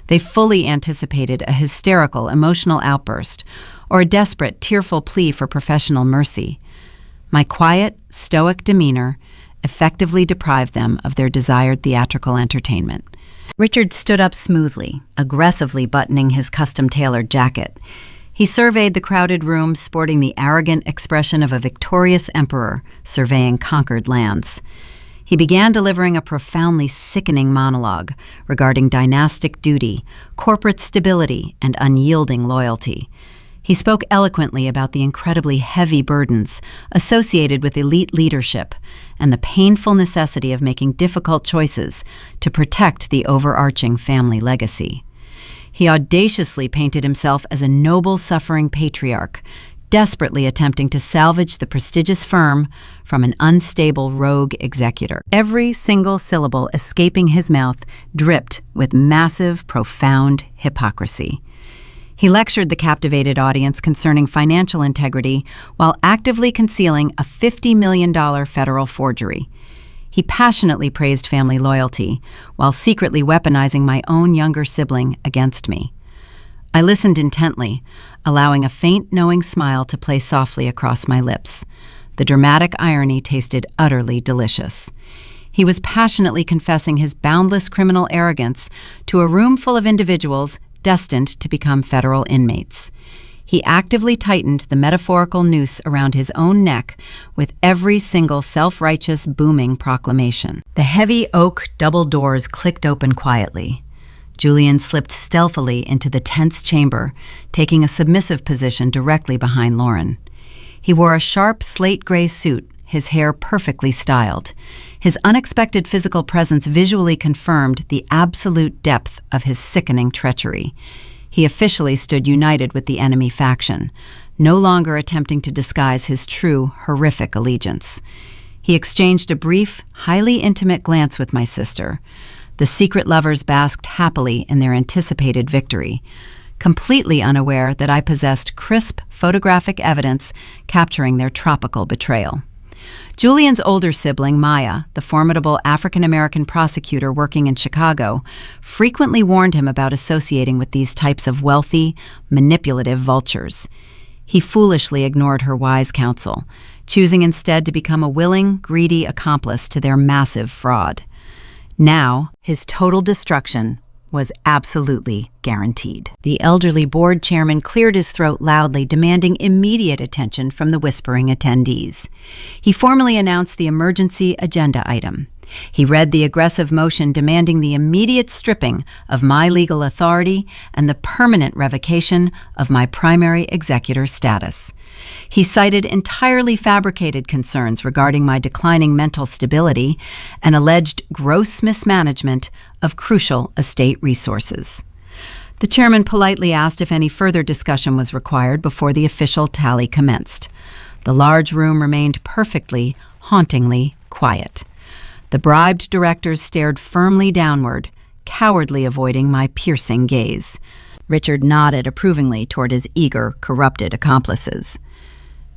They fully anticipated a hysterical, emotional outburst or a desperate, tearful plea for professional mercy. My quiet, stoic demeanor effectively deprived them of their desired theatrical entertainment. Richard stood up smoothly, aggressively buttoning his custom-tailored jacket. He surveyed the crowded room, sporting the arrogant expression of a victorious emperor surveying conquered lands. He began delivering a profoundly sickening monologue regarding dynastic duty, corporate stability, and unyielding loyalty. He spoke eloquently about the incredibly heavy burdens associated with elite leadership and the painful necessity of making difficult choices to protect the overarching family legacy. He audaciously painted himself as a noble, suffering patriarch, desperately attempting to salvage the prestigious firm from an unstable rogue executor. Every single syllable escaping his mouth dripped with massive, profound hypocrisy. He lectured the captivated audience concerning financial integrity while actively concealing a $50 million federal forgery. He passionately praised family loyalty while secretly weaponizing my own younger sibling against me. I listened intently, allowing a faint, knowing smile to play softly across my lips. The dramatic irony tasted utterly delicious. He was passionately confessing his boundless criminal arrogance to a room full of individuals destined to become federal inmates. He actively tightened the metaphorical noose around his own neck with every single self-righteous, booming proclamation. The heavy oak double doors clicked open quietly. Julian slipped stealthily into the tense chamber, taking a submissive position directly behind Lauren. He wore a sharp slate gray suit, his hair perfectly styled. His unexpected physical presence visually confirmed the absolute depth of his sickening treachery. He officially stood united with the enemy faction, no longer attempting to disguise his true, horrific allegiance. He exchanged a brief, highly intimate glance with my sister. The secret lovers basked happily in their anticipated victory, completely unaware that I possessed crisp photographic evidence capturing their tropical betrayal. Julian's older sibling, Maya, the formidable African-American prosecutor working in Chicago, frequently warned him about associating with these types of wealthy, manipulative vultures. He foolishly ignored her wise counsel, choosing instead to become a willing, greedy accomplice to their massive fraud. Now, his total destruction was absolutely guaranteed. The elderly board chairman cleared his throat loudly, demanding immediate attention from the whispering attendees. He formally announced the emergency agenda item. He read the aggressive motion demanding the immediate stripping of my legal authority and the permanent revocation of my primary executor status. He cited entirely fabricated concerns regarding my declining mental stability and alleged gross mismanagement of crucial estate resources. The chairman politely asked if any further discussion was required before the official tally commenced. The large room remained perfectly, hauntingly quiet. The bribed directors stared firmly downward, cowardly avoiding my piercing gaze. Richard nodded approvingly toward his eager, corrupted accomplices.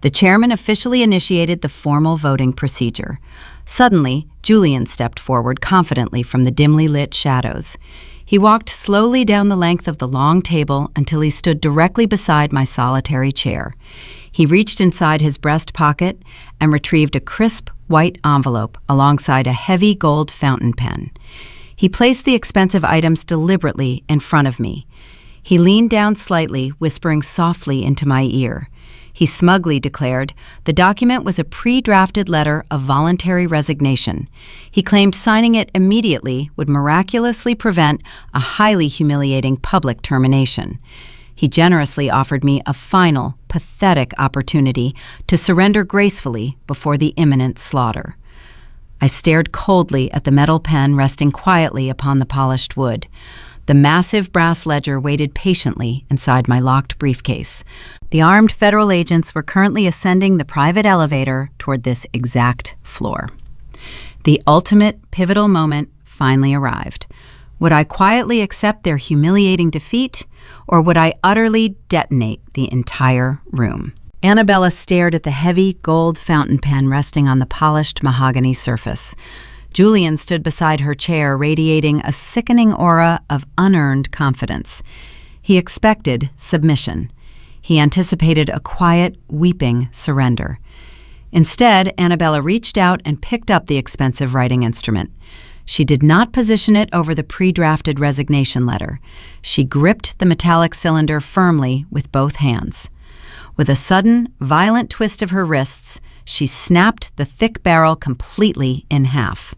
The chairman officially initiated the formal voting procedure. Suddenly, Julian stepped forward confidently from the dimly lit shadows. He walked slowly down the length of the long table until he stood directly beside my solitary chair. He reached inside his breast pocket and retrieved a crisp, white envelope alongside a heavy gold fountain pen. He placed the expensive items deliberately in front of me. He leaned down slightly, whispering softly into my ear. He smugly declared the document was a pre-drafted letter of voluntary resignation. He claimed signing it immediately would miraculously prevent a highly humiliating public termination. He generously offered me a final, pathetic opportunity to surrender gracefully before the imminent slaughter. I stared coldly at the metal pen resting quietly upon the polished wood. The massive brass ledger waited patiently inside my locked briefcase. The armed federal agents were currently ascending the private elevator toward this exact floor. The ultimate pivotal moment finally arrived. Would I quietly accept their humiliating defeat, or would I utterly detonate the entire room? Annabella stared at the heavy gold fountain pen resting on the polished mahogany surface. Julian stood beside her chair, radiating a sickening aura of unearned confidence. He expected submission. He anticipated a quiet, weeping surrender. Instead, Annabella reached out and picked up the expensive writing instrument. She did not position it over the pre-drafted resignation letter. She gripped the metallic cylinder firmly with both hands. With a sudden, violent twist of her wrists, she snapped the thick barrel completely in half.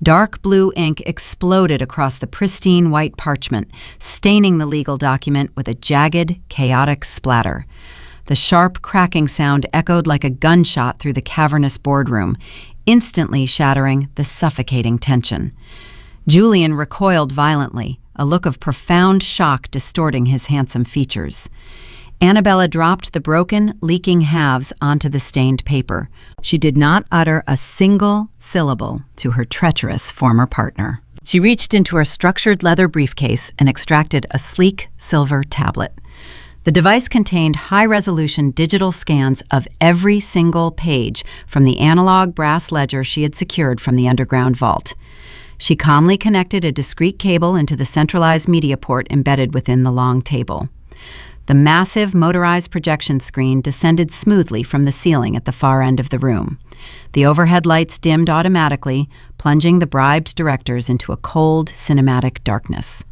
Dark blue ink exploded across the pristine white parchment, staining the legal document with a jagged, chaotic splatter. The sharp cracking sound echoed like a gunshot through the cavernous boardroom, instantly shattering the suffocating tension. Julian recoiled violently, a look of profound shock distorting his handsome features. Annabella dropped the broken, leaking halves onto the stained paper. She did not utter a single syllable to her treacherous former partner. She reached into her structured leather briefcase and extracted a sleek silver tablet. The device contained high-resolution digital scans of every single page from the analog brass ledger she had secured from the underground vault. She calmly connected a discrete cable into the centralized media port embedded within the long table. The massive motorized projection screen descended smoothly from the ceiling at the far end of the room. The overhead lights dimmed automatically, plunging the bribed directors into a cold, cinematic darkness.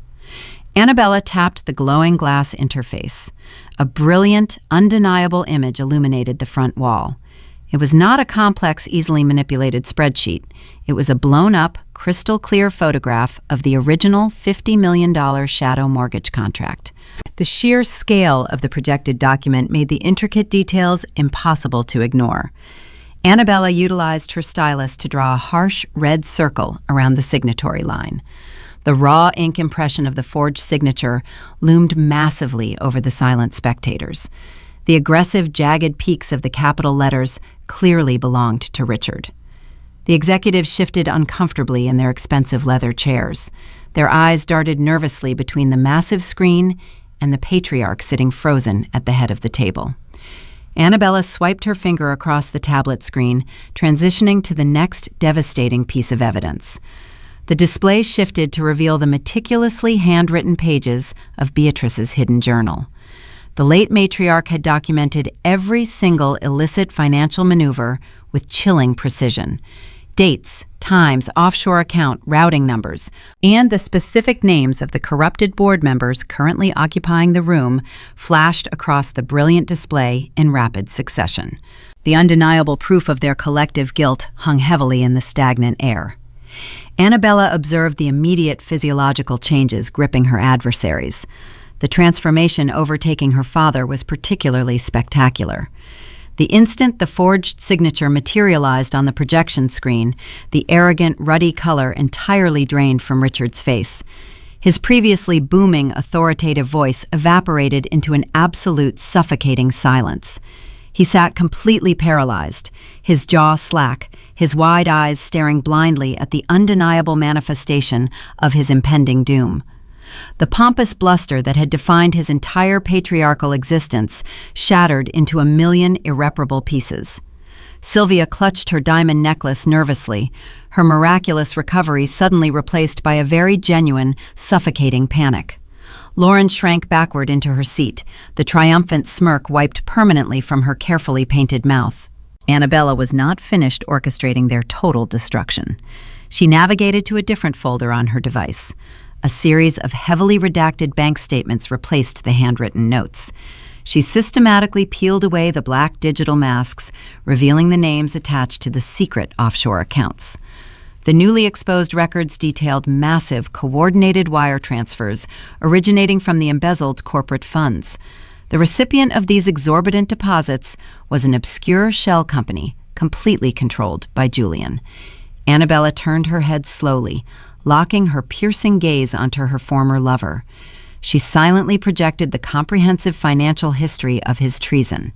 Annabella tapped the glowing glass interface. A brilliant, undeniable image illuminated the front wall. It was not a complex, easily manipulated spreadsheet. It was a blown-up, crystal-clear photograph of the original $50 million shadow mortgage contract. The sheer scale of the projected document made the intricate details impossible to ignore. Annabella utilized her stylus to draw a harsh red circle around the signatory line. The raw ink impression of the forged signature loomed massively over the silent spectators. The aggressive, jagged peaks of the capital letters clearly belonged to Richard. The executives shifted uncomfortably in their expensive leather chairs. Their eyes darted nervously between the massive screen and the patriarch sitting frozen at the head of the table. Annabella swiped her finger across the tablet screen, transitioning to the next devastating piece of evidence. The display shifted to reveal the meticulously handwritten pages of Beatrice's hidden journal. The late matriarch had documented every single illicit financial maneuver with chilling precision. Dates, times, offshore account, routing numbers, and the specific names of the corrupted board members currently occupying the room flashed across the brilliant display in rapid succession. The undeniable proof of their collective guilt hung heavily in the stagnant air. Annabella observed the immediate physiological changes gripping her adversaries. The transformation overtaking her father was particularly spectacular. The instant the forged signature materialized on the projection screen, the arrogant, ruddy color entirely drained from Richard's face. His previously booming, authoritative voice evaporated into an absolute suffocating silence. He sat completely paralyzed, his jaw slack, his wide eyes staring blindly at the undeniable manifestation of his impending doom. The pompous bluster that had defined his entire patriarchal existence shattered into a million irreparable pieces. Sylvia clutched her diamond necklace nervously, her miraculous recovery suddenly replaced by a very genuine, suffocating panic. Lauren shrank backward into her seat, the triumphant smirk wiped permanently from her carefully painted mouth. Annabella was not finished orchestrating their total destruction. She navigated to a different folder on her device. A series of heavily redacted bank statements replaced the handwritten notes. She systematically peeled away the black digital masks, revealing the names attached to the secret offshore accounts. The newly exposed records detailed massive, coordinated wire transfers originating from the embezzled corporate funds. The recipient of these exorbitant deposits was an obscure shell company, completely controlled by Julian. Annabella turned her head slowly, locking her piercing gaze onto her former lover. She silently projected the comprehensive financial history of his treason.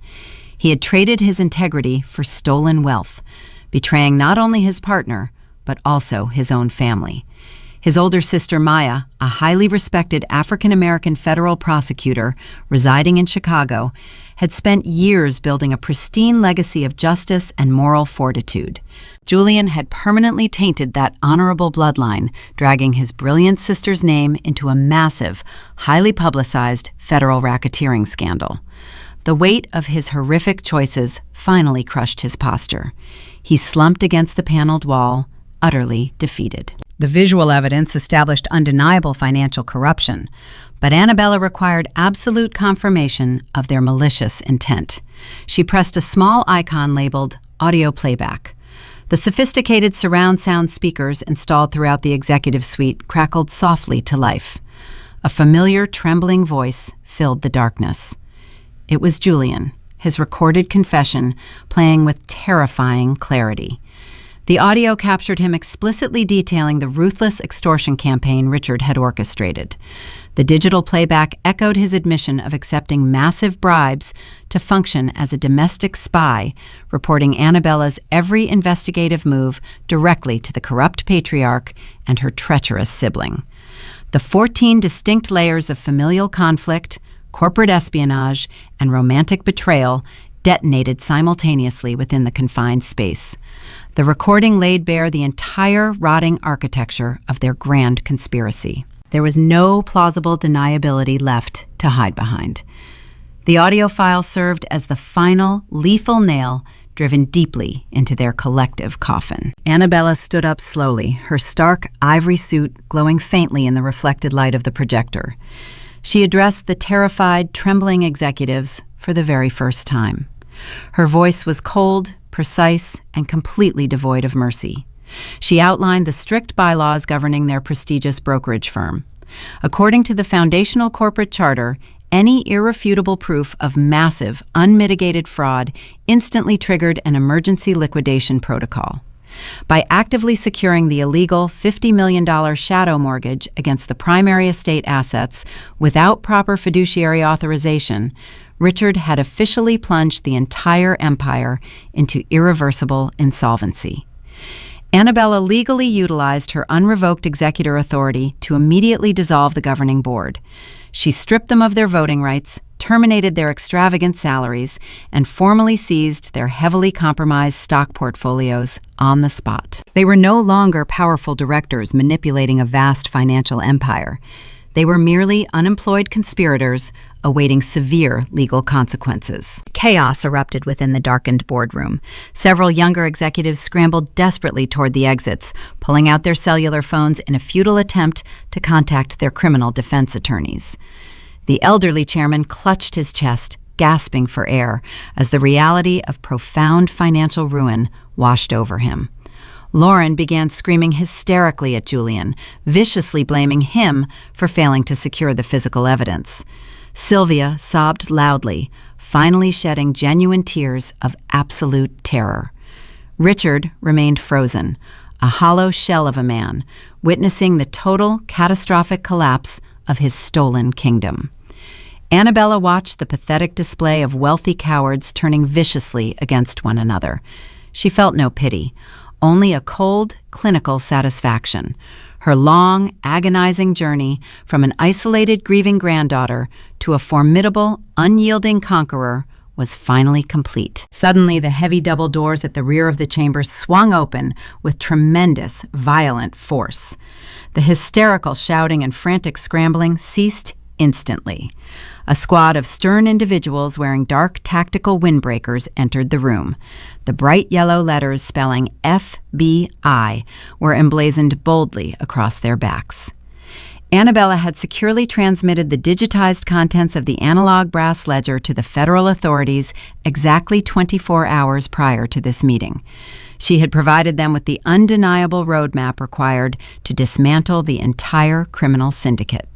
He had traded his integrity for stolen wealth, betraying not only his partner, but also his own family. His older sister Maya, a highly respected African-American federal prosecutor residing in Chicago, had spent years building a pristine legacy of justice and moral fortitude. Julian had permanently tainted that honorable bloodline, dragging his brilliant sister's name into a massive, highly publicized federal racketeering scandal. The weight of his horrific choices finally crushed his posture. He slumped against the paneled wall, utterly defeated. The visual evidence established undeniable financial corruption, but Annabella required absolute confirmation of their malicious intent. She pressed a small icon labeled Audio Playback. The sophisticated surround sound speakers installed throughout the executive suite crackled softly to life. A familiar, trembling voice filled the darkness. It was Julian, his recorded confession playing with terrifying clarity. The audio captured him explicitly detailing the ruthless extortion campaign Richard had orchestrated. The digital playback echoed his admission of accepting massive bribes to function as a domestic spy, reporting Annabella's every investigative move directly to the corrupt patriarch and her treacherous sibling. The 14 distinct layers of familial conflict, corporate espionage, and romantic betrayal detonated simultaneously within the confined space. The recording laid bare the entire rotting architecture of their grand conspiracy. There was no plausible deniability left to hide behind. The audio file served as the final, lethal nail driven deeply into their collective coffin. Annabella stood up slowly, her stark ivory suit glowing faintly in the reflected light of the projector. She addressed the terrified, trembling executives for the very first time. Her voice was cold, precise, and completely devoid of mercy. She outlined the strict bylaws governing their prestigious brokerage firm. According to the foundational corporate charter, any irrefutable proof of massive, unmitigated fraud instantly triggered an emergency liquidation protocol. By actively securing the illegal $50 million shadow mortgage against the primary estate assets without proper fiduciary authorization, Richard had officially plunged the entire empire into irreversible insolvency. Annabella legally utilized her unrevoked executor authority to immediately dissolve the governing board. She stripped them of their voting rights, terminated their extravagant salaries, and formally seized their heavily compromised stock portfolios on the spot. They were no longer powerful directors manipulating a vast financial empire. They were merely unemployed conspirators awaiting severe legal consequences. Chaos erupted within the darkened boardroom. Several younger executives scrambled desperately toward the exits, pulling out their cellular phones in a futile attempt to contact their criminal defense attorneys. The elderly chairman clutched his chest, gasping for air, as the reality of profound financial ruin washed over him. Lauren began screaming hysterically at Julian, viciously blaming him for failing to secure the physical evidence. Sylvia sobbed loudly, finally shedding genuine tears of absolute terror. Richard remained frozen, a hollow shell of a man, witnessing the total, catastrophic collapse of his stolen kingdom. Annabella watched the pathetic display of wealthy cowards turning viciously against one another. She felt no pity, only a cold, clinical satisfaction. Her long, agonizing journey from an isolated, grieving granddaughter to a formidable, unyielding conqueror was finally complete. Suddenly, the heavy double doors at the rear of the chamber swung open with tremendous, violent force. The hysterical shouting and frantic scrambling ceased instantly. A squad of stern individuals wearing dark tactical windbreakers entered the room. The bright yellow letters spelling FBI were emblazoned boldly across their backs. Annabella had securely transmitted the digitized contents of the analog brass ledger to the federal authorities exactly 24 hours prior to this meeting. She had provided them with the undeniable roadmap required to dismantle the entire criminal syndicate.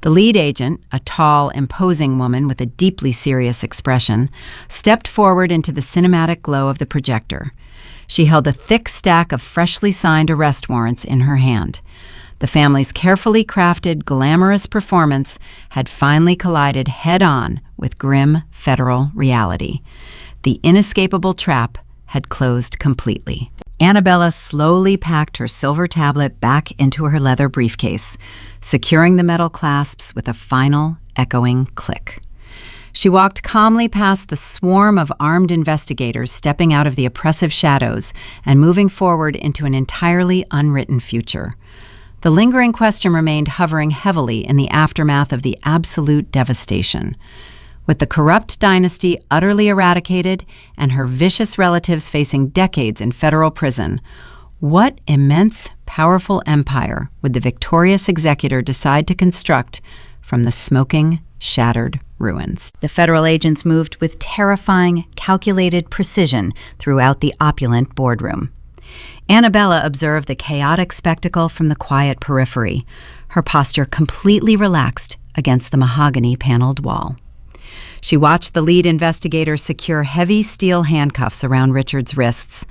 The lead agent, a tall, imposing woman with a deeply serious expression, stepped forward into the cinematic glow of the projector. She held a thick stack of freshly signed arrest warrants in her hand. The family's carefully crafted, glamorous performance had finally collided head-on with grim federal reality. The inescapable trap had closed completely. Annabella slowly packed her silver tablet back into her leather briefcase, securing the metal clasps with a final, echoing click. She walked calmly past the swarm of armed investigators stepping out of the oppressive shadows and moving forward into an entirely unwritten future. The lingering question remained hovering heavily in the aftermath of the absolute devastation. With the corrupt dynasty utterly eradicated and her vicious relatives facing decades in federal prison, what immense, powerful empire would the victorious executor decide to construct from the smoking, shattered ruins? The federal agents moved with terrifying, calculated precision throughout the opulent boardroom. Annabella observed the chaotic spectacle from the quiet periphery, her posture completely relaxed against the mahogany-paneled wall. She watched the lead investigator secure heavy steel handcuffs around Richard's wrists.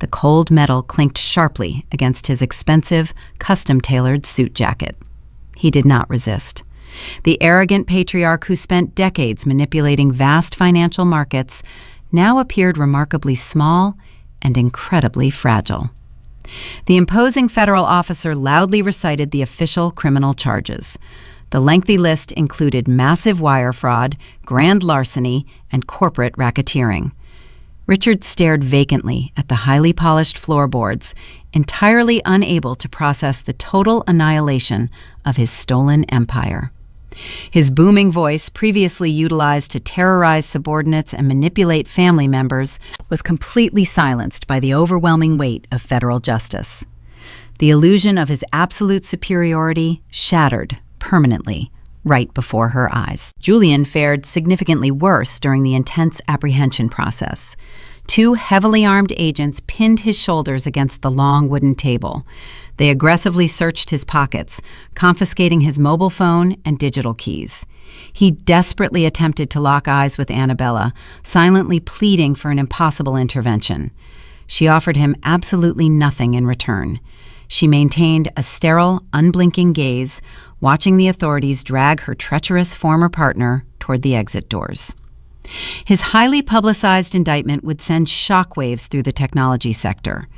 The cold metal clinked sharply against his expensive, custom-tailored suit jacket. He did not resist. The arrogant patriarch who spent decades manipulating vast financial markets now appeared remarkably small and incredibly fragile. The imposing federal officer loudly recited the official criminal charges. The lengthy list included massive wire fraud, grand larceny, and corporate racketeering. Richard stared vacantly at the highly polished floorboards, entirely unable to process the total annihilation of his stolen empire. His booming voice, previously utilized to terrorize subordinates and manipulate family members, was completely silenced by the overwhelming weight of federal justice. The illusion of his absolute superiority shattered permanently right before her eyes. Julian fared significantly worse during the intense apprehension process. 2 heavily armed agents pinned his shoulders against the long wooden table. They aggressively searched his pockets, confiscating his mobile phone and digital keys. He desperately attempted to lock eyes with Annabella, silently pleading for an impossible intervention. She offered him absolutely nothing in return. She maintained a sterile, unblinking gaze, watching the authorities drag her treacherous former partner toward the exit doors. His highly publicized indictment would send shockwaves through the technology sector.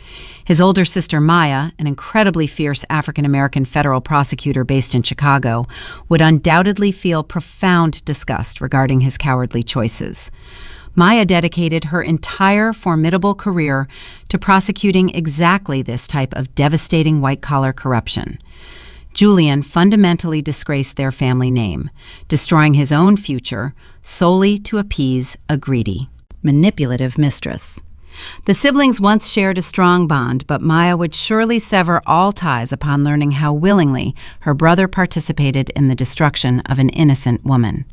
His older sister Maya, an incredibly fierce African-American federal prosecutor based in Chicago, would undoubtedly feel profound disgust regarding his cowardly choices. Maya dedicated her entire formidable career to prosecuting exactly this type of devastating white-collar corruption. Julian fundamentally disgraced their family name, destroying his own future solely to appease a greedy, manipulative mistress. The siblings once shared a strong bond, but Maya would surely sever all ties upon learning how willingly her brother participated in the destruction of an innocent woman.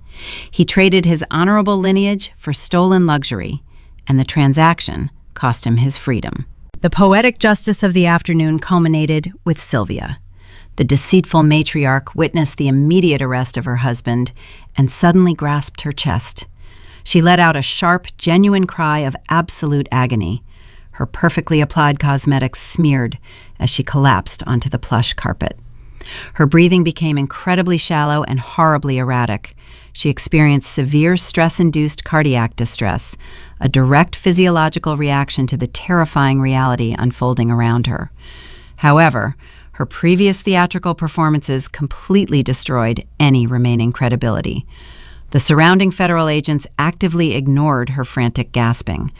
He traded his honorable lineage for stolen luxury, and the transaction cost him his freedom. The poetic justice of the afternoon culminated with Sylvia. The deceitful matriarch witnessed the immediate arrest of her husband and suddenly grasped her chest. She let out a sharp, genuine cry of absolute agony. Her perfectly applied cosmetics smeared as she collapsed onto the plush carpet. Her breathing became incredibly shallow and horribly erratic. She experienced severe stress-induced cardiac distress, a direct physiological reaction to the terrifying reality unfolding around her. However, her previous theatrical performances completely destroyed any remaining credibility. The surrounding federal agents actively ignored her frantic gasping.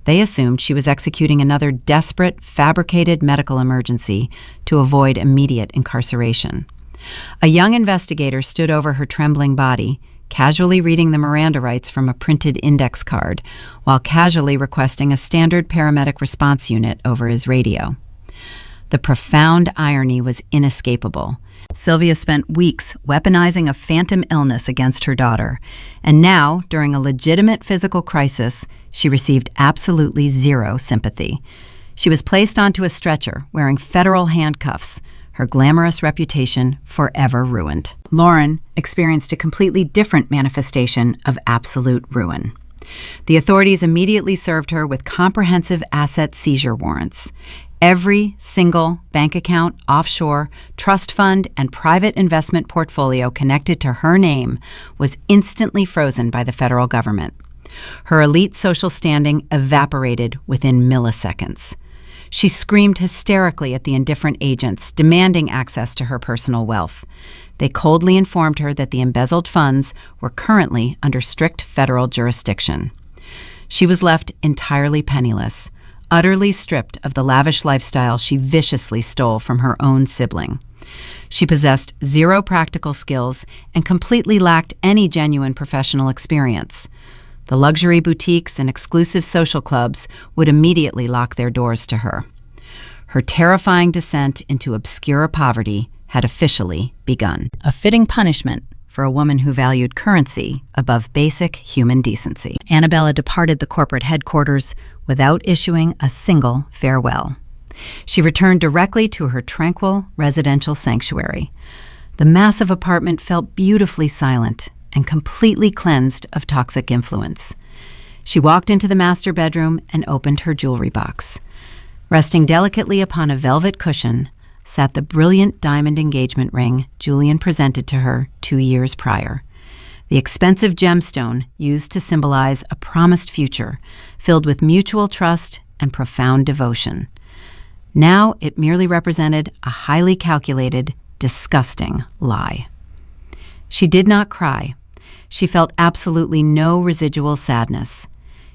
They assumed she was executing another desperate, fabricated medical emergency to avoid immediate incarceration. A young investigator stood over her trembling body, casually reading the Miranda rights from a printed index card, while casually requesting a standard paramedic response unit over his radio. The profound irony was inescapable. Sylvia spent weeks weaponizing a phantom illness against her daughter, and now, during a legitimate physical crisis, she received absolutely zero sympathy. She was placed onto a stretcher, wearing federal handcuffs, her glamorous reputation forever ruined. Lauren experienced a completely different manifestation of absolute ruin. The authorities immediately served her with comprehensive asset seizure warrants. Every single bank account, offshore, trust fund, and private investment portfolio connected to her name was instantly frozen by the federal government. Her elite social standing evaporated within milliseconds. She screamed hysterically at the indifferent agents, demanding access to her personal wealth. They coldly informed her that the embezzled funds were currently under strict federal jurisdiction. She was left entirely penniless, utterly stripped of the lavish lifestyle she viciously stole from her own sibling. She possessed zero practical skills and completely lacked any genuine professional experience. The luxury boutiques and exclusive social clubs would immediately lock their doors to her. Her terrifying descent into obscure poverty had officially begun. A fitting punishment for a woman who valued currency above basic human decency. Annabella departed the corporate headquarters without issuing a single farewell. She returned directly to her tranquil residential sanctuary. The massive apartment felt beautifully silent and completely cleansed of toxic influence. She walked into the master bedroom and opened her jewelry box. Resting delicately upon a velvet cushion sat the brilliant diamond engagement ring Julian presented to her 2 years prior. The expensive gemstone used to symbolize a promised future, filled with mutual trust and profound devotion. Now it merely represented a highly calculated, disgusting lie. She did not cry. She felt absolutely no residual sadness.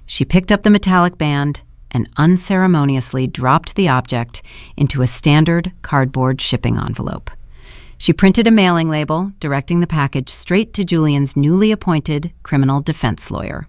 She picked up the metallic band and unceremoniously dropped the object into a standard cardboard shipping envelope. She printed a mailing label directing the package straight to Julian's newly appointed criminal defense lawyer.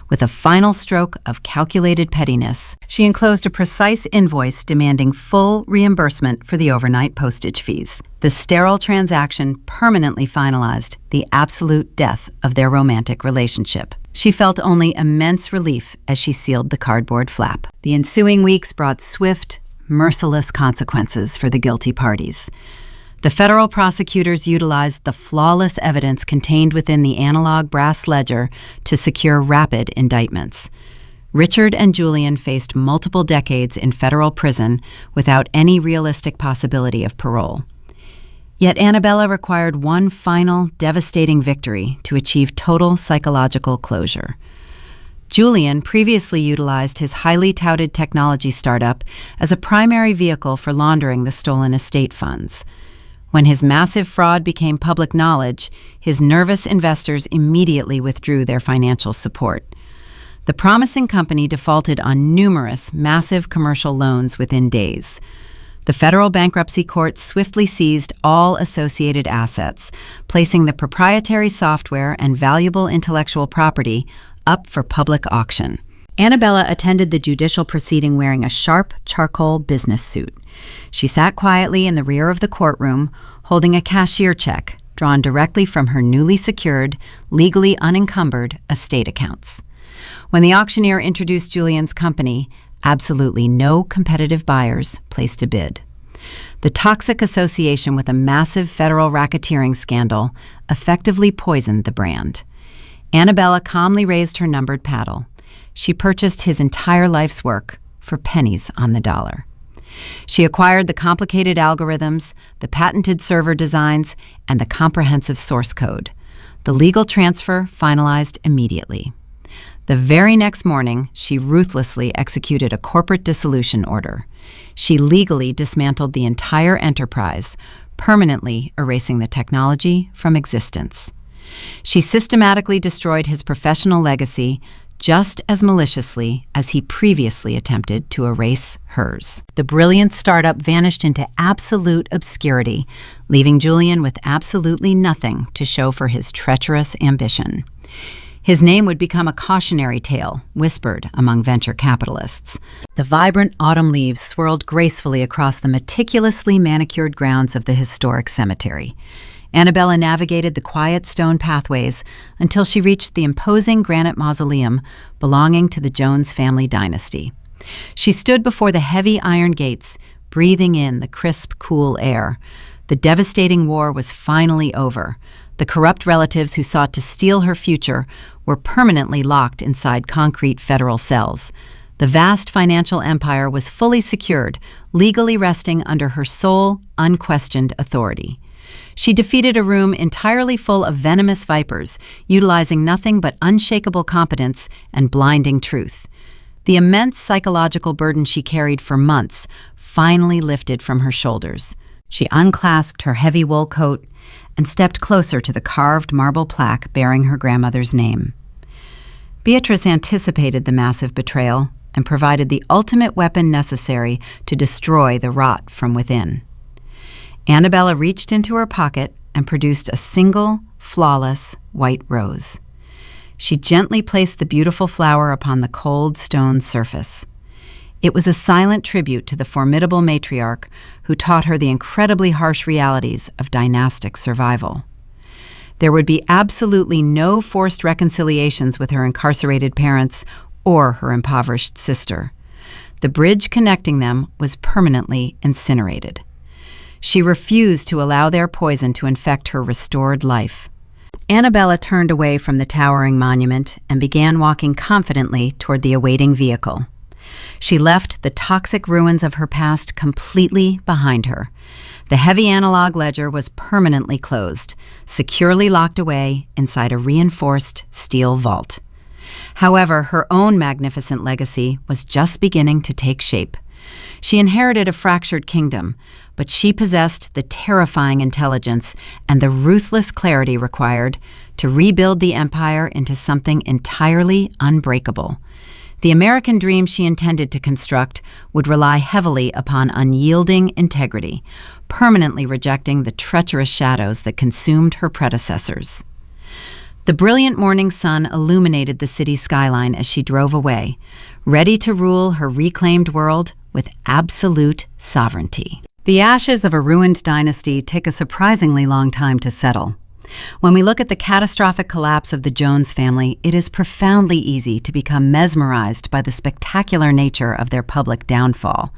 With a final stroke of calculated pettiness, she enclosed a precise invoice demanding full reimbursement for the overnight postage fees. The sterile transaction permanently finalized the absolute death of their romantic relationship. She felt only immense relief as she sealed the cardboard flap. The ensuing weeks brought swift, merciless consequences for the guilty parties. The federal prosecutors utilized the flawless evidence contained within the analog brass ledger to secure rapid indictments. Richard and Julian faced multiple decades in federal prison without any realistic possibility of parole. Yet Annabella required one final, devastating victory to achieve total psychological closure. Julian previously utilized his highly touted technology startup as a primary vehicle for laundering the stolen estate funds. When his massive fraud became public knowledge, his nervous investors immediately withdrew their financial support. The promising company defaulted on numerous massive commercial loans within days. The federal bankruptcy court swiftly seized all associated assets, placing the proprietary software and valuable intellectual property up for public auction. Annabella attended the judicial proceeding wearing a sharp charcoal business suit. She sat quietly in the rear of the courtroom, holding a cashier check drawn directly from her newly secured, legally unencumbered estate accounts. When the auctioneer introduced Julian's company, absolutely no competitive buyers placed a bid. The toxic association with a massive federal racketeering scandal effectively poisoned the brand. Annabella calmly raised her numbered paddle. She purchased his entire life's work for pennies on the dollar. She acquired the complicated algorithms, the patented server designs, and the comprehensive source code. The legal transfer finalized immediately. The very next morning, she ruthlessly executed a corporate dissolution order. She legally dismantled the entire enterprise, permanently erasing the technology from existence. She systematically destroyed his professional legacy just as maliciously as he previously attempted to erase hers. The brilliant startup vanished into absolute obscurity, leaving Julian with absolutely nothing to show for his treacherous ambition. His name would become a cautionary tale, whispered among venture capitalists. The vibrant autumn leaves swirled gracefully across the meticulously manicured grounds of the historic cemetery. Annabella navigated the quiet stone pathways until she reached the imposing granite mausoleum belonging to the Jones family dynasty. She stood before the heavy iron gates, breathing in the crisp, cool air. The devastating war was finally over. The corrupt relatives who sought to steal her future were permanently locked inside concrete federal cells. The vast financial empire was fully secured, legally resting under her sole, unquestioned authority. She defeated a room entirely full of venomous vipers, utilizing nothing but unshakable competence and blinding truth. The immense psychological burden she carried for months finally lifted from her shoulders. She unclasped her heavy wool coat and stepped closer to the carved marble plaque bearing her grandmother's name. Beatrice anticipated the massive betrayal and provided the ultimate weapon necessary to destroy the rot from within. Annabella reached into her pocket and produced a single, flawless, white rose. She gently placed the beautiful flower upon the cold stone surface. It was a silent tribute to the formidable matriarch who taught her the incredibly harsh realities of dynastic survival. There would be absolutely no forced reconciliations with her incarcerated parents or her impoverished sister. The bridge connecting them was permanently incinerated. She refused to allow their poison to infect her restored life. Annabella turned away from the towering monument and began walking confidently toward the awaiting vehicle. She left the toxic ruins of her past completely behind her. The heavy analog ledger was permanently closed, securely locked away inside a reinforced steel vault. However, her own magnificent legacy was just beginning to take shape. She inherited a fractured kingdom, but she possessed the terrifying intelligence and the ruthless clarity required to rebuild the empire into something entirely unbreakable. The American dream she intended to construct would rely heavily upon unyielding integrity, permanently rejecting the treacherous shadows that consumed her predecessors. The brilliant morning sun illuminated the city skyline as she drove away, ready to rule her reclaimed world with absolute sovereignty. The ashes of a ruined dynasty take a surprisingly long time to settle. When we look at the catastrophic collapse of the Jones family, it is profoundly easy to become mesmerized by the spectacular nature of their public downfall.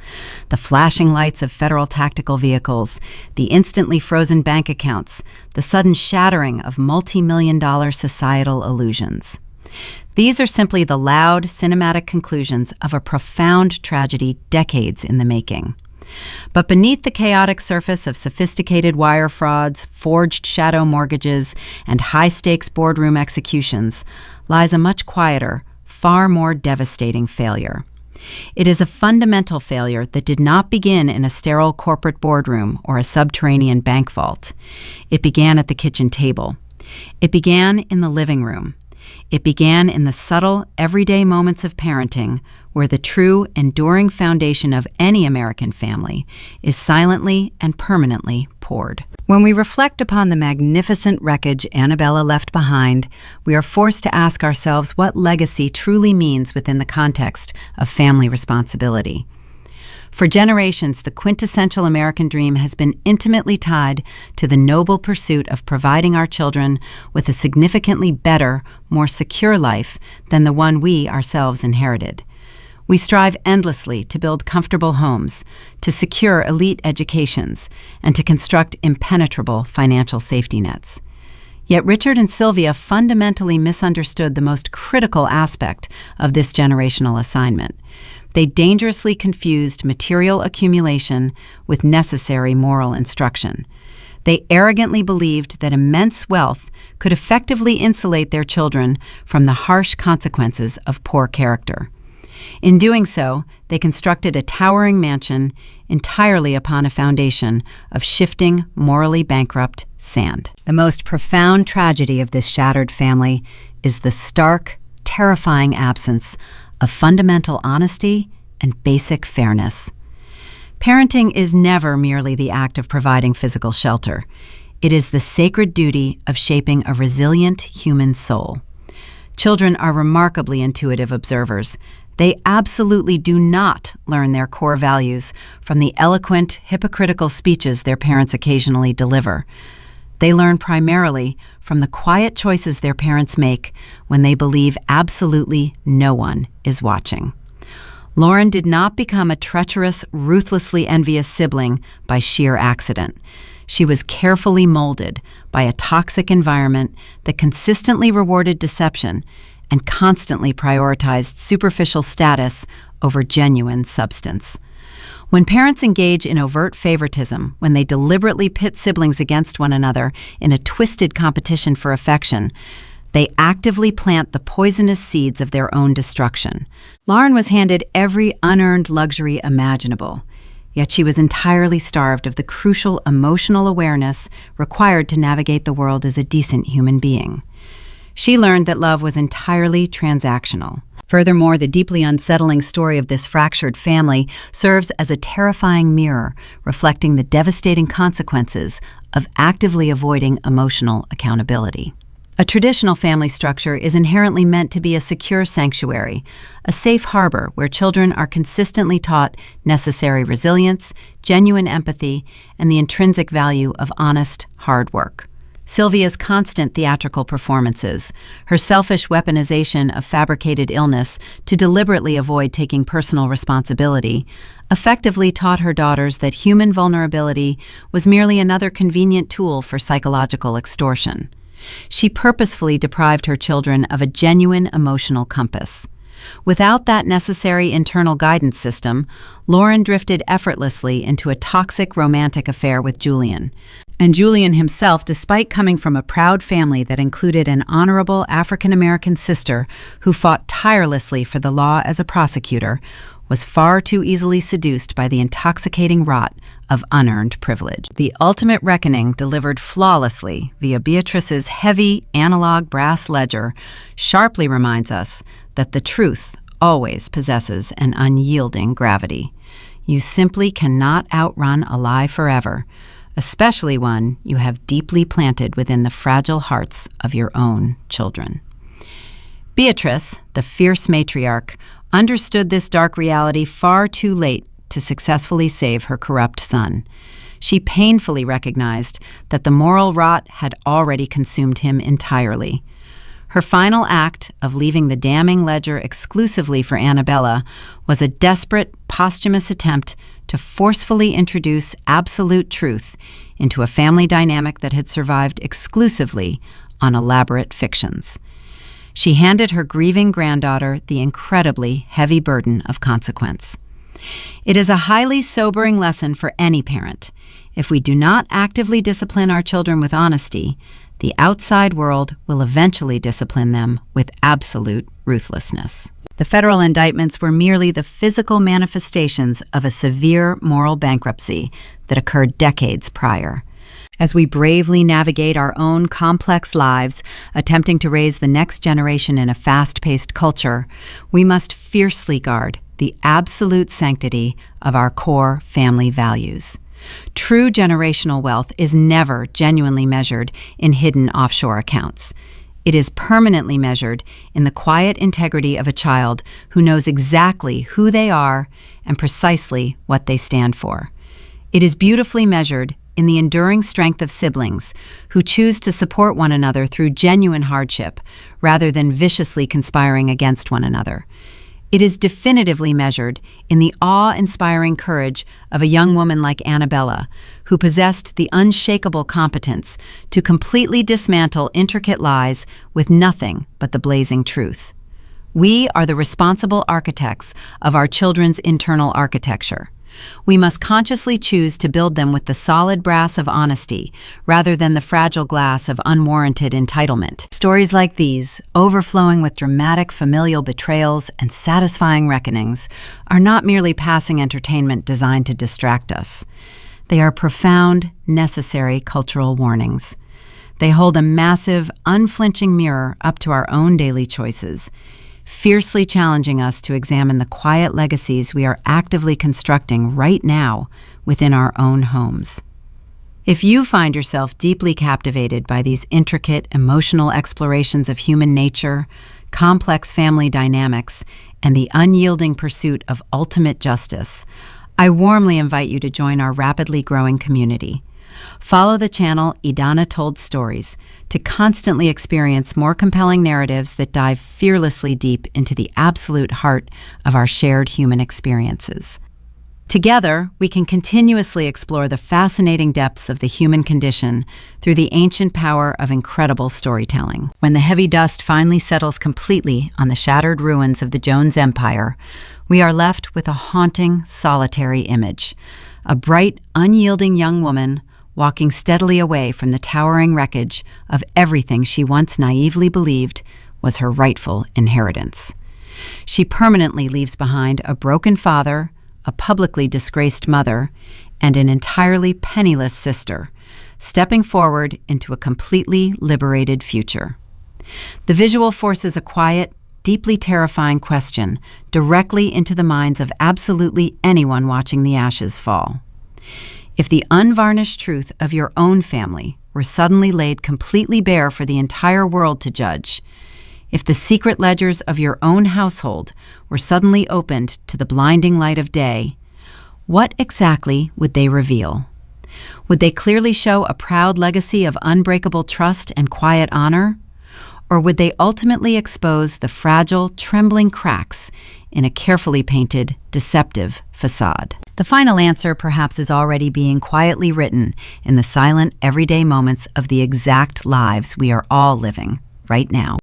The flashing lights of federal tactical vehicles, the instantly frozen bank accounts, the sudden shattering of multi-million-dollar societal illusions. These are simply the loud, cinematic conclusions of a profound tragedy decades in the making. But beneath the chaotic surface of sophisticated wire frauds, forged shadow mortgages, and high-stakes boardroom executions lies a much quieter, far more devastating failure. It is a fundamental failure that did not begin in a sterile corporate boardroom or a subterranean bank vault. It began at the kitchen table. It began in the living room. It began in the subtle, everyday moments of parenting, where the true, enduring foundation of any American family is silently and permanently poured. When we reflect upon the magnificent wreckage Annabella left behind, we are forced to ask ourselves what legacy truly means within the context of family responsibility. For generations, the quintessential American dream has been intimately tied to the noble pursuit of providing our children with a significantly better, more secure life than the one we ourselves inherited. We strive endlessly to build comfortable homes, to secure elite educations, and to construct impenetrable financial safety nets. Yet Richard and Sylvia fundamentally misunderstood the most critical aspect of this generational assignment. They dangerously confused material accumulation with necessary moral instruction. They arrogantly believed that immense wealth could effectively insulate their children from the harsh consequences of poor character. In doing so, they constructed a towering mansion entirely upon a foundation of shifting, morally bankrupt sand. The most profound tragedy of this shattered family is the stark, terrifying absence of fundamental honesty and basic fairness. Parenting is never merely the act of providing physical shelter. It is the sacred duty of shaping a resilient human soul. Children are remarkably intuitive observers. They absolutely do not learn their core values from the eloquent, hypocritical speeches their parents occasionally deliver. They learn primarily from the quiet choices their parents make when they believe absolutely no one is watching. Lauren did not become a treacherous, ruthlessly envious sibling by sheer accident. She was carefully molded by a toxic environment that consistently rewarded deception and constantly prioritized superficial status over genuine substance. When parents engage in overt favoritism, when they deliberately pit siblings against one another in a twisted competition for affection, they actively plant the poisonous seeds of their own destruction. Lauren was handed every unearned luxury imaginable, yet she was entirely starved of the crucial emotional awareness required to navigate the world as a decent human being. She learned that love was entirely transactional. Furthermore, the deeply unsettling story of this fractured family serves as a terrifying mirror reflecting the devastating consequences of actively avoiding emotional accountability. A traditional family structure is inherently meant to be a secure sanctuary, a safe harbor where children are consistently taught necessary resilience, genuine empathy, and the intrinsic value of honest, hard work. Sylvia's constant theatrical performances, her selfish weaponization of fabricated illness to deliberately avoid taking personal responsibility, effectively taught her daughters that human vulnerability was merely another convenient tool for psychological extortion. She purposefully deprived her children of a genuine emotional compass. Without that necessary internal guidance system, Lauren drifted effortlessly into a toxic romantic affair with Julian. And Julian himself, despite coming from a proud family that included an honorable African-American sister who fought tirelessly for the law as a prosecutor, was far too easily seduced by the intoxicating rot of unearned privilege. The ultimate reckoning, delivered flawlessly via Beatrice's heavy analog brass ledger, sharply reminds us that the truth always possesses an unyielding gravity. You simply cannot outrun a lie forever, especially one you have deeply planted within the fragile hearts of your own children. Beatrice, the fierce matriarch, understood this dark reality far too late to successfully save her corrupt son. She painfully recognized that the moral rot had already consumed him entirely. Her final act of leaving the damning ledger exclusively for Annabella was a desperate, posthumous attempt to forcefully introduce absolute truth into a family dynamic that had survived exclusively on elaborate fictions. She handed her grieving granddaughter the incredibly heavy burden of consequence. It is a highly sobering lesson for any parent. If we do not actively discipline our children with honesty, the outside world will eventually discipline them with absolute ruthlessness. The federal indictments were merely the physical manifestations of a severe moral bankruptcy that occurred decades prior. As we bravely navigate our own complex lives, attempting to raise the next generation in a fast-paced culture, we must fiercely guard the absolute sanctity of our core family values. True generational wealth is never genuinely measured in hidden offshore accounts. It is permanently measured in the quiet integrity of a child who knows exactly who they are and precisely what they stand for. It is beautifully measured in the enduring strength of siblings who choose to support one another through genuine hardship rather than viciously conspiring against one another. It is definitively measured in the awe-inspiring courage of a young woman like Annabella, who possessed the unshakable competence to completely dismantle intricate lies with nothing but the blazing truth. We are the responsible architects of our children's internal architecture. We must consciously choose to build them with the solid brass of honesty rather than the fragile glass of unwarranted entitlement. Stories like these, overflowing with dramatic familial betrayals and satisfying reckonings, are not merely passing entertainment designed to distract us. They are profound, necessary cultural warnings. They hold a massive, unflinching mirror up to our own daily choices, fiercely challenging us to examine the quiet legacies we are actively constructing right now within our own homes. If you find yourself deeply captivated by these intricate, emotional explorations of human nature, complex family dynamics, and the unyielding pursuit of ultimate justice, I warmly invite you to join our rapidly growing community. Follow the channel Edana Told Stories to constantly experience more compelling narratives that dive fearlessly deep into the absolute heart of our shared human experiences. Together, we can continuously explore the fascinating depths of the human condition through the ancient power of incredible storytelling. When the heavy dust finally settles completely on the shattered ruins of the Jones Empire, we are left with a haunting, solitary image. A bright, unyielding young woman walking steadily away from the towering wreckage of everything she once naively believed was her rightful inheritance. She permanently leaves behind a broken father, a publicly disgraced mother, and an entirely penniless sister, stepping forward into a completely liberated future. The visual forces a quiet, deeply terrifying question directly into the minds of absolutely anyone watching the ashes fall. If the unvarnished truth of your own family were suddenly laid completely bare for the entire world to judge, if the secret ledgers of your own household were suddenly opened to the blinding light of day, what exactly would they reveal? Would they clearly show a proud legacy of unbreakable trust and quiet honor? Or would they ultimately expose the fragile, trembling cracks in a carefully painted, deceptive facade? The final answer perhaps is already being quietly written in the silent, everyday moments of the exact lives we are all living right now.